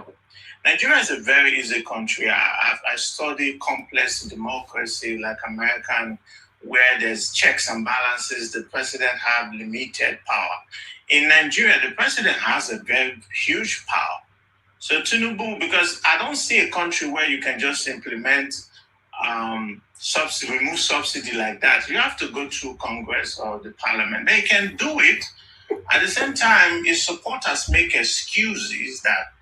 Nigeria is a very easy country. I study complex democracy like American, where there's checks and balances. The president have limited power. In Nigeria, the president has a very huge power. So Tinubu, because I don't see a country where you can just implement remove subsidy like that. You have to go through Congress or the parliament. They can do it. At the same time, his supporters make excuses that,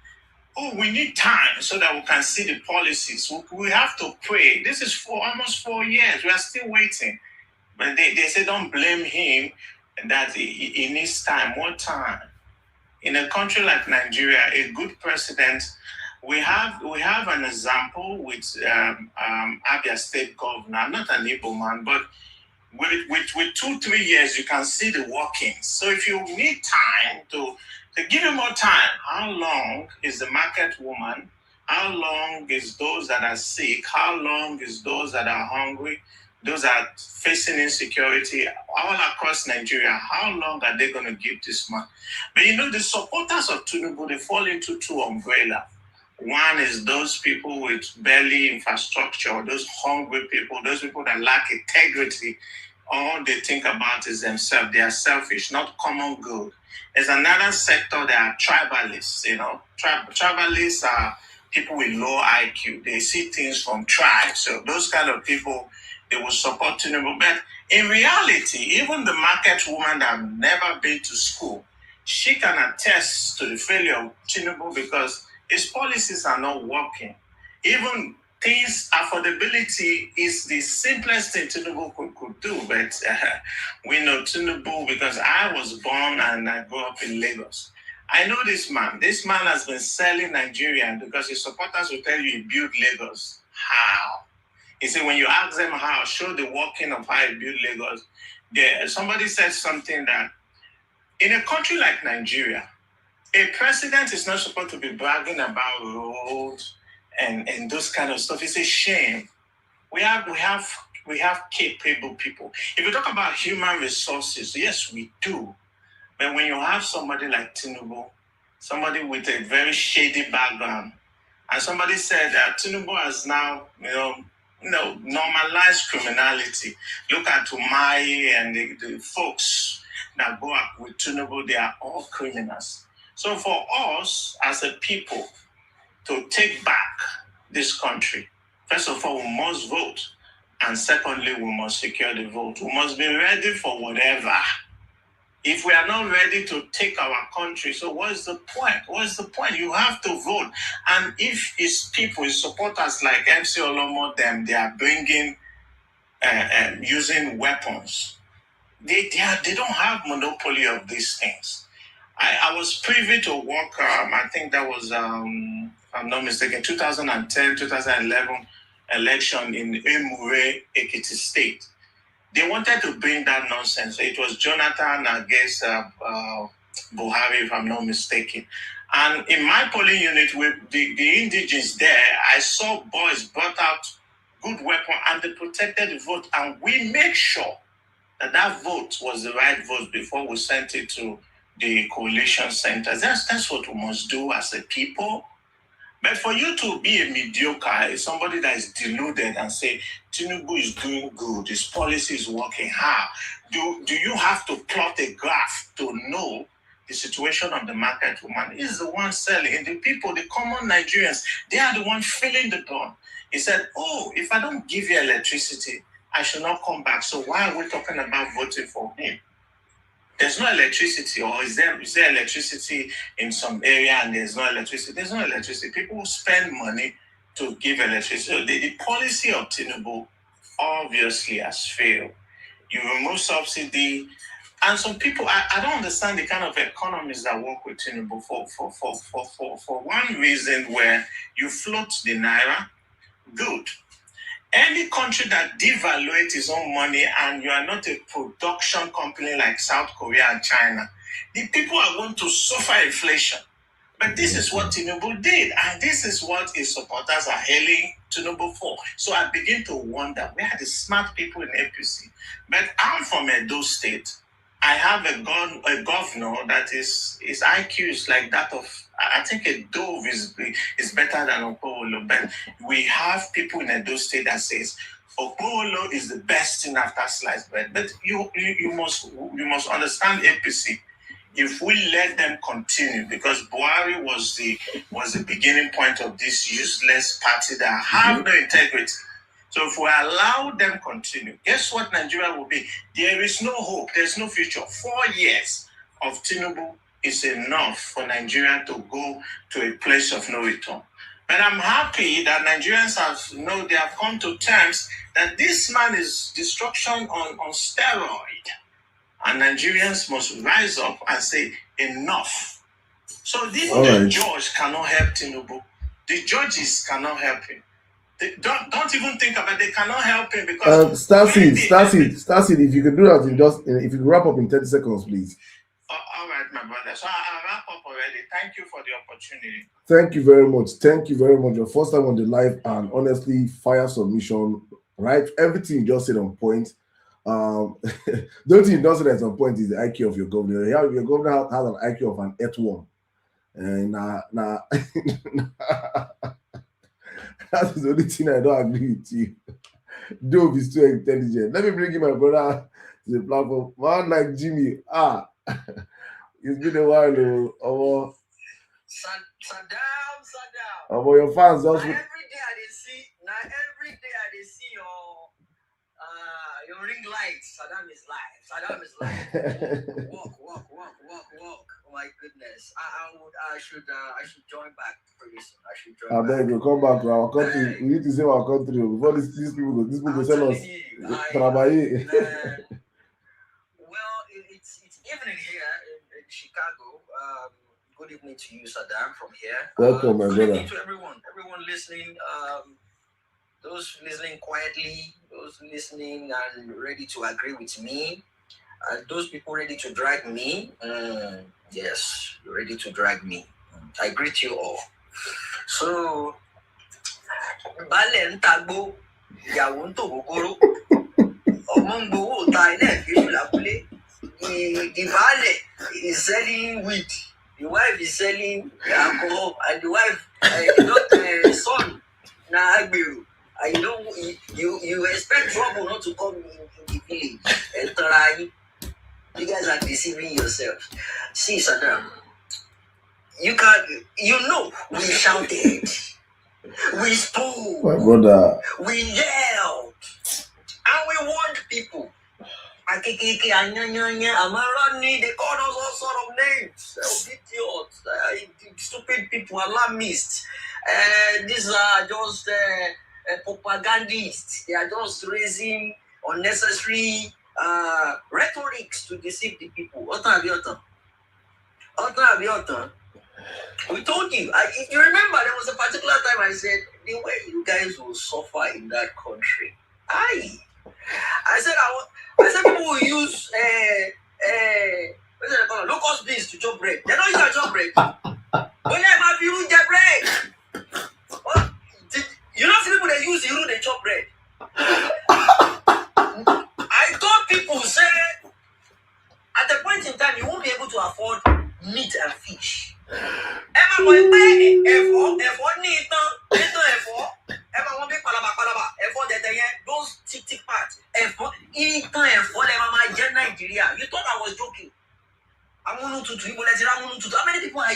oh, we need time so that we can see the policies. We have to pray. This is for almost 4 years. We are still waiting. But they say don't blame him, that he needs time. More time. In a country like Nigeria, a good president, we have an example with Abia State Governor. I'm not an Igbo man, but with 2-3 years, you can see the workings. So if you need time to give you more time, how long is the market woman? How long is those that are sick? How long is those that are hungry? Those that are facing insecurity all across Nigeria, how long are they going to give this man? But you know, the supporters of Tinubu, they fall into two umbrellas. One is those people with barely infrastructure, those hungry people, those people that lack integrity. All they think about is themselves. They are selfish, not common good. There's another sector that are tribalists, you know. Tribalists are people with low IQ. They see things from tribes. So those kind of people, they will support Tinubu. But in reality, even the market woman that have never been to school, she can attest to the failure of Tinubu because his policies are not working. Even things, affordability is the simplest thing Tinubu could do. But we know Tinubu because I was born and I grew up in Lagos. I know this man. This man has been selling Nigeria because his supporters will tell you he built Lagos. How? He said, when you ask them how, show the working of how he built Lagos. Somebody said something that in a country like Nigeria, a president is not supposed to be bragging about roads and those kind of stuff. It's a shame. We have capable people. If you talk about human resources, yes, we do. But when you have somebody like Tinubu, somebody with a very shady background, and somebody said that Tinubu has now, normalized criminality. Look at Umahi and the folks that go up with Tinubu, they are all criminals. So for us as a people to take back this country, first of all, we must vote. And secondly, we must secure the vote. We must be ready for whatever. If we are not ready to take our country, so what's the point? What's the point? You have to vote. And if his people, his supporters like MC Olomo, they are bringing, using weapons, they don't have monopoly of these things. I was privy to work, I think that was, if I'm not mistaken, 2010, 2011 election in Emure, Ekiti State. They wanted to bring that nonsense. It was Jonathan against Buhari, if I'm not mistaken. And in my polling unit with the indigenes there, I saw boys brought out good weapon and they protected the vote. And we made sure that vote was the right vote before we sent it to the coalition centers. That's what we must do as a people. But for you to be a mediocre, somebody that is deluded and say, Tinubu is doing good, his policy is working hard, do you have to plot a graph to know the situation of the market woman? Is the one selling, and the people, the common Nigerians, they are the one feeling the burn. He said, oh, if I don't give you electricity, I should not come back. So why are we talking about voting for him? There's no electricity, or is there electricity in some area and there's no electricity? There's no electricity. People spend money to give electricity. So the policy of Tinubu obviously has failed. You remove subsidy, and some people, I don't understand the kind of economists that work with Tinubu for one reason, where you float the naira, good. Any country that devaluates its own money and you are not a production company like South Korea and China, the people are going to suffer inflation. But this is what Tinubu did, and this is what his supporters are hailing Tinubu for. So I begin to wonder, where are the smart people in APC? But I'm from Edo State. I have a governor that his IQ is like that of, I think a dove is better than Okpowolo. But we have people in Edo State that says Okpowolo is the best thing after sliced bread. But you must understand APC. If we let them continue, because Buhari was the beginning point of this useless party that have no integrity. So if we allow them continue, guess what Nigeria will be? There is no hope. There's no future. 4 years of Tinubu is enough for Nigeria to go to a place of no return. But I'm happy that Nigerians they have come to terms that this man is destruction on steroid. And Nigerians must rise up and say, enough. So the judge cannot help Tinubu. The judges cannot help him. Don't even think about it. They cannot help him because Starseed, if you could do that if you could wrap up in 30 seconds, please. All right, my brother. So I'll wrap up already. Thank you for the opportunity. Thank you very much. Thank you very much. Your first time on the live, and honestly, fire submission, right? Everything you just said on point. The only thing you don't say that's on point is the IQ of your governor. Your governor has an IQ of an earthworm. And that is the only thing I don't agree with you. Dove is too intelligent. Let me bring in my brother to the platform. Man like Jimmy. It's been a while. Saddam. Your fans just. Every day I see your ring light. Saddam is live. Walk. Oh my goodness. I should join back pretty soon. I should join back. I beg you, come back to our country. We need to save our country before these people go sell us. Well, it's evening here in Chicago. Good evening to you, Saddam, from here. Welcome, my brother. Good evening to everyone listening. Those listening quietly, those listening and ready to agree with me, those people ready to drag me. Yes, you're ready to drag me. I greet you all. So, Balentagbo, Yawunto Bokoro, Omongbo, Taine, the Vale is selling wheat, the wife is selling alcohol, and the wife, son, Nagbiru. You expect trouble not to come in the village. You guys are deceiving yourselves. See, Saddam, we shouted, we spoke, my brother, we yelled, and we warned people. They called us all sort of names. Idiots, stupid people, alarmists. These are just propagandists. They are just raising unnecessary rhetorics to deceive the people. We told you. If you remember, there was a particular time I said, the way you guys will suffer in that country. I said people will use locust beans to chop bread. They don't use to chop bread. Whenever people get bread, you know people that use the root they chop bread. I told people, say, at a point in time, you won't be able to afford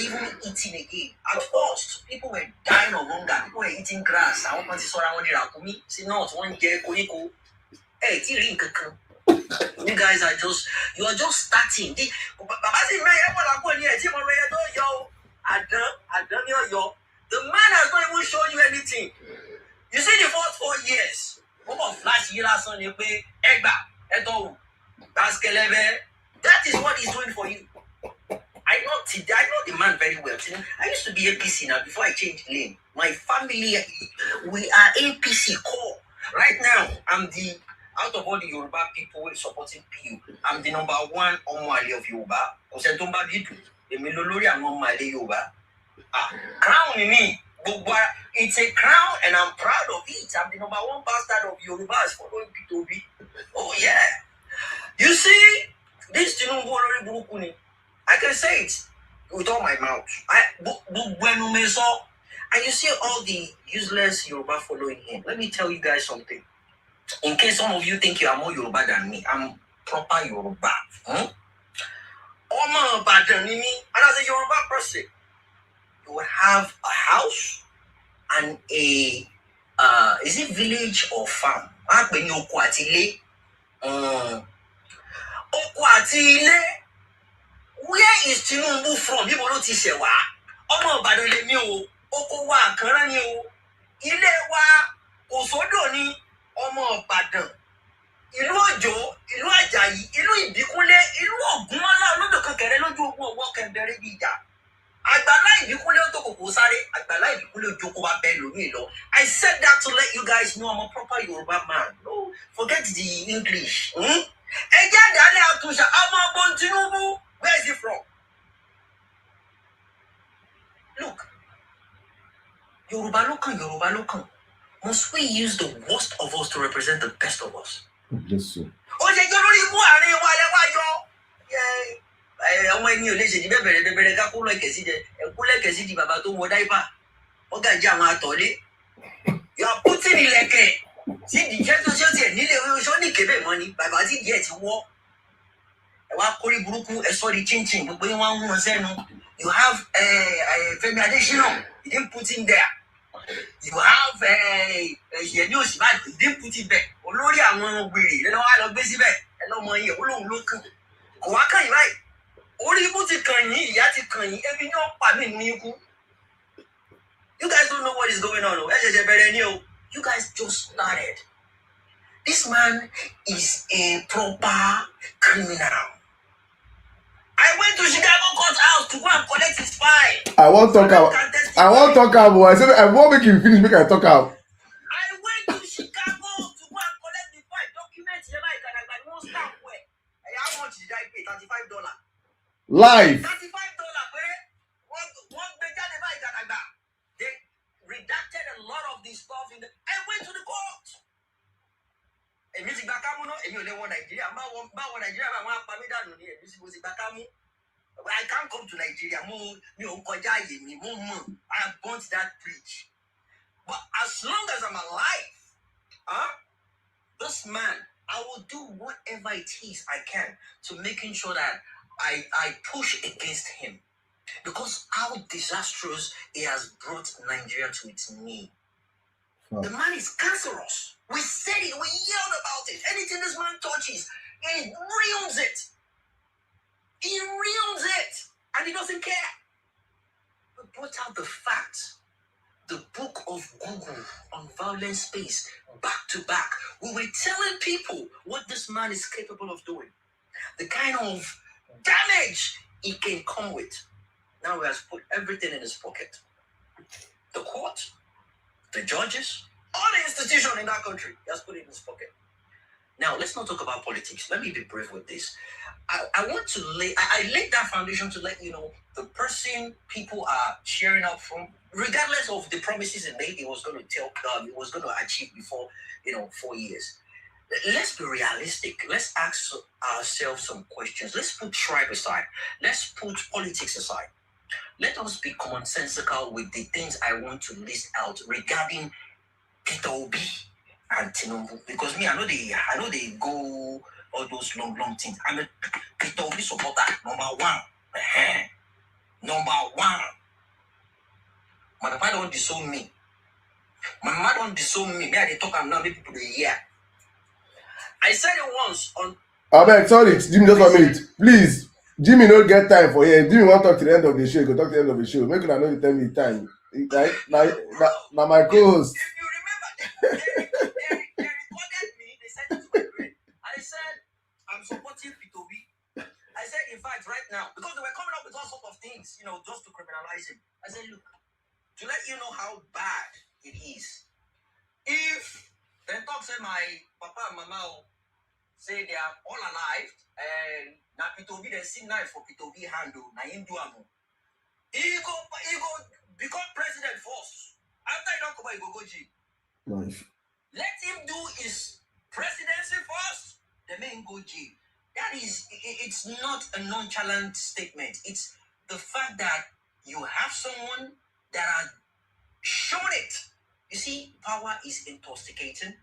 even eating again. At first, people were dying of hunger. People were eating grass. I want to saw me. See, not one day, hey, you guys are just, you are just starting. The man has not even shown you anything. You see the first 4 years. Last year, last Sunday, that is what he's doing for you. I know the man very well. I used to be APC now before I changed lane. My family, we are APC core. Right now, I'm the, out of all the Yoruba people who are supporting PU, I'm the number one Omwale of Yoruba. Crown in me. It's a crown and I'm proud of it. I'm the number one bastard of Yoruba as following P2B. Oh yeah. You see, this Tinubu Olori, I can say it with all my mouth. And you see all the useless Yoruba following him. Let me tell you guys something. In case some of you think you are more Yoruba than me, I'm proper Yoruba. And as a Yoruba person, you will have a house and a is it village or farm? Where is Tinubu from? People don't say wa. Omo Ibadan le mi o. Oko wa Àkànrán ni o. Ilé wa Òṣòdò ni. Omo Ibadan. Ìlú Òjó, ìlú Àjàyí, ìlú Ìbíkúnlé, ìlú Ògúnmọ́lá olódò kankẹrẹ lójú ogun ọwọ́ kẹbẹrẹ bí ìjà. Àgbàlá Ìbíkúnlé ó tó kòkó sáré. Àgbàlá Ìbíkúnlé òjòkó wa bẹ́ẹ̀ lómi lọ. I said that to let you guys know I'm a proper Yoruba man. No, forget the English. Tinubu. Where is he from? Look, Yoruba local. Must we use the worst of us to represent the best of us? Yes, sir. You are putting in like a see the jet money by Bazi yet war. You have Femi Adesina, you didn't put in there. You have he didn't put it back. Olórí àwọn wèrè lẹ́nu wá lọ gbé síbẹ̀ ẹ lọ́mọ yìí olóhùn ló kàn kò wá kàn yín báyìí orí ibú ti kàn yín ìyá ti kàn yín ebi ní ọ̀pá mi ní ikú. You guys don't know what is going on. You guys just started. This man is a proper criminal. I went to Chicago court house to go and collect his file. I won't talk about. I said I won't make you finish. Make I talk out. I went to Chicago to go and collect the file. Documents and I won't stop where. How much did I pay? $35. Live. $35. They redacted a lot of the stuff in the. I went to the court. I can't come to Nigeria. I burnt that bridge. But as long as I'm alive, this man, I will do whatever it is I can to making sure that I push against him. Because how disastrous he has brought Nigeria to its knee. The man is cancerous. We said it, we yelled about it. Anything this man touches, he ruins it. He ruins it. And he doesn't care. We brought out the facts. The book of Google on violent space, back to back. We were telling people what this man is capable of doing. The kind of damage he can come with. Now he has put everything in his pocket. The court, the judges, all the institutions in that country, he has put it in his pocket. Now, let's not talk about politics. Let me be brief with this. I want to I laid that foundation to let you know the person people are cheering up from, regardless of the promises he made, he was going to tell God, he was going to achieve before, 4 years. Let's be realistic. Let's ask ourselves some questions. Let's put tribe aside. Let's put politics aside. Let us be commonsensical with the things I want to list out regarding Peter Obi and Tinubu. Because me, I know they go all those long things. I'm a Peter Obi supporter, number one. Number one, my papa don't disown me. My mama don't disown me. Me, I talk am now, make people dey hear. I said it once on. Abeg, sorry, Jimmy, just 1 minute, please. Jimmy no get time for here. Jimmy want talk to the end of the show. Go talk to the end of the show. Make una no tell me time. Na my co-host. If you remember, they recorded me. They sent it to my brain. I said, I'm supporting P2B. I said, in fact, right now, because they were coming up with all sorts of things, just to criminalize him. I said, look, to let you know how bad it is. If they talk, say my papa and mama say they are all alive, and now P2B, they see knife for P2B handle, now him do amo. He go become president first. After he don't come, he go jail. Nice. Let him do his presidency first, then make him go jail. It's not a nonchalant statement. It's the fact that you have someone that has shown it. You see, power is intoxicating.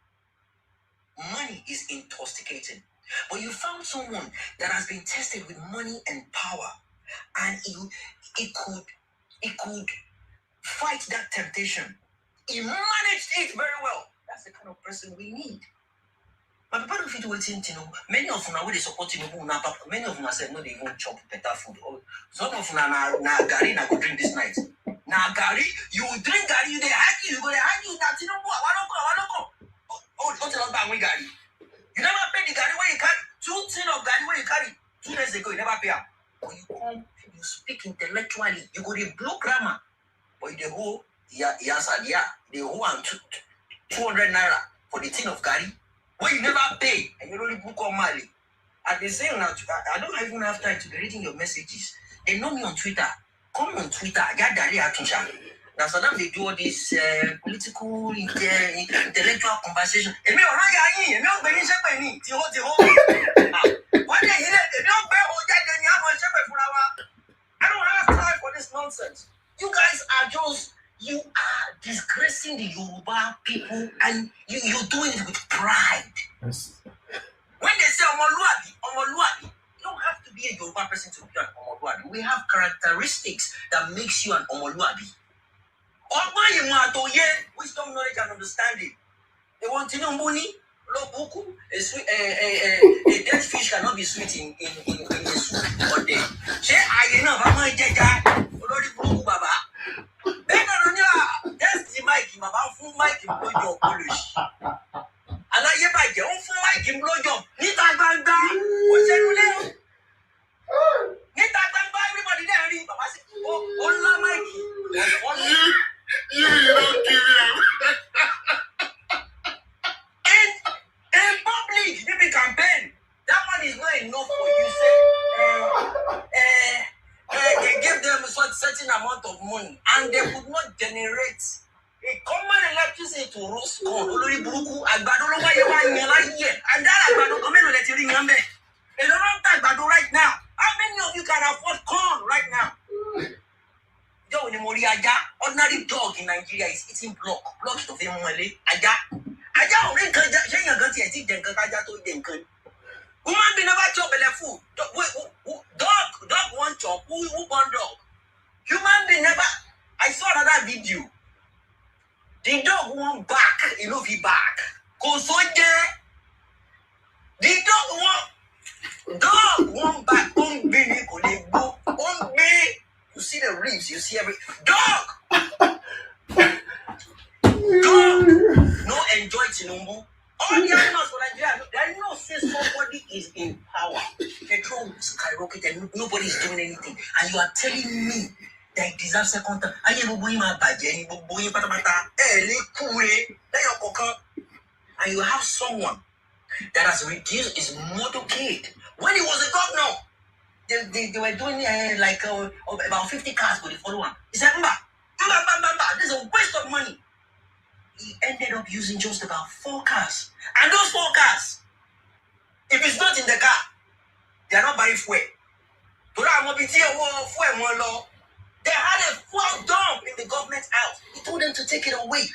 Money is intoxicating. But you found someone that has been tested with money and power, and it could fight that temptation. He managed it very well. That's the kind of person we need. But people don't fit waiting to know. Many of them are really supporting people now. Many of them said no, they even chop better food. Some of them na gari na go drink this night. Na gari, you drink gari, you dey argue, you go dey argue. Na Tinubu, I wanna go. Oh, tell us about we gari. You never pay the gari where you carry. 2 tins of gari where you carry 2 days ago. You never pay. When you come, you speak intellectually. You go the blue grammar, but the whole the whole 200 naira for the tin of gari. When you never pay and you only book on Mali. At the same time, I don't even have time to be reading your messages. They know me on Twitter. Come on Twitter. I got Dari Atusha. Now, sometimes they do all this political, intellectual conversation. I don't have time for this nonsense. You guys are you are disgracing the Yoruba people, and you're doing it with pride. Yes. When they say Omoluabi, you don't have to be a Yoruba person to be an Omoluabi. We have characteristics that makes you an Omoluabi. Wisdom, knowledge, and understanding. They want to know money. A dead fish cannot be sweet in a soup all day. Say, I know, Baba. That's the mic, about full mic in blow your polish. And I get back your own full mic in blow your. Nita Banga, what's that? Nita Banga, everybody there, read Baba. Oh, Mikey. You don't give him. In public, maybe campaign. That one is not enough for you. Say, they give them a certain amount of money, and they could not generate a common electricity to roast corn. And that Agbado come in let you remember. They don't have Agbado right now. How many of you can afford corn right now? Ordinary dog in Nigeria is eating blocks of him. Woman be never chop food. Dog want chop. Who want dog? Human be never. I saw another video. The dog want back. You know he back. Go so the dog want back. You see the ribs. You see every dog. No enjoy Tinubu. All the animals for Nigeria, they know say somebody is in power. Petrol skyrocket and nobody is doing anything. And you are telling me that it deserves second time. And you have someone that has reduced his motorcade. When he was a governor, they were doing about 50 cars for the following. He said, this is a waste of money. He ended up using just about 4 cars. And those 4 cars, if it's not in the car, they are not buying fuel. They had a fuel dump in the government house. He told them to take it away.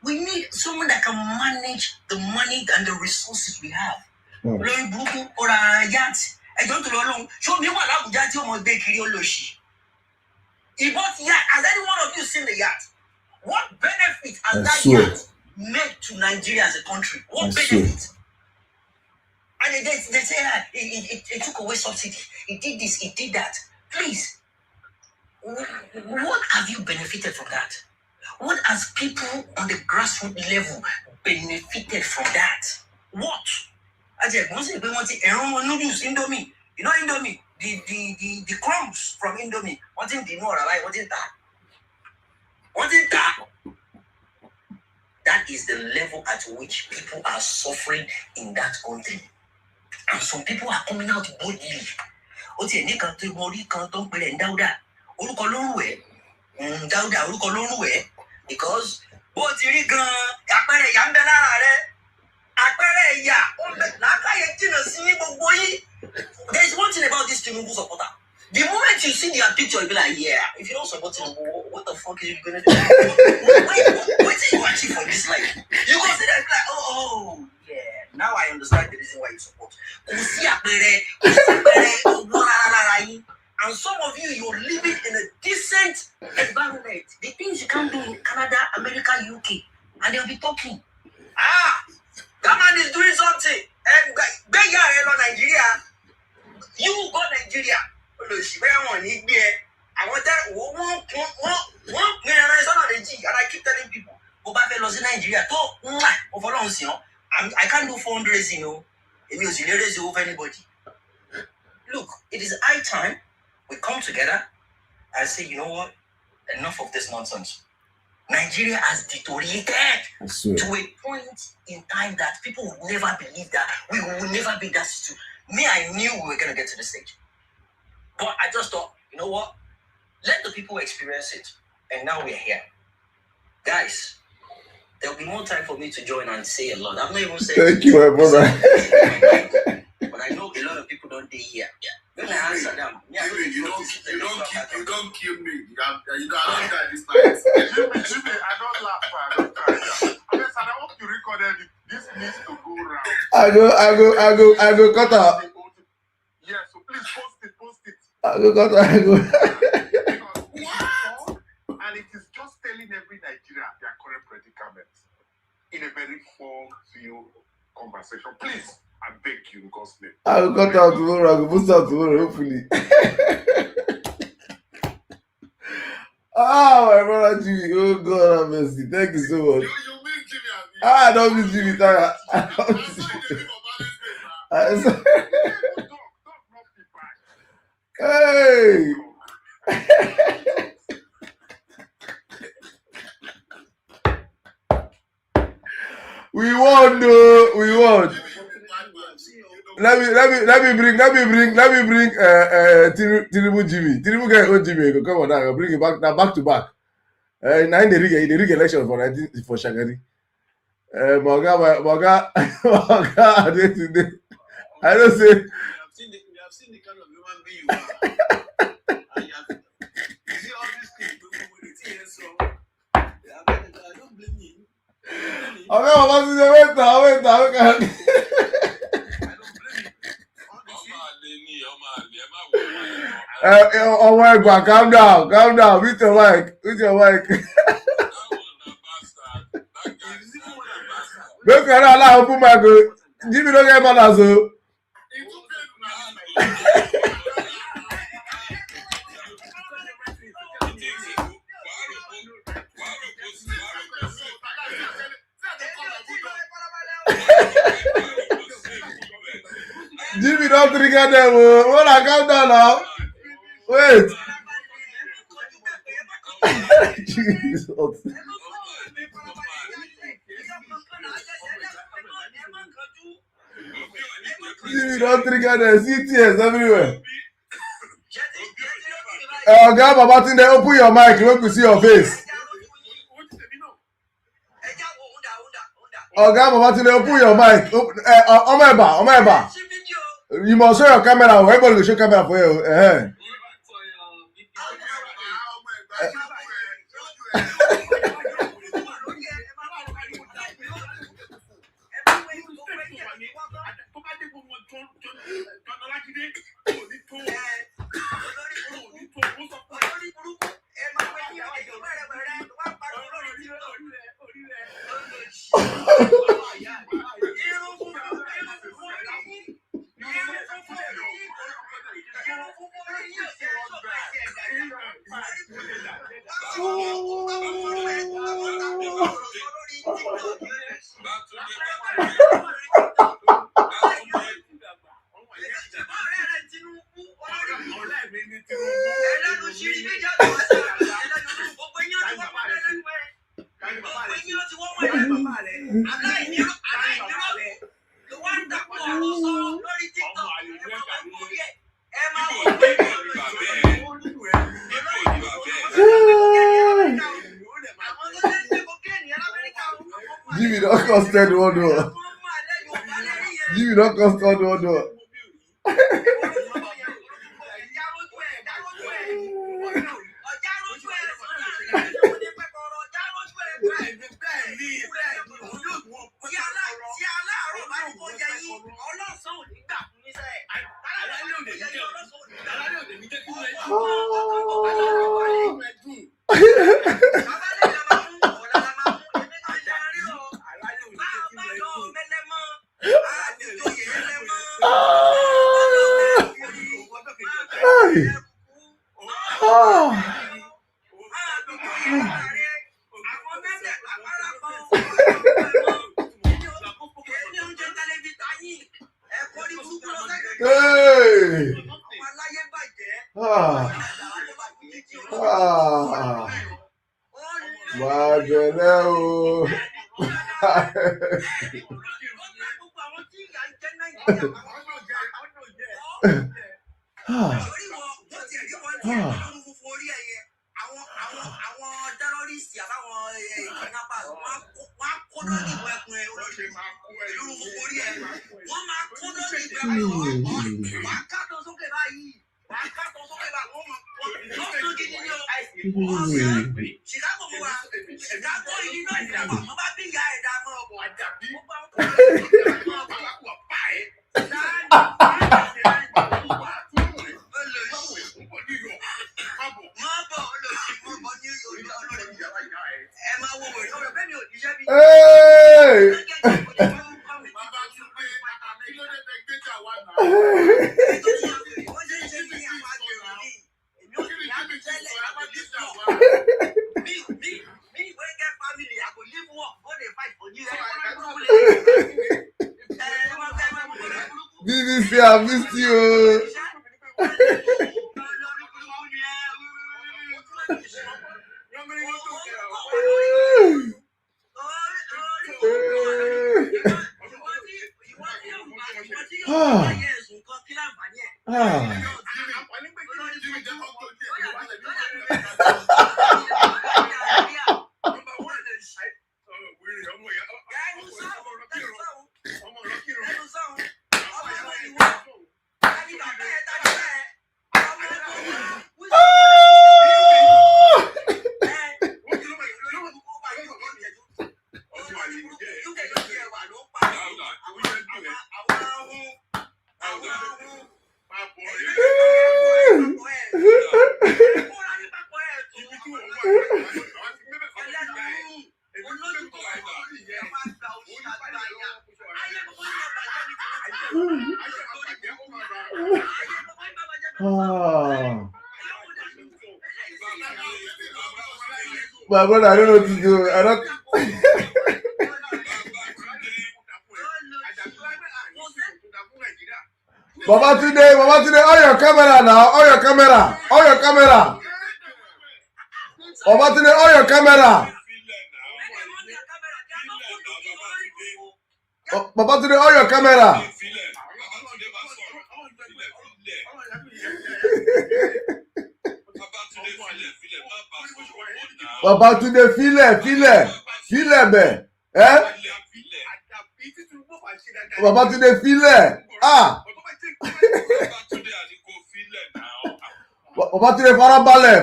We need someone that can manage the money and the resources we have. Or a yacht. I don't know. Show me what Abuja almost bake Oloshi. He bought yacht. Has any one of you seen the yacht? What benefit has that swear. yacht made to Nigeria as a country? What I swear. benefit? And they say it took away subsidy. It did this, it did that. Please, what have you benefited from that? What has people on the grassroots level benefited from that? What? I said, once they want to noodles, Indomie. You know Indomie? The crumbs from Indomie. What in the more like what in that? What in that? That is the level at which people are suffering in that country. And some people are coming out boldly. Otie ni kan to mori kan to pele Dauda. Orúkọ lóruwe. Dauda orúkọ lóruwe because bó ti rí gan àpẹẹrẹ ìyà ń bẹ lára rẹ̀. Àpẹẹrẹ ìyà ó bẹ lákàyè jìnnà sí gbogbo yín. There is one thing about this Tinubu supporter. The moment you see their picture, you'll be like, yeah, if you don't support Tinubu, what the fuck is you gonna do? What did you achieve for this life? You consider it like, oh, yeah, now I understand the reason why you support. And some of you, you're living in a decent environment. The things you can't do in Canada, America, UK, and they'll be talking. That man is doing something. And Nigeria, you go Nigeria. And I keep telling people, go back to Nigeria. I can't do fundraising, you know. It means you raise over anybody. Look, it is high time we come together and say, you know what? Enough of this nonsense. Nigeria has deteriorated to a point in time that people would never believe that we will never be that situation. Me, I knew we were going to get to the stage. But I just thought, you know what? Let the people experience it. And now we're here. Guys, there'll be more time for me to join and say a lot. I'm not even saying... Thank you, my brother. But I know a lot of people don't dare here. When I answer them, You don't kill me. You don't die this night. Jimmy, I don't laugh. I don't cry. Yes, and I hope you recorded it. This needs to go round. I go cut out. Yeah, so please post it. I go. And it is just telling every Nigerian their current predicament in a very full conversation. Please, I beg you in God's name. I will cut out tomorrow. I will post out tomorrow, hopefully. My brother Jimmy. Oh, God have mercy. Thank you so much. You mean Jimmy? I don't miss Jimmy. Hey! We won, though. We won. Let me bring Tinubu Jimmy. Tinubu get old Jimmy. Come on now, I'll bring it back now, back to back. Now in the rig election for Shagari. Moga, I don't say. We have seen the kind of human being you are. You see all these things with the TSO. I don't blame you. Wait now. Oh my God, calm down. With your mic. Look at that, open my go. Jimmy don't get mad so. Jimmy don't trigger them. When I calm down now. Wait. Jesus. Jimmy don't trigger them. See tears everywhere. God, Baba Tunde, open your mic. Let me see your face. God, Baba Tunde, open your mic. Omeba. You must show your camera. Everybody will show camera for you. Jimmy don't constant one door. Jimmy don't constant one door. BBC, I missed you. My brother, I don't know what to do. I don't. Baba today, on your camera now. On your camera. Baba today, on your camera. Baba today, on your camera. Baba today, file, ben. Baba today, file. Baba today, farabalẹ̀.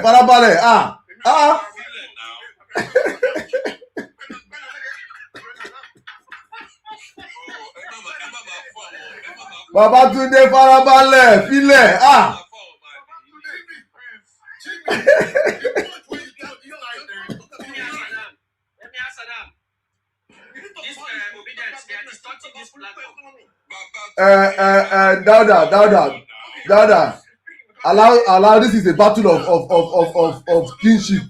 Baba today, farabalẹ̀, file. Dauda. Allow. This is a battle of kinship.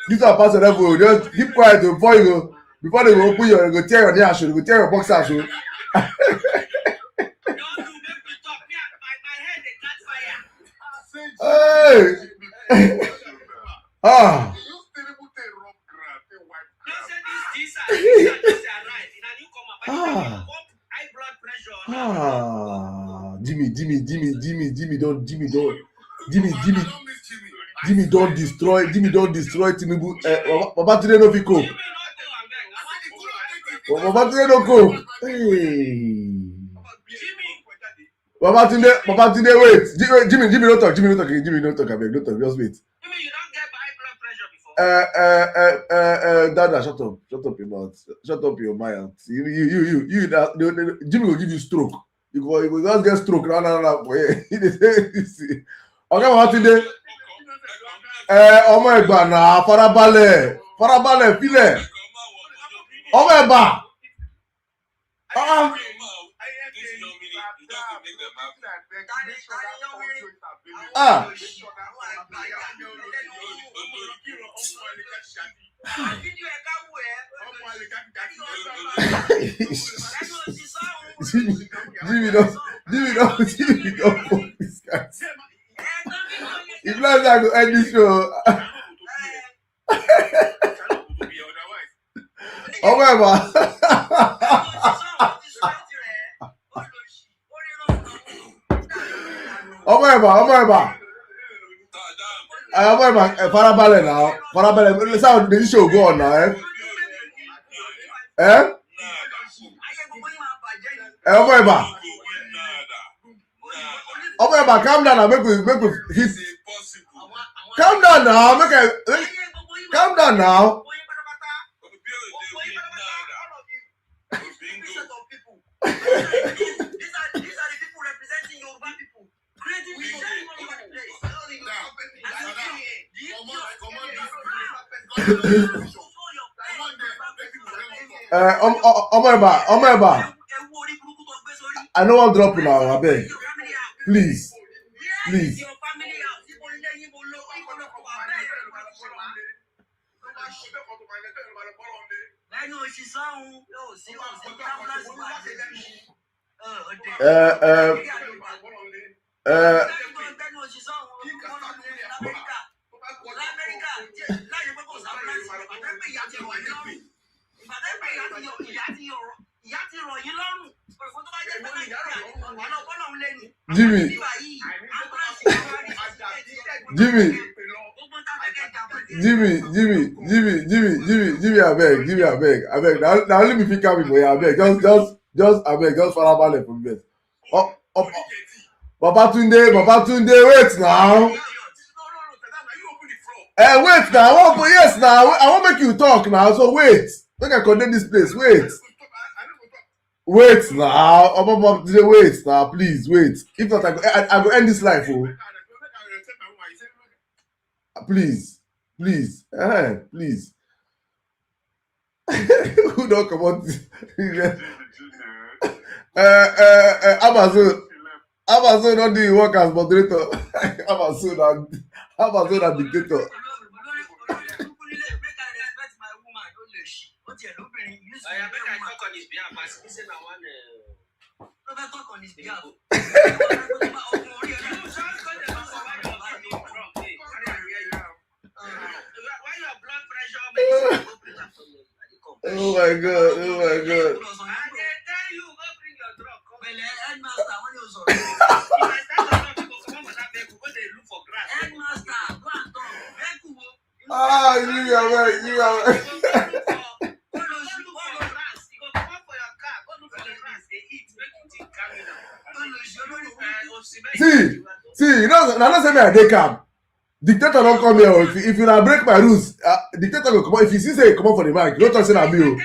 This is a battle level. Just keep quiet before Before they go open your, go tear your nail shoe, go tear your boxer shoe. Hey! Ah! Jimmy, don't destroy Tinubu. Baba today no fit cope. Baba today no cope. Hey. Baba today wait. Jimmy don't talk. Jimmy don't talk. Abeg, don't talk. Just wait. Jimmy, you don't get high blood pressure before. Dada, shut up your mouth. Shut up your mind. You that Jimmy will give you stroke. You go just get stroke. No. Okay, Baba today. Ọmọ Ẹ̀gbá náà farabalẹ̀ filẹ̀. Ọmọ Ẹ̀gbá. Jimmy don't fuck this guy. If not, I go end this show. Ọmọ Ẹ̀gbá. Ọmọ Ẹ̀gbá. Farabalẹ̀ now. Let's how the show go on now, Ọmọ Ẹ̀gbá. Calm down now. Make we hit. Calm down now. Calm down now. These are the people representing Yoruba people. Creating vision all over the place. Ọmọ Ẹ̀gbá. I know I'm dropping now, abeg. Please. Jimmy, abeg. Now let me pick up for you, abeg. Just farabalẹ̀ for me. Babatunde, wait now. Wait now. I want make you talk now. So wait. Make I condemn this place. Wait now. Babatunde, wait now. Please wait. If not, I go end this life. Oh. Please. Please. Who don't come on? Amazon not doing work as moderator. Amazon and dictator. Oh my God. You are right. See, you know, now don't say me I dey calm. Dictator don't come here. If you break my rules, dictator will come out. If you see say you come out for the mic, don't talk say na me.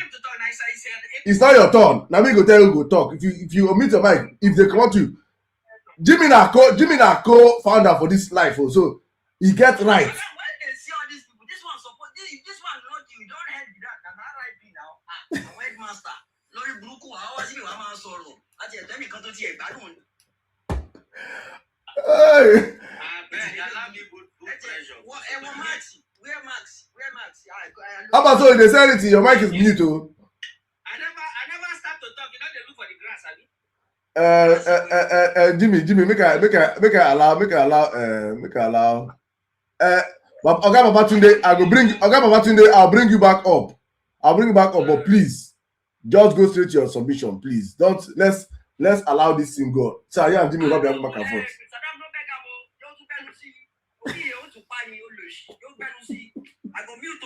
It's not your turn. Now me go tell you go talk. If you omit your mic, if they come out to you, Jimmy na co-founder for this life. So he get right. Where Max? How about so they say anything? Your mic is mute. Oh. I never start to talk. You know they look for the grass, Abi. Jimmy, make I allow. Okay, Papa Tunde, Papa Tunde, I'll bring you back up. But please, just go straight to your submission, please. Let's allow this thing go. So yeah, Jimmy, what be back and forth. I go mute.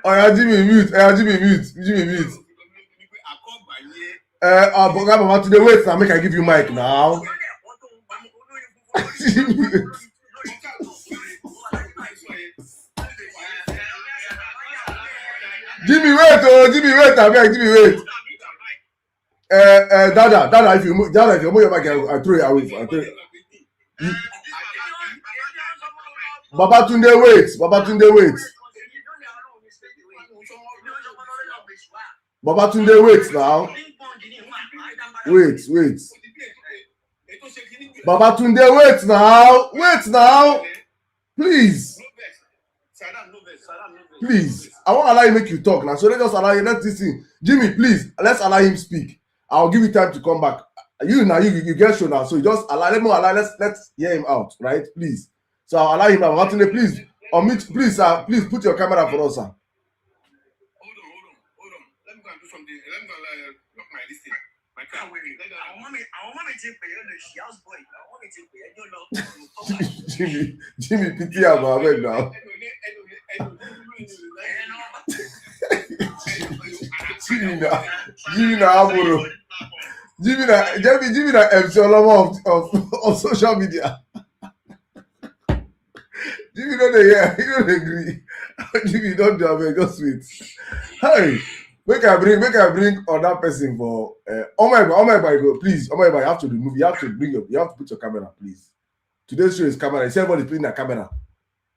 Oh yeah, Jimmy mute. Papa Tunde, wait now, make I give you mic now. Jimmy, wait, abeg, Jimmy, wait. Dada, if you move your mic, I throw it away. Babatunde, wait. Babatunde, wait now. Wait. Babatunde, wait now. Please. I won't allow you make you talk now. So let's just allow you. Let this thing. Jimmy, please. Let's allow him speak. I'll give you time to come back. You get show now. So you just let's hear him out, right? Please. So I'll allow him. Babatunde, please. Unmute, please, sir. Please put your camera for us, sir. Hold on. Let me go and do something. Let me go and lock my listing. My car. I want me to pay the house boy. I want me to pay Jimmy, pity about it now. Jimmy na MC Oloma of social media. Jimmy don't agree. Jimmy don't do it, just wait. Hey, make I bring other person for oh my God, please. Oh my God, you have to remove. You have to put your camera, please. Today's show is camera. Is everybody putting their camera?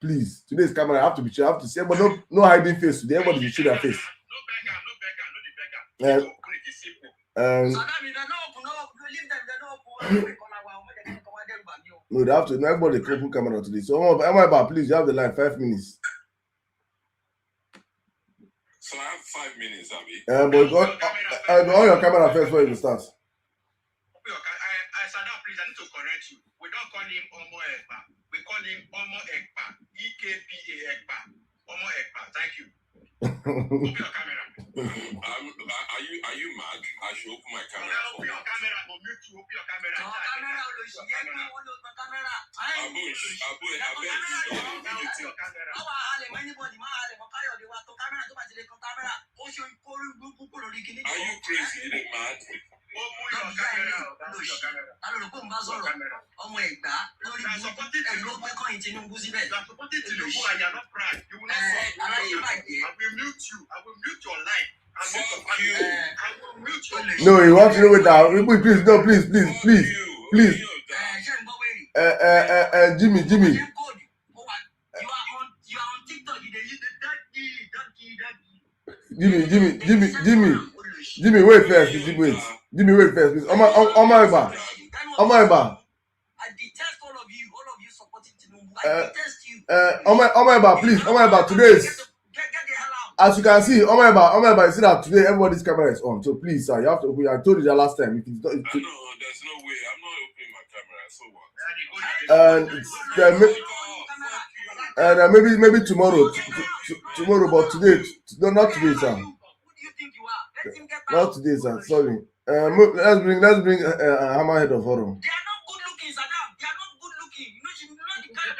Please. Today's camera. I have to be sure. I have to see. But no hiding face today. Everybody should show their face. No, they have to. Everybody open camera today. So, Omar, please, you have the line. 5 minutes. So I have 5 minutes, Abi. But go on your camera first before you start. Sirdam, please, I need to correct you. We don't call him Omo Ekpa. We call him Omo Ekpa. EKPA Ekpa. Omo Ekpa. Thank you. Open your camera. Are you mad? I should open my camera. Open your camera. Go mute you. Open your camera. Are you crazy? You mad? No, you want to know it now. Please, no, please. Jimmy. Jimmy, wait first, please. Jimmy, wait first, please. Omar. I detest all of you supporting Tinubu. I detest you. Omar, please. Today is, as you can see, Omar, you see that today everybody's camera is on. So please, sir, you have to open. I told you that last time. There's no way. I'm not opening my camera. So what? And maybe tomorrow, but today, not today, sir. Not today, sir. Sorry. Let's bring Hammerhead of Horror. They are not good looking, Sirdam. They are not good looking. You know the kind of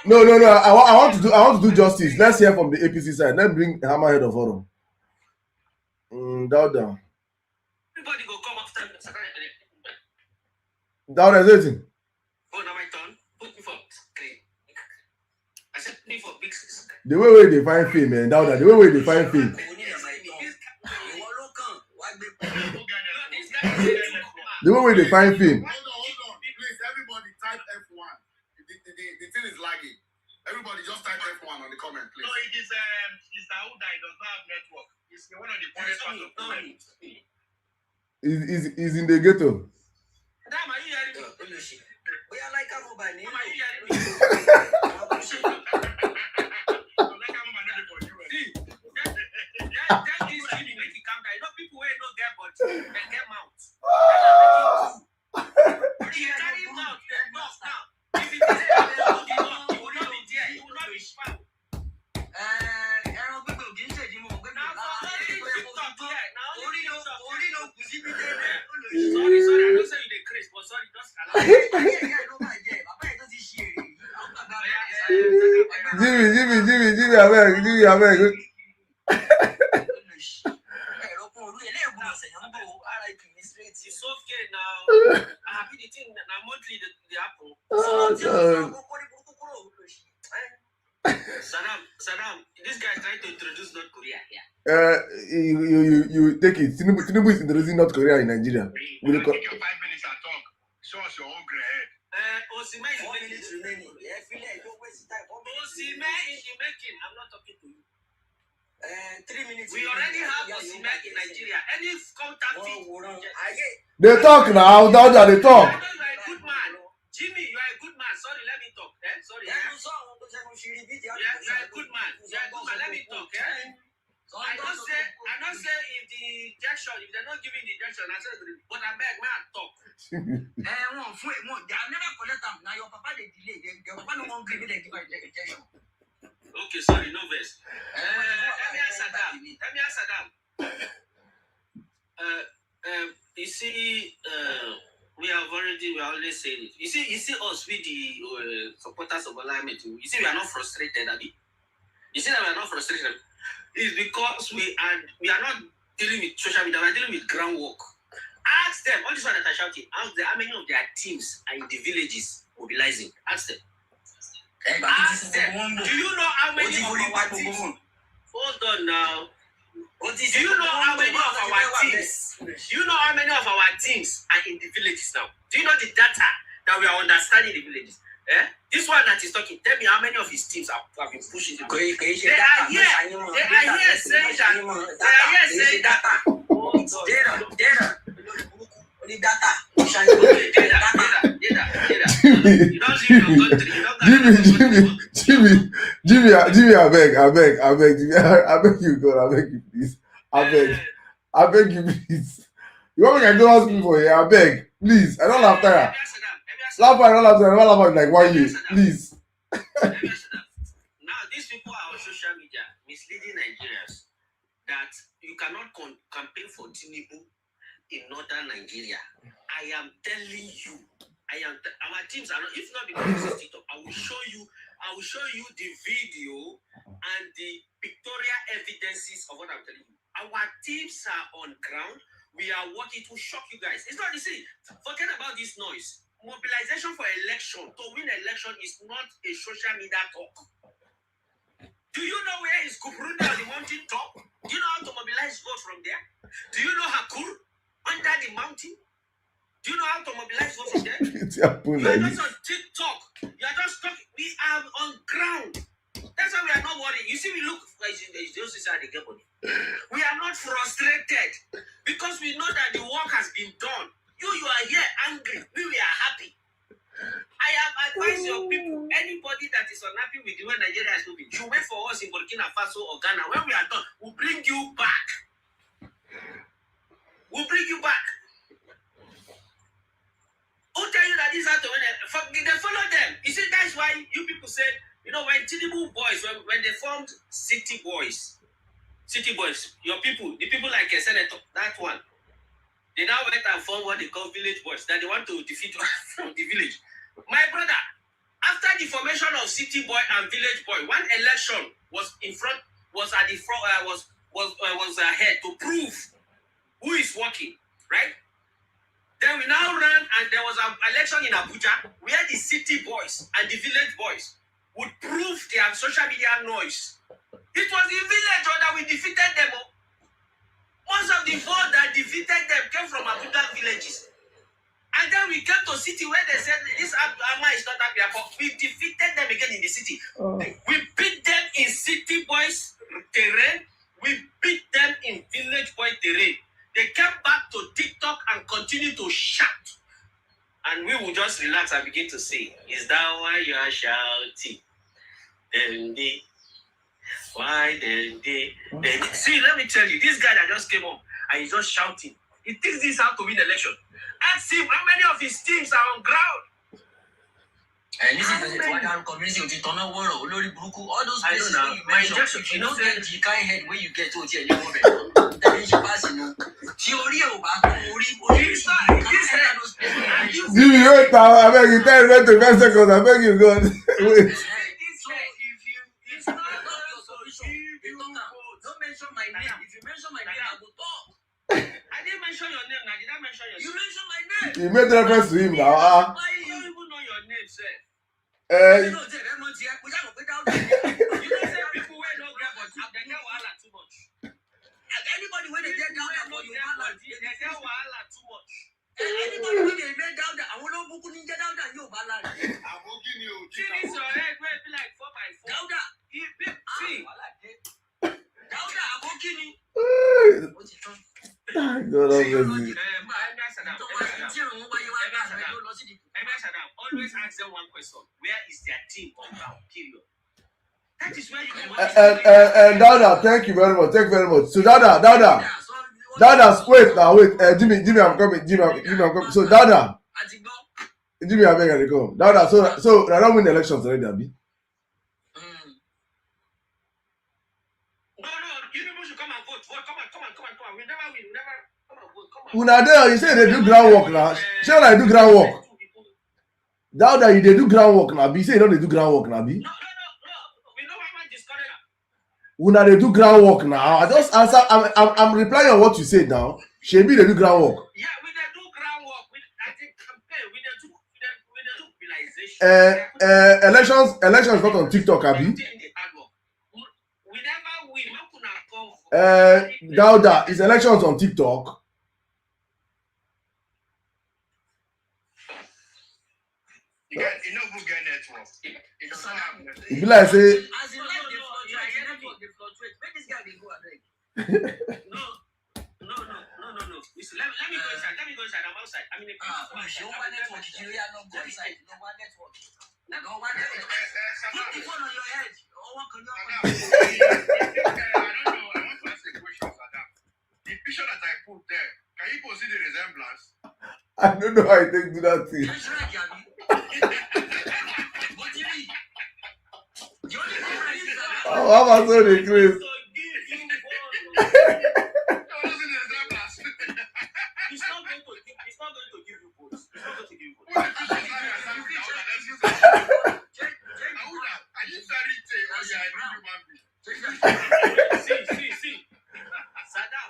No. I want to do justice. Let's hear from the APC side. Let's bring Hammerhead of Horror. Down. Everybody go come after me. Down is anything. Oh, now my turn. Put me for clean. I said put me for big sis. The way they find fame, man. Down there. The way they find fame. The way they find fame. Hold on. Please, everybody type F1. The thing is lagging. Everybody just type F1 on the comment, please. No, it is Daouda. He does not have network. It's one of the poorest parts of the world. He's in the ghetto. Damn, are you hearing me? We are like a mobile name. Are you hearing me? That is really make it calm down. You know, people who don't get but they get mouth. You carry mouth, they talk now. If it is a you will not be there. You will not be found. Sorry, I don't say you the Chris, but sorry, just allow me. Jimmy, abeg. It's okay now. I be the thing now monthly the apple. Saddam, this guy is trying to introduce North Korea here. You take it. Tinubu is introducing North Korea in Nigeria. Take your 5 minutes and talk. Show us your own grey head. Osimhen is making. Osimhen is the making. I'm not talking to you. 3 minutes. We already have Osimhen in Nigeria. Any contact? They talk now. They talk. I know you are a good man. Jimmy, you are a good man. Sorry, let me talk. Sorry. You are a good man. Let me talk. I don't say if the injection, if they're not giving the injection, I say, but I beg, man, talk. Okay, sorry, no verse. Let me answer that. You see, we already said it. You see us with the supporters of alignment. You see, we are not frustrated, Abi. You see that we are not frustrated. It's because we are not dealing with social media, we are dealing with groundwork. Ask them, all this one that I shouted, ask them how many of their teams are in the villages mobilizing. Ask them. Ask them. Do you know how many of our teams? Hold on now. Do you know how many of our teams? Do you know how many of our teams are in the villages now? Do you know the data that we are understanding in the villages? This one that is talking, tell me how many of his teams have been pushing him. They are here saying that. Jimmy, I beg you, God, I beg you, please. I beg you, please. You want me to go ask me for here? I beg, please. I don't laugh there. Laugh like 1 year, please. Now, these people are on social media misleading Nigerians that you cannot campaign for Tinubu in northern Nigeria. I am telling you, our teams are not. If not because this is TikTok, I will show you the video and the pictorial evidences of what I'm telling you. Our teams are on ground. We are working to shock you guys. It's not easy. Forget about this noise. Mobilization for election, to win election is not a social media talk. Do you know where is Kubrunda on the mountain top? Do you know how to mobilize votes from there? Do you know Hakur under the mountain? Do you know how to mobilize votes from there? You are just on TikTok. You are just talking. We are on ground. That's why we are not worried. You see, we look like we are not frustrated because we know that the work has been done. You are here angry. We are happy. I have advised your people, anybody that is unhappy with the way Nigeria is moving, you wait for us in Burkina Faso or Ghana. When we are done, we'll bring you back. Who tell you that this is how to win? They follow them. You see, that's why you people said, when Tinubu boys, when they formed City Boys, your people, the people like a senator, that one, they now went and formed what they call Village Boys, that they want to defeat from the village. My brother, after the formation of City Boy and Village Boy, one election was ahead to prove who is working, right? Then we now ran, and there was an election in Abuja where the City Boys and the Village Boys would prove their social media noise. It was the village that we defeated them. Most of the votes that defeated them came from Abuja villages. And then we came to city where they said this Ama is not happy, but we defeated them again in the city. We beat them in City Boys terrain. We beat them in Village Boy terrain. They came back to TikTok will just relax and begin to sing. Is that why you are shouting? Then they, why then they? See, let me tell you, this guy that just came up and he's just shouting. He thinks this how to win the election. Ask him how many of his teams are on ground. And this is the community of Titono World, Olori Buruku, all those places where you mentioned. If you don't get the kind head where you get to the moment, then you pass, you know. Theory about Jimmy, wait now. I beg you, 10 minutes to 5 seconds. I beg you, God. Wait. So if it's not your solution, don't mention my name. If you mention my name, I will talk. I didn't mention your name now. Did I mention your name? You mentioned my name. You made reference to him now. I don't even know your name, sir. You know, people were not grab but they get wahala too much. Anybody when they get down there for you, they get wahala too much. Anybody when they get down there, I will not book you get down there, you balance. I'm walking you. See this your head where it be like 4x4. Down there. See. Down there, I'm walking you. What's it from? God have mercy. Always ask them one question. Where is their team on ground? Period. That is where you And Dada, thank you very much. Thank you very much. So Dada, wait now, wait. Jimmy, I'm coming. Jimmy, I'm coming. So Dada, Jimmy, I'm going to come. Dada, so I don't win the elections already, Abi. No, you people should come and vote. Come on. We never win. Come and vote. Come on. Una there, you say they do groundwork now. Shall I do groundwork? Dada, you they do groundwork now. Be say you don't do groundwork now, Be. No. We know why man discourage. Una they do groundwork now. I just answer. I'm replying on what you said now. Shebi they do groundwork. Yeah, we they do groundwork. I think campaign. We they do mobilization. Elections not on TikTok, Abi. We never win. How could I go? Dauda, is elections on TikTok? You know who get network. It doesn't happen. If you like say, As in life, they fluctuate. Make this guy go ahead. No. Listen, let me go inside. I'm outside. I mean, show my network. You not go inside. No one network. Put the phone on your head. I don't know. I want to ask a question, Saddam. The picture that I put there, can you see the resemblance? I don't know how I take do that thing. That's right, Gabby. What do you mean? The only thing I use that. Oh, I'm also the Chris. He's not going to give you votes.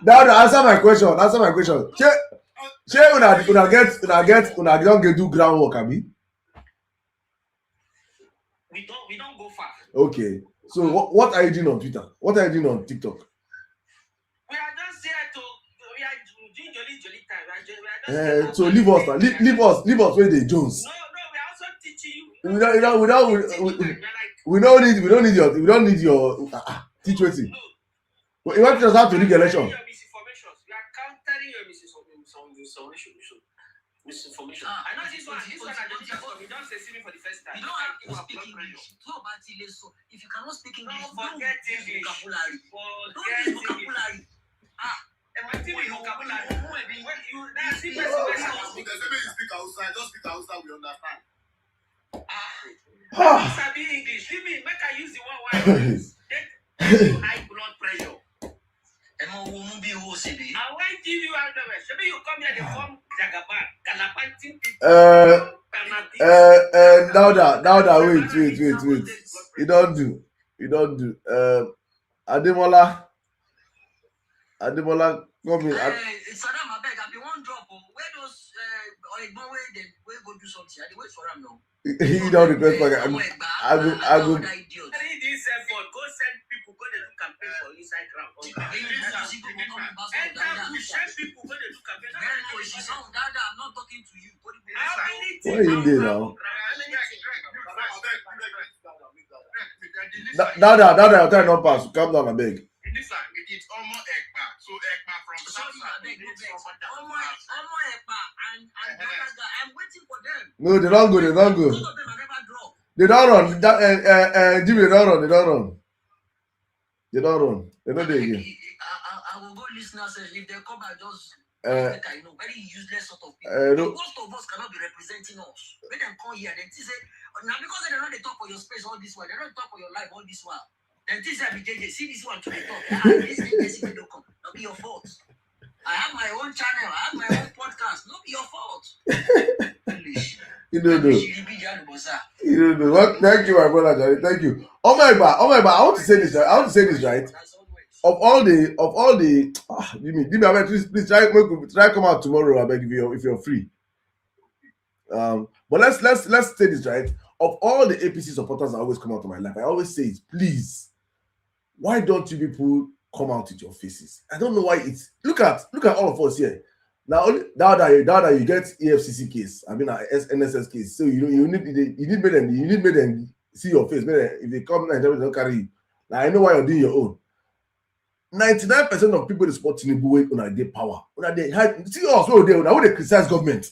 Dauda, answer my question. Shey una don't get do groundwork, Abi? We don't go far. Okay. So what are you doing on Twitter? What are you doing on TikTok? We are just here to doing jolly time. So leave us now. Leave us where they Jones. No, we are also teaching you. We don't need your teach wetin. You want us how to rig election? Your misinformation. We are countering your misinformation. I know this one I don't just come. You don't say see me for the first time. You don't have to speak English. If you cannot speak English, don't forget English. Vocabulary. Don't use vocabulary. Vocabulary. When you that's the You speak outside, just speak outside, we understand. Sabi English. Leave me, make I use the one why I use. High blood pressure. I won't give you underwear. Maybe you come here, they form Jagaban, Galapantin people. Dauda, wait. You don't do. Ademola, come in. Saddam, I beg, I be one drop. Where those where go do something? I wait for him now. He don't request for it. I go. This effort, go send people, go to do campaign for inside ground. Send people, go to do campaign. I'm not talking to you. What are you doing now? Dauda, your time not pass. Calm down, I beg. It's almost Ekpa. So Ekpa from Ekpa and and the other guy. I'm waiting for them. No, they don't go. They don't go. Both of them are never dropped. They don't run. That Jimmy, they don't run. They don't run. They don't run. They don't do it again. I will go listener session. If they come and just Uh, I know very useless sort of people. no. Most of us cannot be representing us. When them come here, then they say now because they don't talk for your space all this while, they don't talk for your life all this while. Then this say JJ, see this one to the talk. This thing don't come. Not be your fault. I have my own channel. I have my own podcast. Not be your fault. You don't know. You don't know. Well, thank you, my brother Jerry. Thank you. Oh my God. I want to say this. Right. Of all the, Jimmy, please try come out tomorrow. I beg if you're free. But let's say this right. Of all the APC supporters that always come out of my life, I always say, please, why don't you people come out with your faces? I don't know why it's look at all of us here. Now that you get EFCC case, I mean NSS case, so you need them see your face. If they come and don't carry you. Now I know why you're doing your own. 99% of people that support Tinubu when they power. When they hide, see us when they criticize government.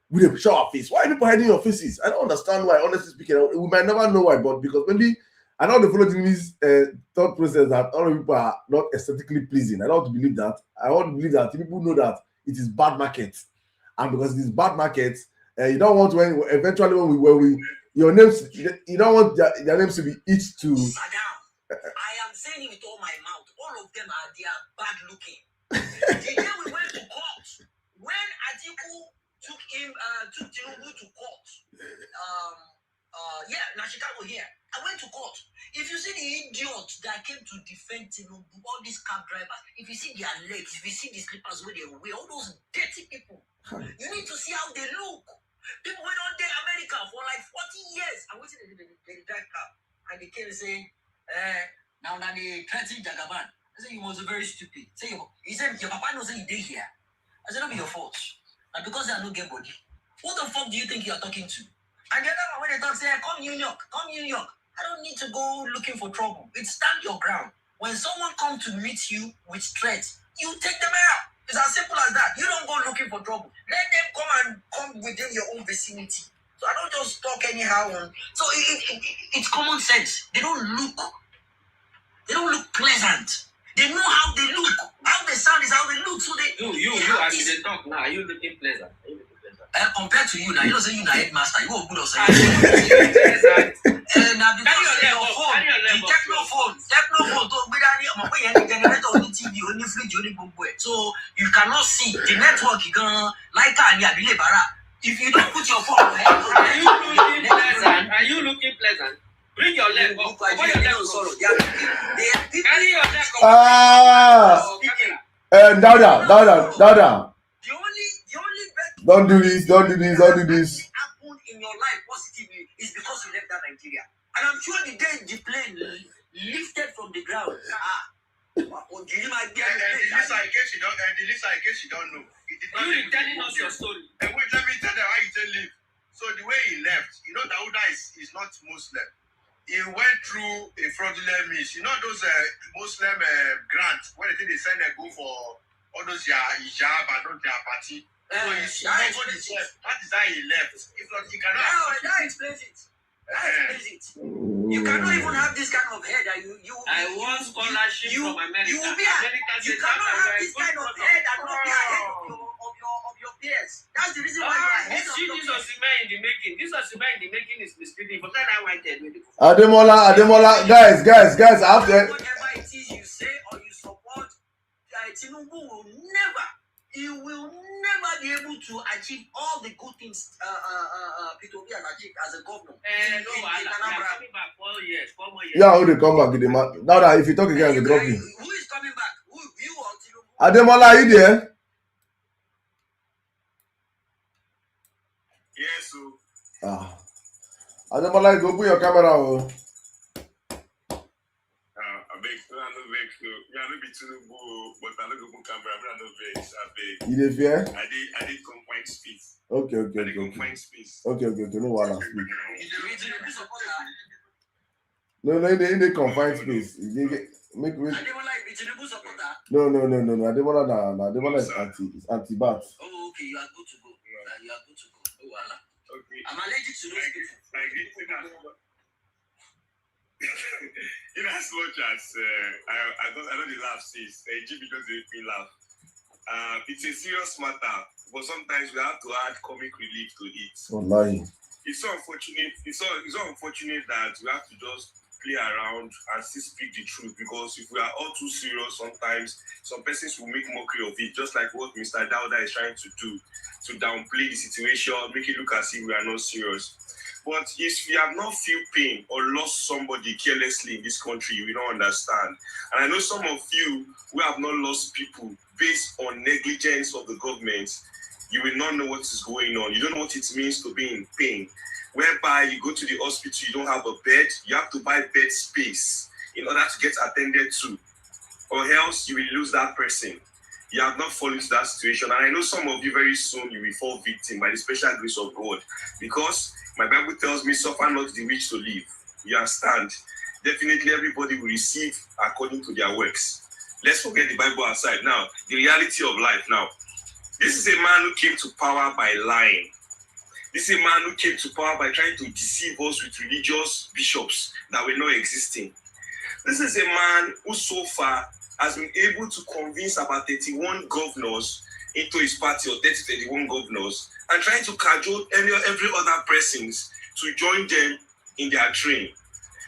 We they show our face. Why are people hiding your faces? I don't understand why. Honestly speaking, we might never know why, but because maybe I don't follow Tinubu's thought process that all people are not aesthetically pleasing. I don't want to believe that. I want to believe that people know that it is bad market, and because it is bad market, you don't want when we your names, you don't want their names to be each to. Sirdam, I am saying it with all my mouth. All of them they are bad looking. The day we went to court, when Atiku took Tinubu to court, Chicago here. I went to court. If you see the idiots that came to defend Tinubu, all these cab drivers, if you see their legs, if you see the slippers where they wear, all those dirty people, you need to see how they look. People went on there America for like 40 years. I went to the drive car, and they came and say, now they threatening Jagaban. I said, you was very stupid. He said, your papa knows that you did here. I said, don't be your fault. And because they are not get body, who the fuck do you think you are talking to? And the other one when they talk, say, come New York. I don't need to go looking for trouble. It's stand your ground. When someone comes to meet you with threats, you take them out. It's as simple as that. You don't go looking for trouble. Let them come within your own vicinity. So I don't just talk anyhow. So it's common sense. They don't look pleasant. They know how they look. How they sound is how they look. So you as they talk now, are you looking pleasant? Compared to you now, you don't say you are headmaster. You are good or something. Now because your phone, the technophone, only generator, only TV, only fridge, only bumbo. So you cannot see the network. You can like if you don't put your phone on your head, are you looking pleasant? Bring your leg up. Carry your leg Dauda. The only Don't do this. happened in your life positively is because you left that Nigeria. And I'm sure the day the plane lifted from the ground. The Lisa, in case you don't know. You telling us your story. And wait, let me tell you how he leave. So the way he left, Dauda is not Muslim. He went through a fraudulent means. Those Muslim grants, when they send a go for all those hijab and not their party. So that is how he left. If not, he cannot. That explains it. You cannot even have this kind of head. I want scholarship from America. You cannot have this kind of head and not be ahead of your peers. That's the reason why you are ahead of your peers. This Osimhen in the making is misleading. But then I wanted Ademola, guys, after whatever it is you say or you support, Tinubu will never be able to achieve all the good things P2B has achieved as a governor. Yeah, who they come back? Now that if you talk again, I will drop you. Who is coming back? You or Tinubu? Ademola, are you there? Yes, so. Ademola, go put your camera on. I don't be Tinubu, but I don't go camera. I don't vex. You dey fear? I did confine space. Okay. Confine space. Okay. No wahala. Speak. Is the reason you support that? No, in the confined space. make. Ademola is a Tinubu supporter. No. Ademola is anti-bat. Oh, okay, you are good to go. You are good to go. Oh, Allah. Okay. I'm allergic to those people. I agree with that. In as much as I don't laugh, sis. GB doesn't make me laugh. It's a serious matter, but sometimes we have to add comic relief to it. Wallahi. It's so unfortunate. It's so unfortunate that we have to just play around and still speak the truth, because if we are all too serious, sometimes some persons will make mockery of it, just like what Mr. Dauda is trying to do, to downplay the situation, make it look as if we are not serious. But if we have not feel pain or lost somebody carelessly in this country, we don't understand. And I know some of you who have not lost people based on negligence of the government, you will not know what is going on. You don't know what it means to be in pain, whereby you go to the hospital, you don't have a bed, you have to buy bed space in order to get attended to, or else you will lose that person. You have not fallen into that situation. And I know some of you very soon, you will fall victim by the special grace of God, because my Bible tells me, suffer not the rich to live. You understand? Definitely everybody will receive according to their works. Let's forget the Bible aside. Now, the reality of life now. This is a man who came to power by lying. This is a man who came to power by trying to deceive us with religious bishops that were not existing. This is a man who so far has been able to convince about 31 governors into his party, or 31 governors, and trying to cajole every other persons to join them in their train.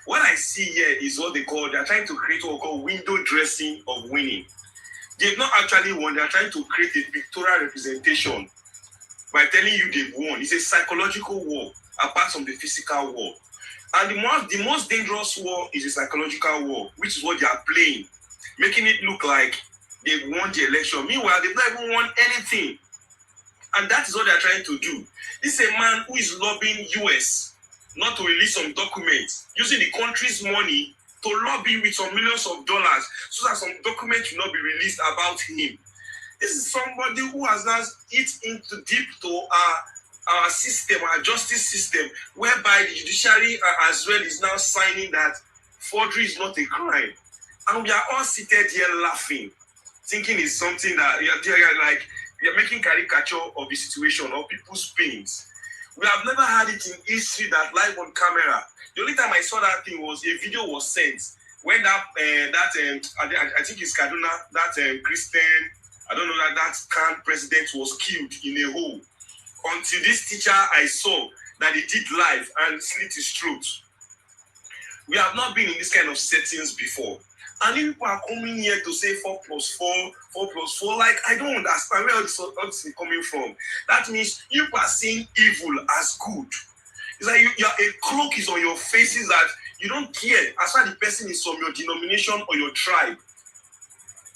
What I see here is what they're trying to create what we call window dressing of winning. They've not actually won, they're trying to create a pictorial representation by telling you they've won. It's a psychological war apart from the physical war. And the most dangerous war is a psychological war, which is what they are playing, making it look like they've won the election. Meanwhile, they've not even won anything. And that is what they're trying to do. This is a man who is lobbying US not to release some documents, using the country's money to lobby with some millions of dollars so that some documents will not be released about him. This is somebody who has now hit into deep to our system, our justice system, whereby the judiciary as well is now signing that forgery is not a crime. And we are all seated here laughing, thinking it's something that we are making caricature of the situation or people's pains. We have never had it in history that live on camera. The only time I saw that thing was a video was sent when I think it's Kaduna, that Christian, I don't know, that Khan president was killed in a hole. Until this teacher I saw that he did live and slit his throat. We have not been in this kind of settings before. And if people are coming here to say 4 plus 4, 4 plus 4, like, I don't understand where this is coming from. That means you are seeing evil as good. It's like a cloak is on your faces that you don't care as far as the person is from your denomination or your tribe.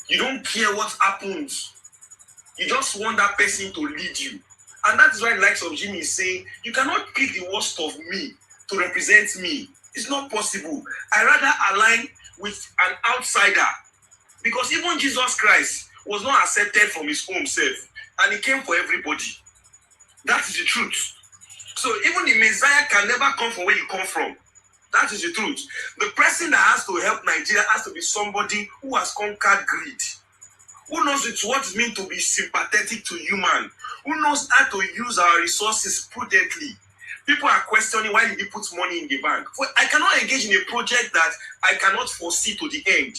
You don't care what happens. You just want that person to lead you. And that is why the likes of Jimmy is saying, you cannot pick the worst of me to represent me. It's not possible. I rather align with an outsider, because even Jesus Christ was not accepted from his own self, and he came for everybody. That is the truth. So even the Messiah can never come from where you come from. That is the truth. The person that has to help Nigeria has to be somebody who has conquered greed, who knows what it means to be sympathetic to human, who knows how to use our resources prudently. People are questioning, why did he put money in the bank? Well, I cannot engage in a project that I cannot foresee to the end,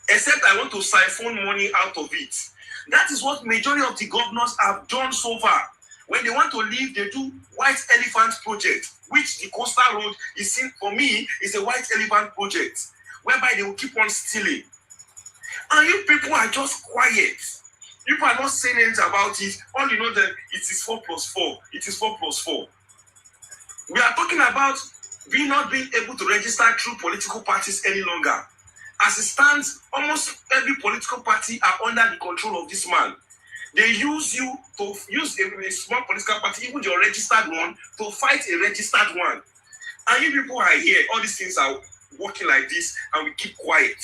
except I want to siphon money out of it. That is what majority of the governors have done so far. When they want to leave, they do white elephant project, which the coastal road is seen, for me, is a white elephant project, whereby they will keep on stealing. And you people are just quiet. People are not saying anything about it. All you know that it is 4 plus 4. It is 4 plus 4. We are talking about not being able to register through political parties any longer. As it stands, almost every political party are under the control of this man. They use you to use a small political party, even your registered one, to fight a registered one. And you people are here, all these things are working like this, and we keep quiet.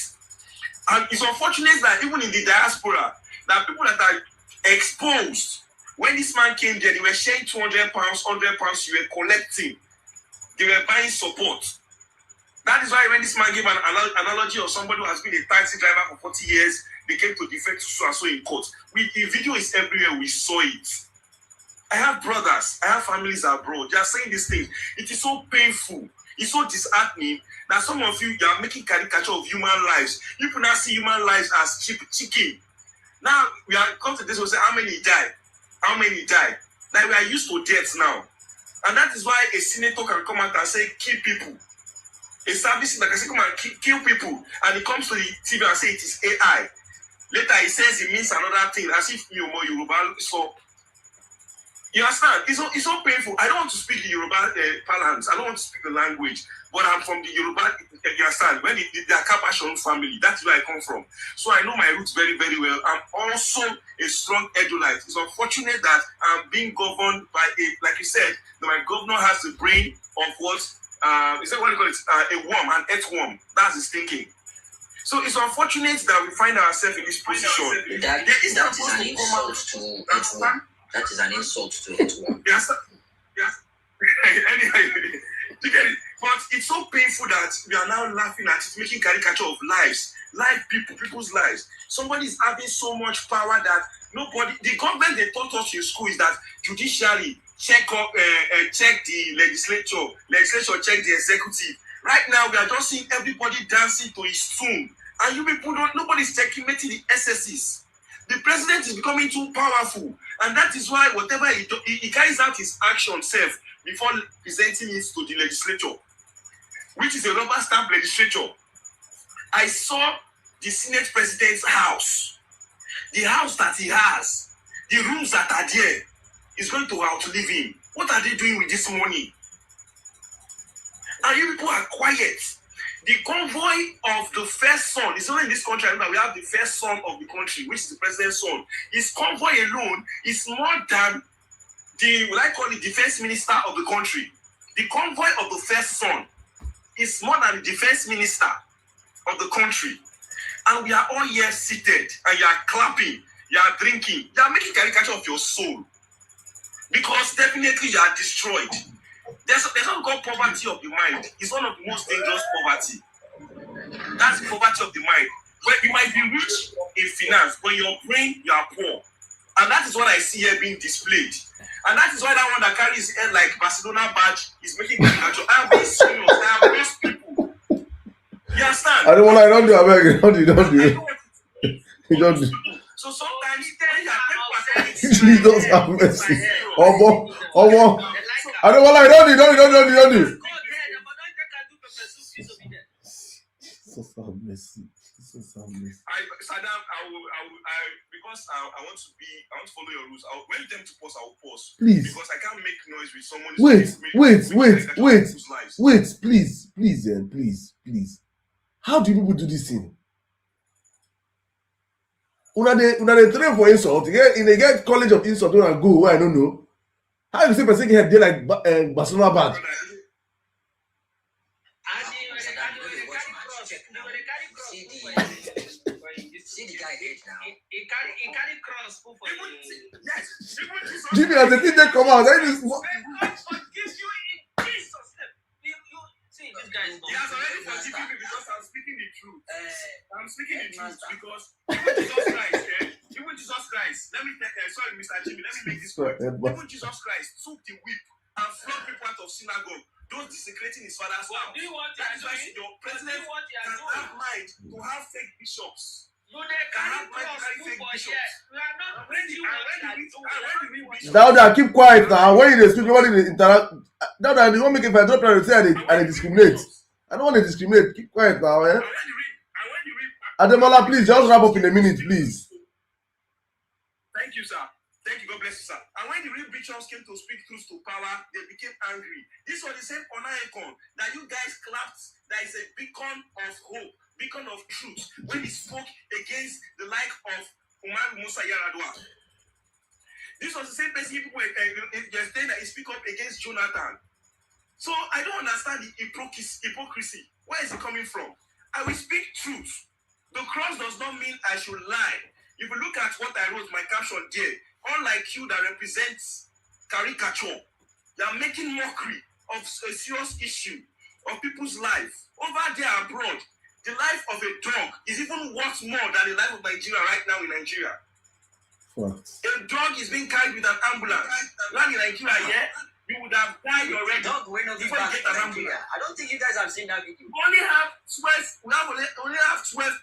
And it's unfortunate that even in the diaspora, there are people that are exposed. When this man came there, they were sharing £200, £100, you were collecting. They were buying support. That is why when this man gave an analogy of somebody who has been a taxi driver for 40 years, they came to defend so and so in court. The video is everywhere. We saw it. I have brothers. I have families abroad. They are saying these things. It is so painful. It's so disheartening that some of you are making caricature of human lives. You could not see human lives as cheap chicken. Now we are come to this. We say how many died? How many died? Like we are used to death now, and that is why a senator can come out and say kill people. A service that can say come and kill people, and he comes to the TV and say it is AI. Later he says it means another thing, as if you more Yoruba. So you understand? It's so painful. I don't want to speak the Yoruba parlance. I don't want to speak the language, but I'm from the Yoruba. You understand? When they are Kabashon family, that's where I come from. So I know my roots very, very well. I'm also a strong Edulite. It's unfortunate that I'm being governed by like you said, that my governor has the brain of what is that what you call it? A worm, an earthworm. That's his thinking. So it's unfortunate that we find ourselves in this position. That is an insult to earthworm. That is an insult to earthworm. Yes. Anyway, you get it. But it's so painful that we are now laughing at it, making caricature of lives, people's lives. Somebody is having so much power that nobody. The government they taught us in school is that judiciary check the legislature check the executive. Right now we are just seeing everybody dancing to his tune, and you people nobody's checkmating the SSs. The president is becoming too powerful, and that is why whatever he carries out his action self before presenting it to the legislature, which is a rubber stamp legislature. I saw the Senate president's house, the house that he has, the rooms that are there, is going to outlive him. What are they doing with this money? And you people are quiet. The convoy of the first son, it's only in this country that we have the first son of the country, which is the president's son. His convoy alone is more than the defense minister of the country. The convoy of the first son is more than the defense minister of the country. And we are all here seated, and you are clapping, you are drinking, you are making caricature of your soul. Because definitely you are destroyed. There's something called poverty of the mind. It's one of the most dangerous poverty. That's the poverty of the mind. Where you might be rich in finance, but in your brain, you are poor. And that is what I see here being displayed. And that is why that one that carries his head like Barcelona badge is making caricature. I am being serious. I have lost people. You understand? I don't want. I don't do. I beg. Don't do. You don't do. So sometimes when you are Jesus have mercy. Omo. I don't want. I don't do. Jesus have mercy. Sirdam, because I want to follow your rules. When you tell me to pause, I will pause. Please. Because I can't make noise with someone. Wait. Please. How do people do this thing? Una they train for insult. In they get college of insult, don't go where I don't know. How you say person get there like Barcelona badge? See the guy here now. He carry cross for you. Yes. Jimmy, as the thing they come out, I just forgive you in Jesus' name. See, this guy is not. He has already forgiven me because I'm speaking the truth. I'm speaking the truth because even Jesus Christ, let me take, sorry, Mr. Jimmy, let me make this point. Even Jesus Christ took the whip and flogged people out of synagogue. Those desecrating his father's house. Do you want that is why your president can have mind to have fake bishops. Dauda, keep quiet now. When you speak, nobody interact. Dauda, you want make it I drop and say I discriminate. I don't want to discriminate. Keep quiet now, eh? Ademola, please just wrap up in a minute, please. Thank you, sir. Thank you. God bless you, sir. And when the real bishops came to speak truth to power, they became angry. This was the same Onaekon that you guys clapped. That is a beacon of hope, beacon of truth. When he spoke against the like of Umar Musa Yaradua. This was the same person people were saying that he speak up against Jonathan. So I don't understand the hypocrisy. Where is it coming from? I will speak truth. The cross does not mean I should lie. If you look at what I wrote, my caption there, unlike you that represents caricature, you are making mockery of a serious issue. of people's life. Over there abroad, the life of a dog is even worth more than the life of Nigeria right now in Nigeria. What? A dog is being carried with an ambulance. Now in Nigeria, yeah, you would have died already. Dog will not be before you back get in an Nigeria. ambulance. I don't think you guys have seen that video. We only have 12. We only have 12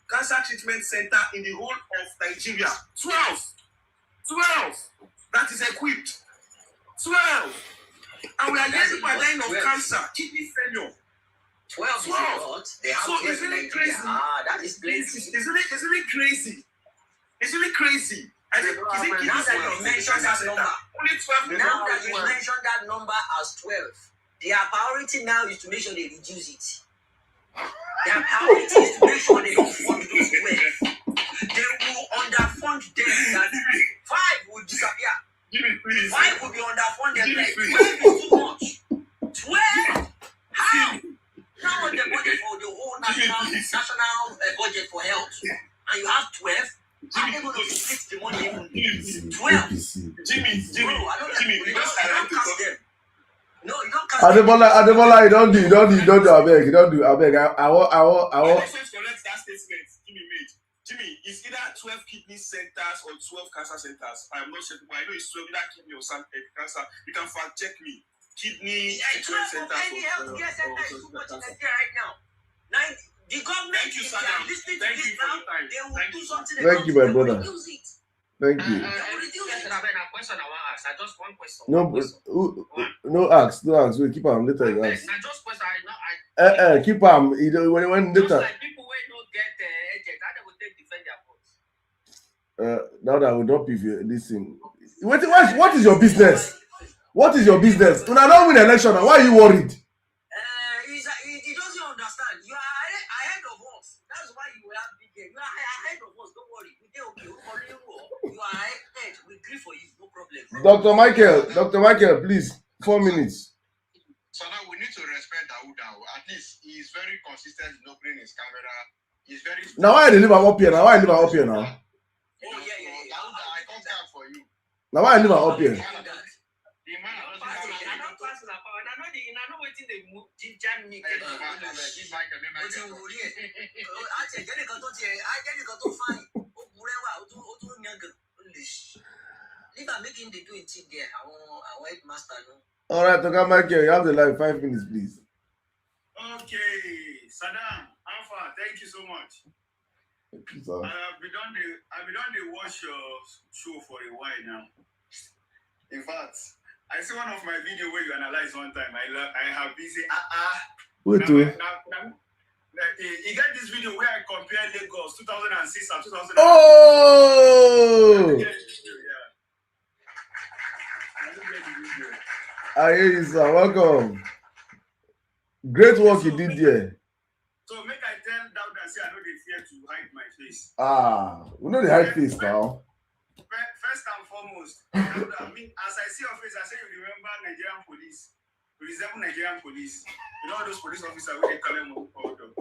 cancer treatment center in the whole of Nigeria. 12. That is equipped. 12. And we are That's hearing people are dying of 12. cancer, kidney failure. 12 is a 12. lot. They have So 12 it's in really Nigeria. crazy. That is plenty. It's really crazy. It's really crazy. I think Now that you mentioned that number, only 12. now that you mentioned that number as 12, their priority now is to make sure they reduce it. Their priority is to make sure they don't fund those 12. They will underfund them. That 5 will disappear. Give me, please. 5 will be underfunded. Give me, Like, please. 12 is too much. 12? How? Now on the budget for the whole national budget for health, and you have 12. Are they going to split the money even? 12. Jimmy, Bro, I don't Jimmy, you don't cast them. No, you don't cast Adebola, you don't do, abeg, you don't do, abeg. I want. Let's collect that statement Jimmy made. Jimmy, it's either 12 kidney centers or 12 cancer centers. I'm not sure, but I know it's 12 either kidney or cancer. You can fact check me. Kidney treatment 12 of centers. any healthcare center is too much in Nigeria right now. The government, Thank you, if Sadam. they are listening to Thank this you for now, your time. they will Thank do you. something Thank about you, it. my They will brother. reduce it. Thank you. They will reduce it. Question I want to ask. I just one question. No, no ask. Wait, keep on later. You ask. I just question. I know. Keep on. When Just later. like people who don't get agent, how they will take defend their votes. Now that I will drop if you listen. What is your business? What is your business? When I don't win the election, why are you worried? He doesn't understand. You are ahead of us. That's why you will have big game. You are ahead of us. Don't worry. We dey okay. You are ahead. We agree for you. No problem. Dr. Michael, please. 4 minutes. So now we need to respect Dauda. At least he is very consistent in opening his camera. He's very. Now why I live up here now? Oh, yeah. Dauda, I come down for you. Now why I live up here? The man doesn't have I don't pass the power. And I know waiting they move ginger me. Leave am make him dey do him thing there. I want headmaster no. All right, Dr. Michael, you have the live 5 minutes, please. Okay, Saddam, Alpha, thank you so much. Thank you, sir. I've been on the watch your show for a while now. In fact, I see one of my video where you analyze one time. I have been say Wait, you get this video where I compare Lagos 2006 and 2000. Oh! I hear you, sir. Welcome. Great work you did there. So make I tell Dauda say I know they fear to hide my face. We know the high face now. First and foremost, Dauda, as I see your face, I say you remember Nigerian police. You resemble Nigerian police. You know those police officers where they call them hold up.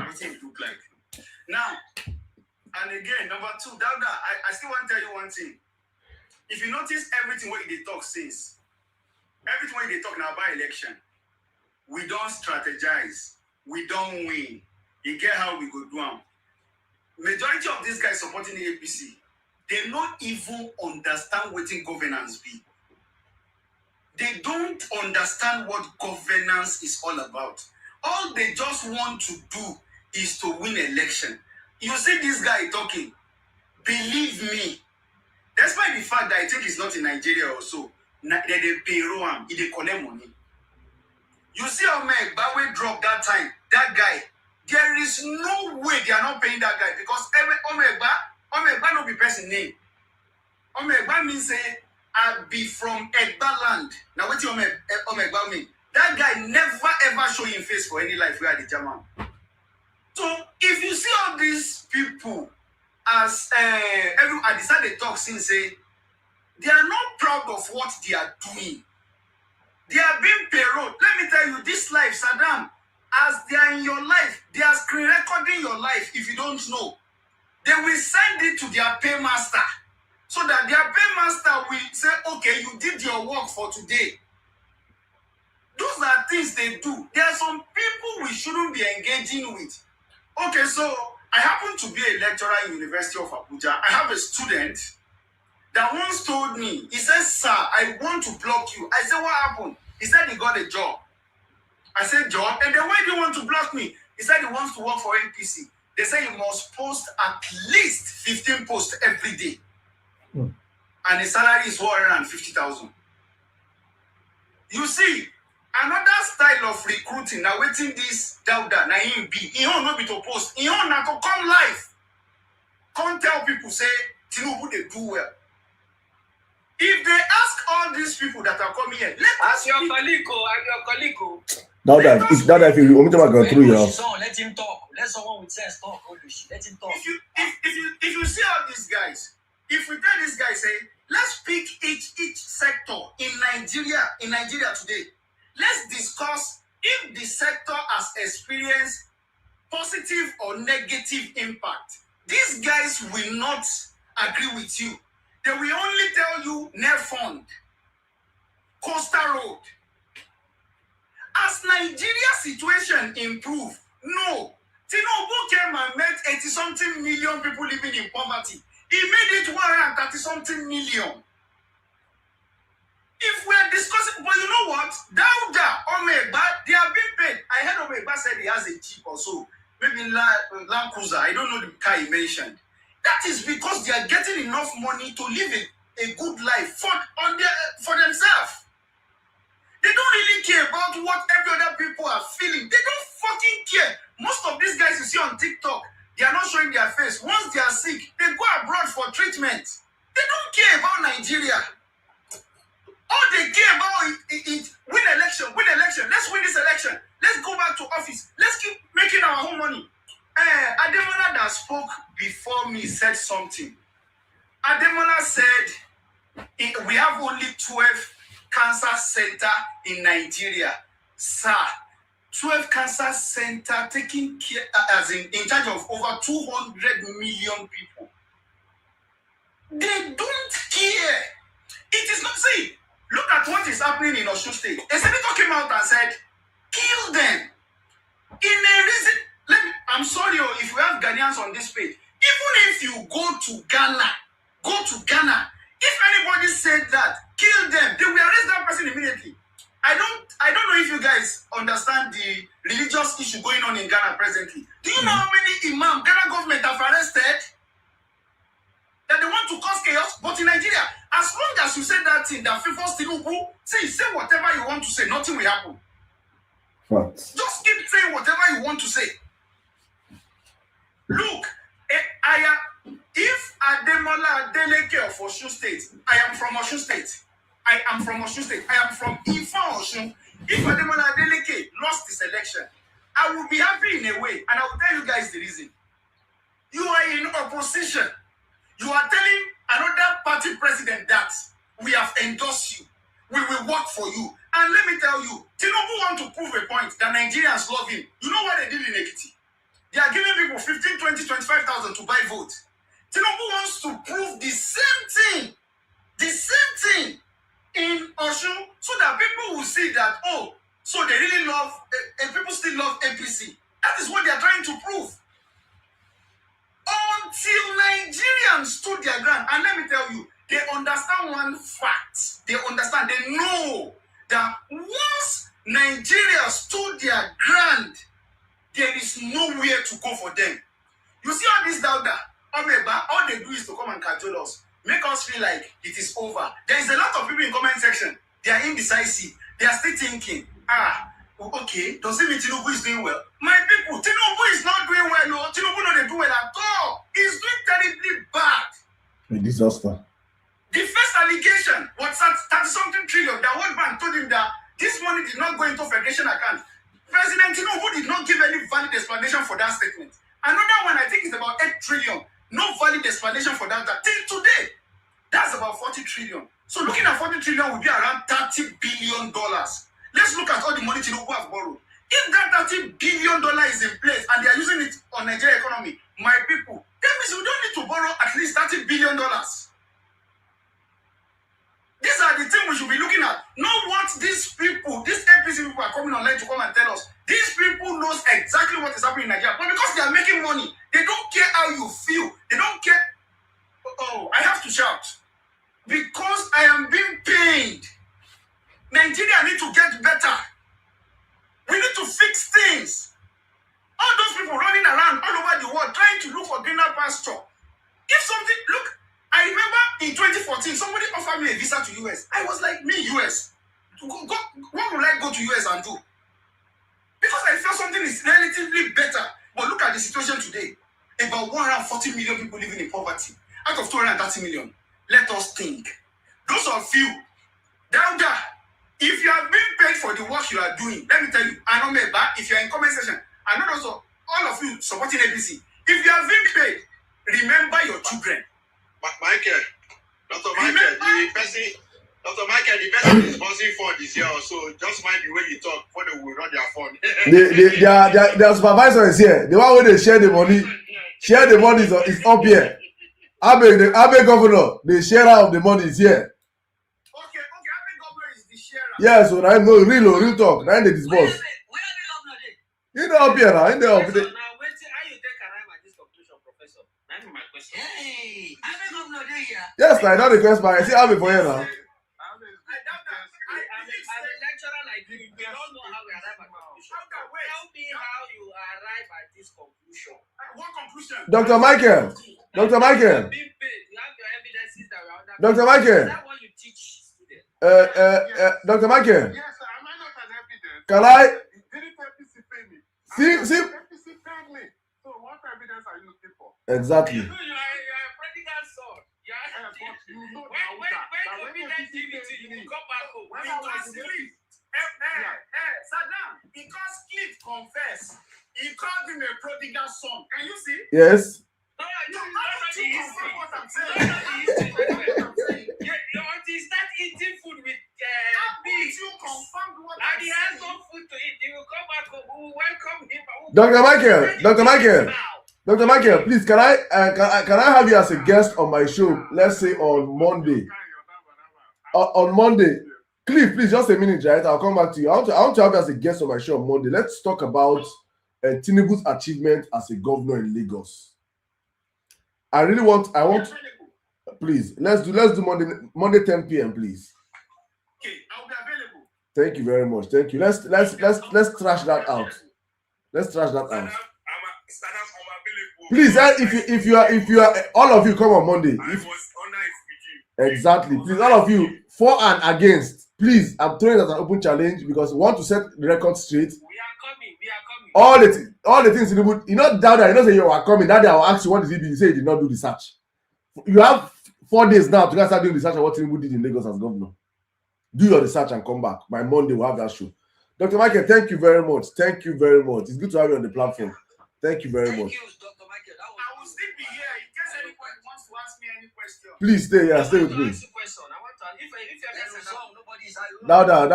Everything you look like. Now, and again, number 2, Dauda, I still want to tell you one thing. If you notice everything what they talk since, everything what they talk now about election, we don't strategize, we don't win. You get how we go do them. Majority of these guys supporting the APC, they don't even understand what governance be. They don't understand what governance is all about. All they just want to do is to win election. You see this guy talking, believe me, despite the fact that I think he's not in Nigeria also, they pay him, he collect money. You see how Bawe dropped that time, that guy, there is no way they are not paying that guy because Omegba no be person name. Omegba means say I be from Egba land. Now what Omegba mean? That guy never ever show him face for any life where the German. So if you see all these people as I decided to talk since say they are not proud of what they are doing. They are being payrolled. Let me tell you, this life, Saddam, as they are in your life, they are screen recording your life. If you don't know, they will send it to their paymaster so that their paymaster will say, okay, you did your work for today. Those are are things they do. There are some people we shouldn't be engaging with. Okay, so I happen to be a lecturer in University of Abuja. I have a student that once told me, he said, sir, I want to block you. I said, what happened? He said he got a job. I said, job? And then why do you want to block me? He said he wants to work for NPC. They say you must post at least 15 posts every day. And his salary is 150,000. You see, another style of recruiting, now waiting this Dauda, na him be. He don't know be to post. He don't know to come live. Come tell people, say, Tinubu, they do well. If they ask all these people that are coming here, let us your colleague, Dauda, if you want me to go through your house. Let him talk. Let someone with sense talk. Let him talk. If you see all these guys, if we tell these guys, say, let's pick each sector in Nigeria today. Let's discuss if the sector has experienced positive or negative impact. These guys will not agree with you. They will only tell you Nefond, Coastal Road. As Nigeria's situation improve, no. Tinubu came and met 80-something million people living in poverty. He made it 130-something million. If we're discussing, but you know what? Dauda, Omegba, they have been paid. I heard Omegba said he has a Jeep or so. Maybe Land Cruiser. I don't know the car he mentioned. That is because they are getting enough money to live a good life for themselves. They don't really care about what every other people are feeling. They don't fucking care. Most of these guys you see on TikTok, they are not showing their face. Once they are sick, they go abroad for treatment. They don't care about Nigeria. All they care about is win election. Let's win this election. Let's go back to office. Let's keep making our own money. Ademola that spoke before me said something. Ademola said we have only 12 cancer center in Nigeria. Sir, 12 cancer center taking care as in charge of over 200 million people. They don't care. It is not, see, look at what is happening in Osun State. A senator came out and said, kill them. In a reason, I'm sorry if we have Ghanaians on this page. Even if you go to Ghana, if anybody said that, kill them, they will arrest that person immediately. I don't know if you guys understand the religious issue going on in Ghana presently. Do you know how many imams Ghana government have arrested? That they want to cause chaos, but in Nigeria, as long as you say that thing that favors Tinubu, say whatever you want to say, nothing will happen. What? Just keep saying whatever you want to say. Look, if Ademola Adeleke of Osun State, I am from Osun State. I am from Ifa Osun. If Ademola Adeleke lost this election, I will be happy in a way, and I will tell you guys the reason. You are in opposition. You are telling another party president that we have endorsed you. We will work for you. And let me tell you, Tinubu want to prove a point that Nigerians love him. You know what they did in Ekiti? They are giving people 15, 20, 25,000 to buy votes. Tinubu wants to prove the same thing in Osun, so that people will see that, oh, so they really love, and people still love APC. That is what they are trying to prove. Until Nigerians stood their ground, and let me tell you, they understand one fact. They know that once Nigeria stood their ground, there is nowhere to go for them. You see all this Dauda, all they do is to come and cajole us, make us feel like it is over. There is a lot of people in comment section. They are indecisive. They are still thinking, okay, does it mean Tinubu is doing well? My people, Tinubu is not doing well. No, Tinubu not doing well at all. He's doing terribly bad. A disaster. The first allegation was 30-something trillion. The World Bank told him that this money did not go into Federation account. President Tinubu did not give any valid explanation for that statement. Another one, I think, is about 8 trillion. No valid explanation for that. Till today, that's about 40 trillion. So looking at 40 trillion will be around $30 billion. Let's look at all the money Tinubu has borrowed. If that $30 billion is in place and they are using it on Nigeria economy, my people, that means we don't need to borrow at least $30 billion. These are the things we should be looking at. Not what these people, these APC people are coming coming online to come and tell us. These people knows exactly what is happening in Nigeria. But because they are making money, they don't care how you feel. They don't care. Oh, I have to shout. Because I am being paid. Nigeria need to get better. We need to fix things. All those people running around all over the world trying to look for greener pasture. If something, look, I remember in 2014, somebody offered me a visa to US. I was like, me, US. What would I go to US and do? Because I felt something is relatively better. But look at the situation today. About 140 million people living in poverty. Out of 230 million. Let us think. Those are few. Dauda, if you have been paid for the work you are doing, let me tell you, I know maybe if you're in comment section, I know also all of you supporting ABC. If you have been paid, remember your children. Michael, Dr. Michael, Dr. Michael, the person is buzzing for this year also. Just mind the way you talk before they will run their phone. Their supervisor is here. The one where they share the money. Share the money is up here. Abe governor, the sharer of the money is here. Okay, Abe governor is the sharer. Yes, so I know real talk. Now they disburse. You know up here now, in the up there. Now, wait till how you take arrive at this conclusion, Professor. That's my question. Hey, I'm a governor there. Yes, I know the question, but I see Abe for here now. I'm a lecturer like you. We don't know how we arrive at conclusion. Tell me how you arrive at this conclusion. What conclusion? Dr. Michael. Dr. Michael. You have your evidences that we are under. Dr. Michael. Is that what you teach students? Dr. Michael. Yes, sir. Am I not an evidence? Can I? Didn't FPC pay me? See. FPC paid me. So what evidence are you looking for? Exactly. You are a prodigal son. But you know when confidence give it to you, you come back home. Because Cliff, Saddam, because Cliff confessed, he called him a prodigal son. Can you see? Yes. No, what I'm saying. You start eating food with beef. You confirmed what And he has no food to eat. He will come back home. We will welcome him. Dr. Michael, please can I have you as a guest on my show? Let's say on Monday. On Monday. Cliff, please, just a minute, right? I'll come back to you. I want to have you as a guest on my show on Monday. Let's talk about Tinubu's achievement as a governor in Lagos. I want please, let's do Monday 10 p.m. please. Okay, I'll be available. Thank you very much. Thank you. Let's trash that out. Let's trash that out. Please, if you are all of you come on Monday. Exactly. Please, all of you for and against. Please, I'm throwing it as an open challenge because we want to set the record straight. We are coming. All the things you know that you know say you are coming. That day I will ask you what is it you say you did not do research. You have 4 days now to start doing research on what Tinubu did in Lagos as governor. Do your research and come back. By Monday we'll have that show. Dr. Michael, thank you very much. Thank you very much. It's good to have you on the platform. Thank you very much. Thank you, Dr. Michael. I will still be here in case anybody wants to ask me any question. Please stay here. Stay with me. Dauda.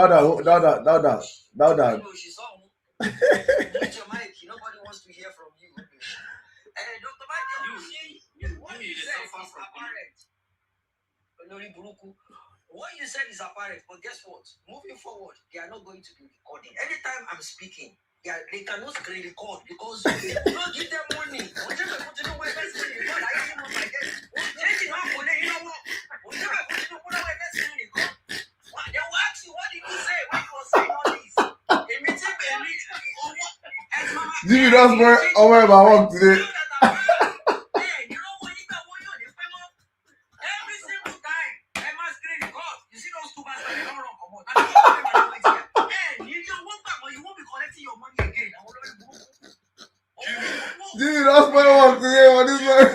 Mute your mic. Nobody wants to hear from you. Dr. Michael, you see, what you said is apparent. What you said is apparent, but guess what? Moving forward, they are not going to be recording. Anytime I'm speaking, they cannot screen record because you don't give them money. They will ask you, what did you say when you were saying all this? Jimmy, that's where I'm about work today. Every single time, I must screen record. You see those two bastards, they don't run come on. Hey, you won't come, you won't be collecting your money again. Jimmy, that's my work today. What is that?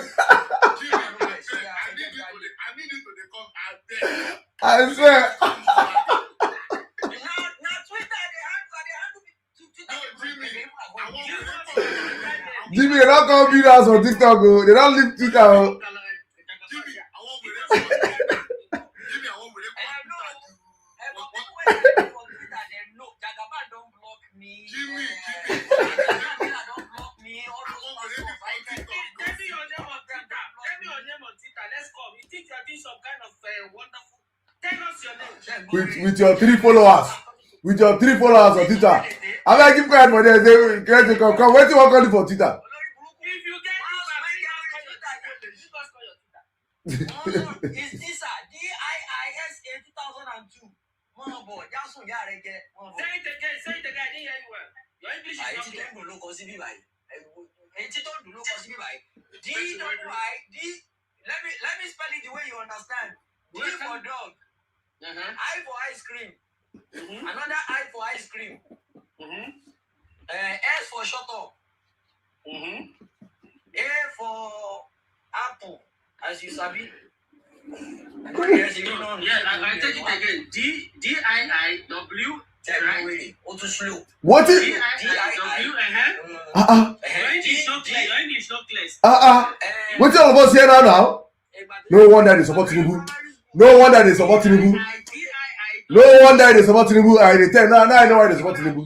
I need you to come. I swear. Jimmy, they don't come beat us on TikTok. They don't leave Twitter. With your 3 followers. with your 3 followers on Twitter. I'm like, keep quiet for them. They get to come. What do you want to call you for Twitter? If you get is this DIISA 2002? Mama boy, that's what you are again. Say it again. I didn't hear you well. Your English is not clear. Let me spell it the way you understand. D for dog. I for ice cream. Another I for ice cream. S for shut up. A for apple. As you sabi. I take it again. DIIW. Right? Too slow. What is DIIW. Your English not clear. What all of us here now? No wonder they support Tinubu. No wonder they support Tinubu. No wonder they support Tinubu. I return. Now I know why they support Tinubu.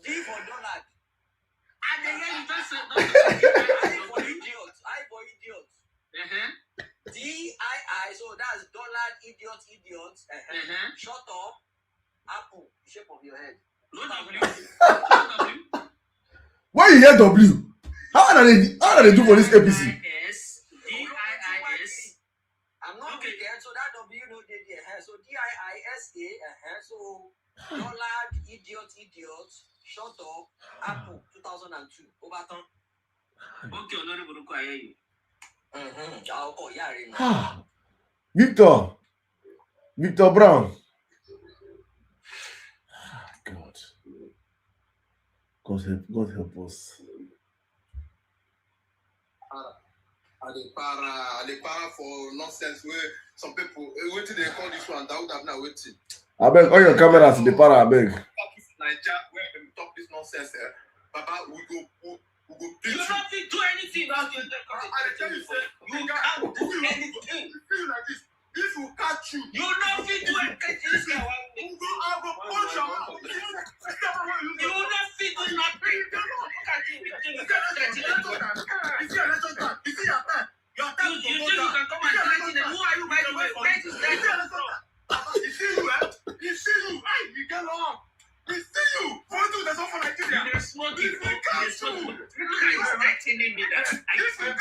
D for donut. And then you just said I for idiots. DII, so that's dollar idiots. Shut up. Apple, shape of your head. No W. Why you hear W? How do they do for this APC? I'm not okay. There, so that W no there. So DIISA. So dollar idiots. Shut up. Apple 2002. Overton. Okay, honorable, I hear you. Victor Brown. God help us. Are they para for nonsense where some people wait till they call this one that would have now waiting. I beg all your cameras in the para, I beg. Nigeria, where them talk this nonsense there. Baba, we go beat you. You don't do anything. I tell you, sir, you can't do anything. You feel like this. If you catch you, you not fit do anything. You go out and punch your mouth. You not fit do nothing. You see your time. Your time. You think you can come and threaten them? Who are you, by the way? Where is that? You see you, eh? You see you. Hey, you get along. We see you. What do there's for Nigeria? You're smoking. Look at you threatening me. That if you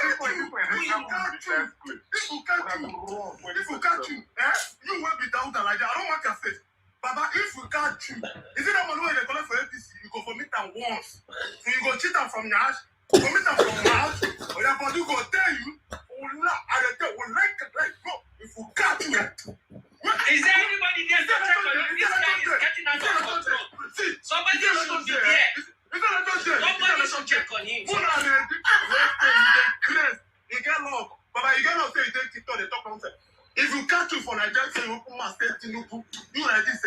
catch you, eh? You will be down there like that. I don't want your face. Baba, if we catch you, is it that money when they collect for APC? You go for meet them once. So you go cheat them from your house, go meet them from your house, or your body go tell you, go. If we catch you, is there anybody there to check on you? This guy is getting out of control. Somebody should be there. Somebody should check on him. You get love. Baba, you get love say you take TikTok, they talk nonsense. If you catch you for Nigeria, say you open my state Tinubu, you like this,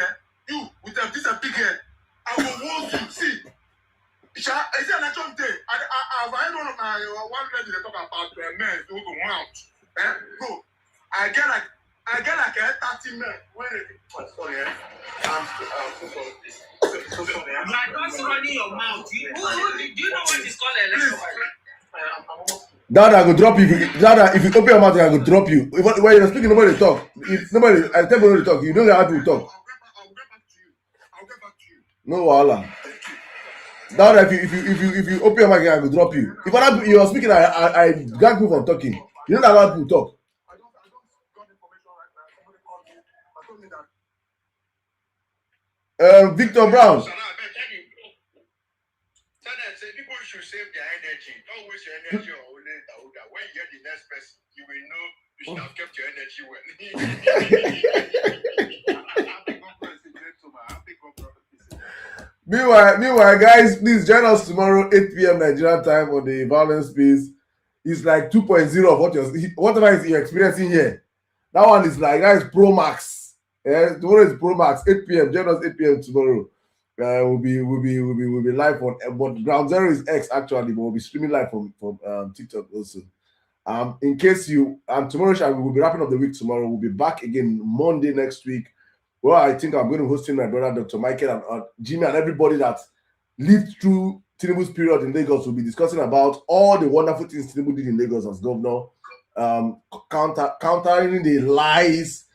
you with this big head, I will want you. See, is it an election day? I've heard one of my one lady they talk about men who go mount. Go. I get like a 30 men. When sorry, I'm so sorry. You are just running your mouth. Do you know what is called election? Dada, I go drop you. Dada, if you open your mouth, I go drop you. When you're speaking, nobody talk. If nobody, I tell nobody to talk. You don't have to talk. I'll get back to you. No wahala. Dada, if you open your mouth, I go drop you. If you are speaking, I gag you from talking. You don't allow people to talk. I don't got information right now. Somebody called me. I told me that. Victor Brown. People should save their energy. Don't waste your energy on only Dauda. When you get the next person, you will know you should have kept your energy well. Meanwhile, guys, please join us tomorrow, 8 p.m. Nigerian time on the Violence Space. It's like 2.0 of whatever you're experiencing here. That one is like, that is Pro Max. Tomorrow is Pro Max, 8 p.m. Join us 8 p.m. tomorrow. We'll be live on, but Ground Zero is X actually, but we'll be streaming live from TikTok also. In case tomorrow we will be wrapping up the week tomorrow. We'll be back again Monday next week Well, I think I'm going to host my brother, Dr. Michael, and Jimmy, and everybody that lived through Tinubu's period in Lagos. Will be discussing about all the wonderful things Tinubu did in Lagos as governor, countering the lies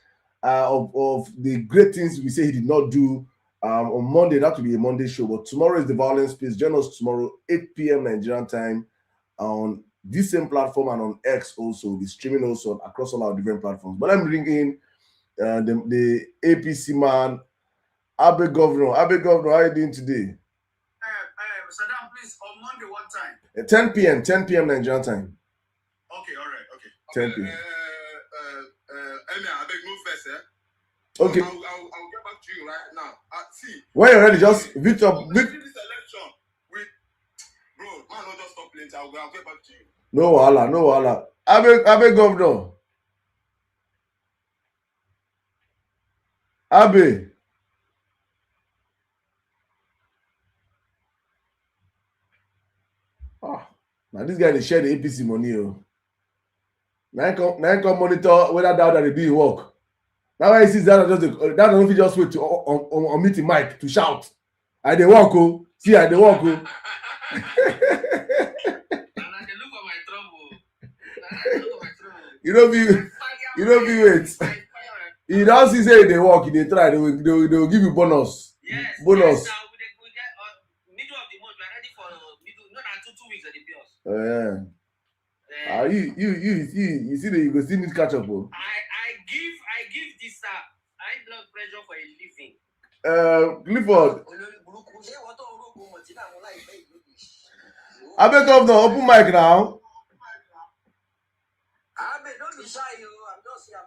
of the great things we say he did not do. On Monday, that will be a Monday show, but tomorrow is the violence space. Join us tomorrow, 8 p.m. Nigerian time, on this same platform and on X also. We'll be streaming also across all our different platforms. But I'm bringing the APC man, Abe Governor. Abe Governor, how are you doing today? Sirdam, please, on Monday, what time? 10 p.m. Nigerian time. Okay, all right, okay. 10 p.m. Emir, I beg no first, eh? Okay. I'll get back to you right now. See. When you're ready, just Victor. This election with bro, man, not just stop playing. I'll get back to you. No wahala. Abe Governor. Abe. Now this guy they share the APC money. Now I come monitor whether that they do work. Now I see that don't just wait to on meeting mic to shout. I they walk see I they walk And I dey look for my trouble. You don't be wait. You don't see say they walk, they try, they will give you bonus. Yes. Bonus. Yes, now we get middle of the month. We are ready for middle. No, not 2 weeks at the bills. You see that you go still need catch up. I give this high blood pressure for a living. Clifford. I bet Governor, open mic now. Abe, don't be shy, yo. I'm just here.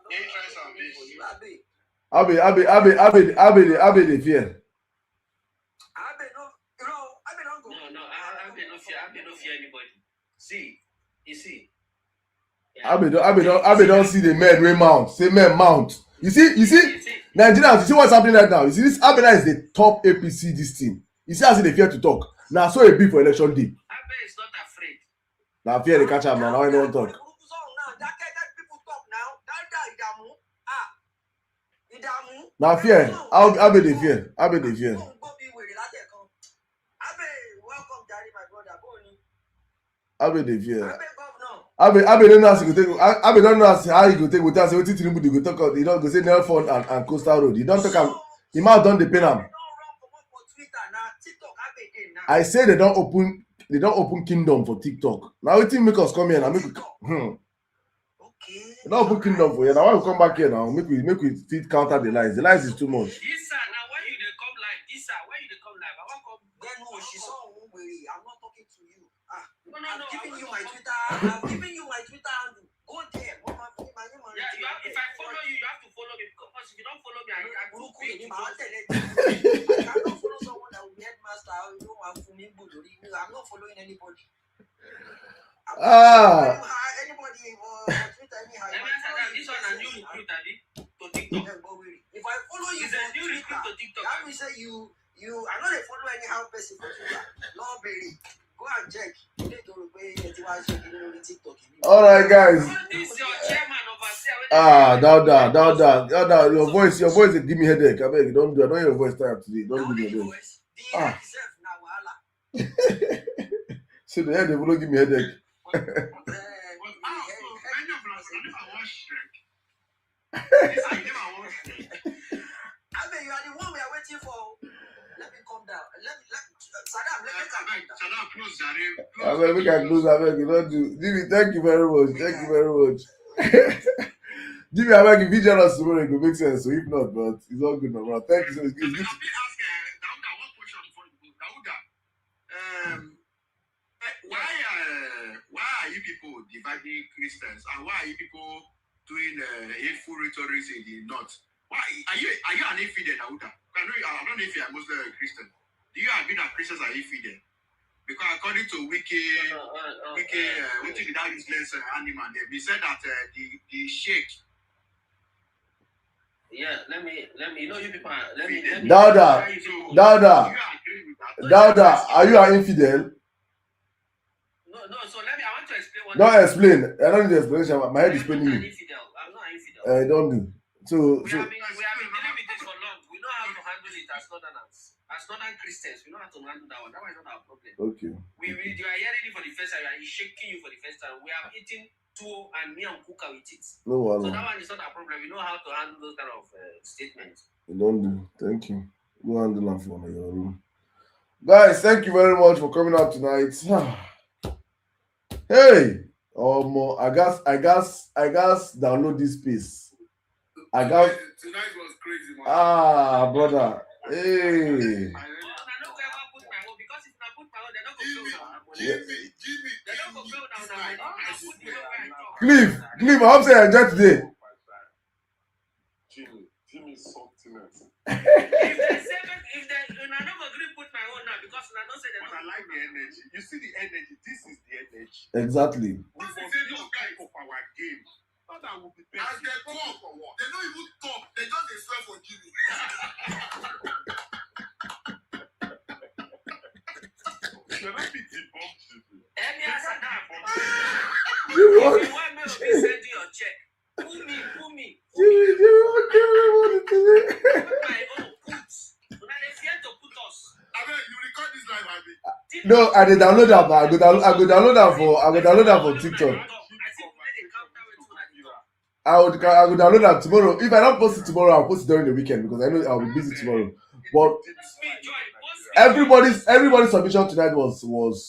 Abe, the fear. Abe, no, Abe don't go. No, Abe no fear anybody. See, you see. Yeah. Abe don't see the men wey mount. Say men mount. You see, Nigerians, you see what's happening right now. You see, this Abe is the top APC this thing. You see, as they fear to talk. Now, so a big for election day. Abe is not afraid. Now, fear they catch up now. Now I don't talk. Now fear. Abe the fear. Abe, welcome, Daddy, my brother. Abe the fear. Abe, Abe don't know how he go take. Abe don't know how he go take without say wetin Tinubu dey go talk. He don't go say Nail Fund and Coastal Road. He don't talk am. He mouth don dey pain am. I say they don't open kingdom for TikTok. Now wetin make us come here now? Make we They don't open kingdom for here. Now why we come back here now? Make we fit counter the lies. The lies is too much. This sir, now when you dey come live, this sir, when you dey come live, I want come. Then no, she saw Wumweri. I'm not talking to you. No. I'm giving you my Twitter. I'm giving you my Twitter handle. Go there. Yeah, if I follow you, you have to follow me because if you don't follow me, I will quit. I cannot follow someone that will be headmaster. You know, I'm not following anybody. Anybody on Twitter anyhow. This one a new recruit, Adi, to TikTok. If I follow you, it's a new recruit to TikTok. That means say you. I know they follow anyhow person for Twitter. No, baby. Go and check. All right, guys. This is your chairman overseer. Dauda, your voice give me headache. I beg you, don't do it. I don't hear your voice time today. Don't give me headache. So the head they will give me headache. I mean, you are the one we are waiting for. Let me come down. Sirdam, let me come down. Sirdam, close, Jare. I beg, we can close. I beg you, don't do. Jimmy, thank you very much. Jimmy, I beg you, be generous tomorrow. It will make sense. So if not, but it's all good, no. Thank you. So it's good. Let me ask Dauda one question for you. Dauda, why are you people dividing Christians and why are you people doing hateful rhetoric in the north? Why are you an infidel, Dauda? I don't know if you are Muslim or Christian. Do you agree that Christians are infidel? Because according to Wiki, without useless animal, they said that the sheikh. Yeah, let me. You know, you people. Let me. Dauda, are you an infidel? No. So let me. I want to explain what. Don't explain. I don't need explanation. My head is paining me. I'm not an infidel. Don't do. We have been dealing with this for long. as northern Christians, we know how to handle that one. That one is not our problem. Okay. You are hearing it for the first time, and he's shaking you for the first time. We have eaten tuwo and me and kuka with it. No, so that one is not our problem. We know how to handle those kind of statements. You don't do. Thank you. Go handle them for your room. Guys, thank you very much for coming out tonight. Hey, I guess download this piece. Tonight was crazy, man. Brother. Hey. Cliff, I hope you enjoy today. Jimmy saltiness. If they not agree put my own now because I don't say that. But I like the energy. You see the energy. This is the energy. Exactly. We must not type of our game. Not that will be best. As they talk, they don't even talk. They just swear for Jimmy. You're not be debunked, Jimmy. Emir Sirdam. You want? If you want me to be sending your check, pull me. Jimmy, what can I want to do? Put my own put. When they fear to put us. I mean, you record this live, Abi. No, I did download that. I go download that for TikTok. I will download that tomorrow. If I don't post it tomorrow, I'll post it during the weekend because I know I'll be busy tomorrow. But everybody's submission tonight was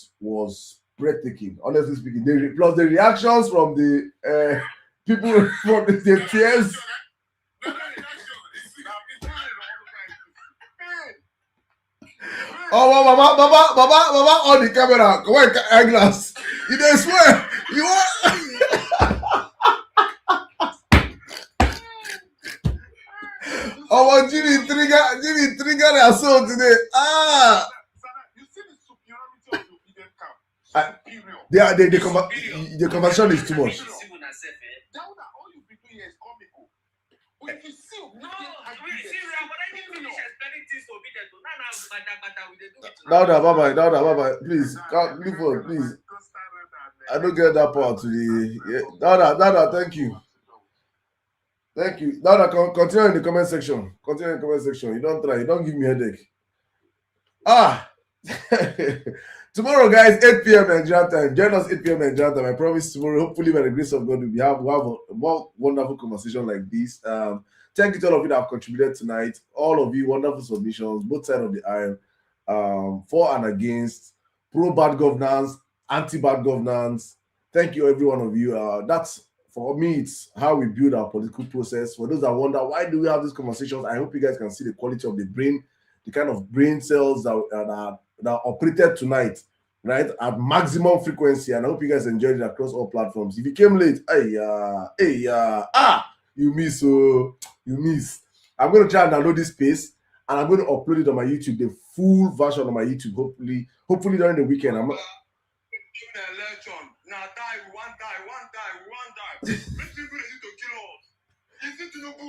breathtaking. Honestly speaking, plus the reactions from the people from the tears. Oh, Baba, on the camera. Come on, eyeglass. You don't swear. You want? Oh, Jimmy trigger their soul today. You see the superiority of the obedient camp. The conversation is too much. All you be doing here is comical. But if you see Dauda, please, leave on, please. I don't get that part today. Dauda, thank you. Dauda, continue in the comment section. You don't try. You don't give me a headache. Tomorrow, guys, 8 p.m. Nigerian time. Join us 8 p.m. Nigerian time. I promise tomorrow, hopefully by the grace of God, we'll have a more wonderful conversation like this. Thank you to all of you that have contributed tonight. All of you, wonderful submissions, both sides of the aisle, for and against, pro bad governance, anti bad governance. Thank you, every one of you. That's, for me, it's how we build our political process. For those that wonder, why do we have these conversations? I hope you guys can see the quality of the brain, the kind of brain cells that operated tonight, right, at maximum frequency. And I hope you guys enjoyed it across all platforms. If you came late, you miss. I'm going to try and download this space, and I'm going to upload it on my YouTube, the full version on my YouTube, hopefully during the weekend. Make people ready to kill us. You see Tinubu,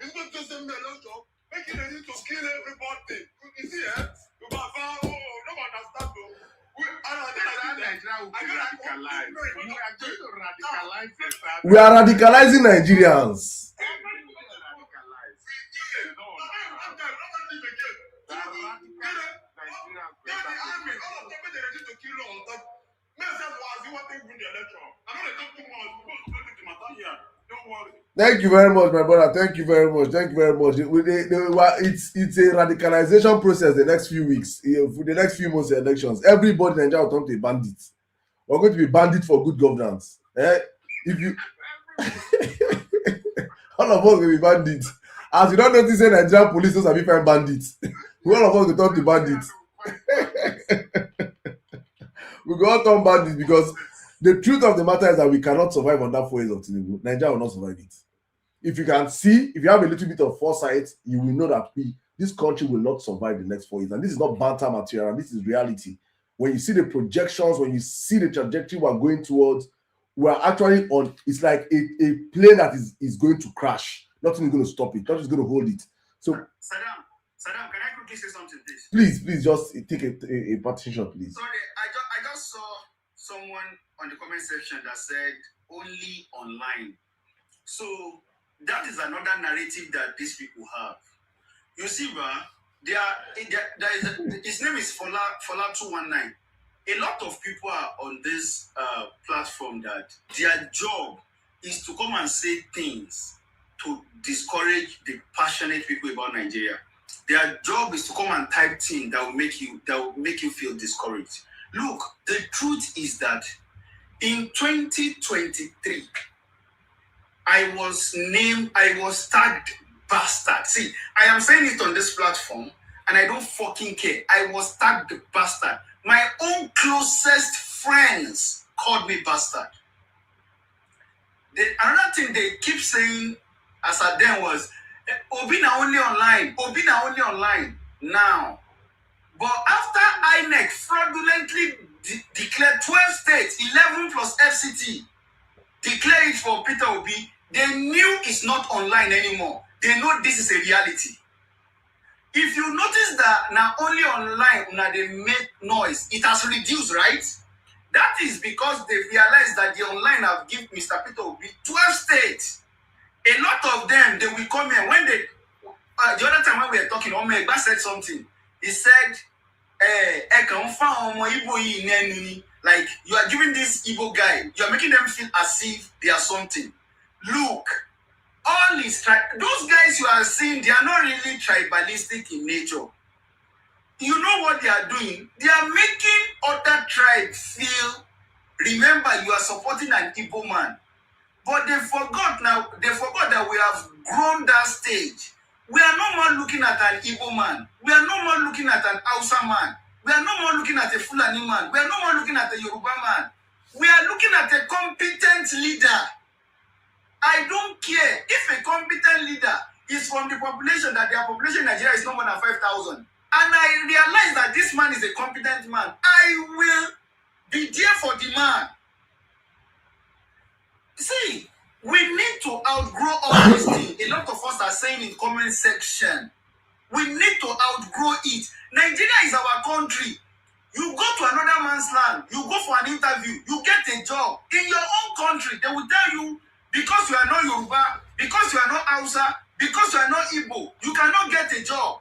it's not just a election. Make it ready to kill everybody. You see, nobody understand though. We are radicalizing Nigerians. Thank you very much, my brother. Thank you very much. It's a radicalization process the next few weeks. For the next few months, elections, everybody in Nigeria will turn to a bandit. We're going to be bandit for good governance. If you all of us will be bandits. As you don't notice, Nigerian police are different bandits. All of us will turn to bandits. We go all turn bandits because the truth of the matter is that we cannot survive on that 4 years of Tinubu. Nigeria will not survive it. If you can see, if you have a little bit of foresight, you will know that this country will not survive the next 4 years. And this is not banter material, this is reality. When you see the projections, when you see the trajectory we're going towards, we're actually on, it's like a plane that is going to crash. Nothing is going to stop it. Nothing is going to hold it. So, Saddam, can I quickly say something, please? Please, just take a partition, please. Sorry, I just saw someone on the comment section that said only online. So that is another narrative that these people have. You see, His name is Fola 219. A lot of people are on this platform that their job is to come and say things to discourage the passionate people about Nigeria. Their job is to come and type things that will make you feel discouraged. Look, the truth is that in 2023, I was tagged bastard. See, I am saying it on this platform and I don't fucking care. I was tagged bastard. My own closest friends called me bastard. Another thing they keep saying as at then was, Obi na only online now. But after INEC fraudulently declared 12 states, 11 plus FCT, declare it for Peter Obi, they knew it's not online anymore. They know this is a reality. If you notice that now only online now they make noise, it has reduced, right? That is because they realized that the online have given Mr. Peter Obi 12 states. A lot of them, they will come here. When they, the other time when we were talking, Omegba said something. He said, like, you are giving this Igbo guy, you are making them feel as if they are something. Look, all is those guys you are seeing, they are not really tribalistic in nature. You know what they are doing? They are making other tribes feel, remember, you are supporting an Igbo man. But they forgot that we have grown that stage. We are no more looking at an Igbo man. We are no more looking at an Hausa man. We are no more looking at a Fulani man. We are no more looking at a Yoruba man. We are looking at a competent leader. I don't care if a competent leader is from the population, that their population in Nigeria is no more than 5,000. And I realize that this man is a competent man. I will be there for the man. See, we need to outgrow all these things. A lot of us are saying in comment section, we need to outgrow it. Nigeria is our country. You go to another man's land, you go for an interview, you get a job. In your own country, they will tell you, because you are not Yoruba, because you are not Hausa, because you are not Igbo, you cannot get a job.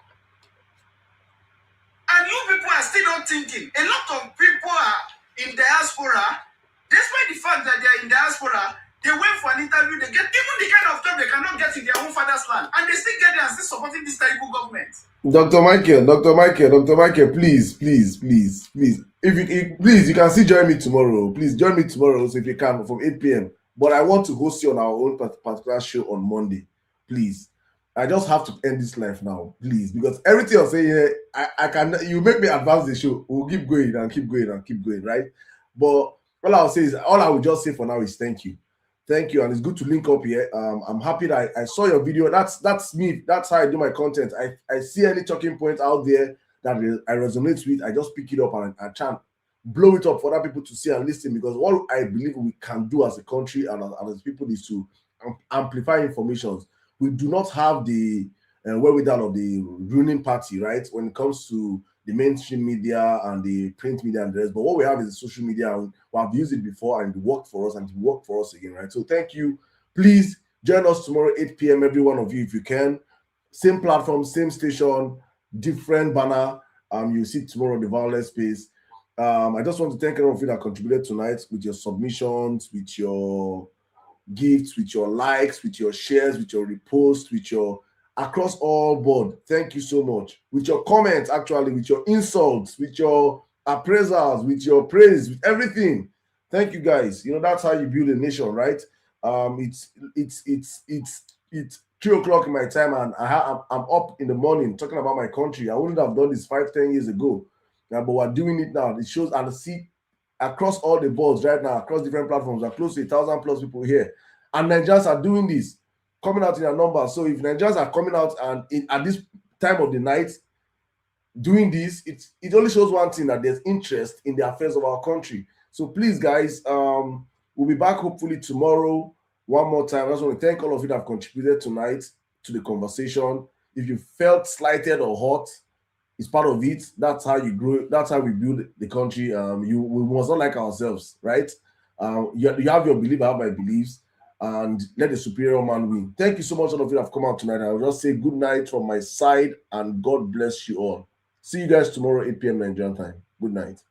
And you people are still not thinking. A lot of people are in diaspora, despite the fact that they are in diaspora, they went for an interview, they get even the kind of job they cannot get in their own father's land, and they still get there and still supporting this terrible government. Dr. Michael, please. If you can still join me tomorrow. Please join me tomorrow, so if you can, from 8 p.m. But I want to host you on our own particular show on Monday. Please. I just have to end this life now, please, because everything you're saying here, I can. You make me advance the show. We'll keep going, right? But all I will just say for now is thank you, and it's good to link up here. I'm happy that I saw your video. That's me. That's how I do my content. I see any talking point out there that I resonate with, I just pick it up and I try and blow it up for other people to see and listen, because what I believe we can do as a country and as people is to amplify information. We do not have the wherewithal of the ruling party, right, when it comes to the mainstream media and the print media and the rest. But what we have is the social media, and we have used it before and it worked for us and it worked for us again, right? So thank you. Please join us tomorrow, 8 p.m., every one of you, if you can. Same platform, same station, different banner. You see tomorrow in the Violence Space. I just want to thank everyone of you that contributed tonight with your submissions, with your gifts, with your likes, with your shares, with your reposts, with your across all board. Thank you so much. With your comments, actually, with your insults, with your appraisals, with your praise, with everything. Thank you, guys. You know, that's how you build a nation, right? It's 3 o'clock in my time, and I'm up in the morning talking about my country. I wouldn't have done this 5-10 years ago. Yeah, but we're doing it now. It shows, and see across all the boards right now, across different platforms, are close to 1,000+ people here. And Nigerians are doing this, coming out in a number. So if Nigerians are coming out and at this time of the night doing this, it only shows one thing, that there's interest in the affairs of our country. So please, guys, we'll be back hopefully tomorrow. One more time, I just want to thank all of you that have contributed tonight to the conversation. If you felt slighted or hurt, it's part of it. That's how you grow. That's how we build the country. We must not like ourselves, right? You have your belief, I have my beliefs. and let the superior man win. Thank you so much, all of you have come out tonight. I'll just say good night from my side, and God bless you all. See you guys tomorrow, 8 p.m. Nigerian time. Good night.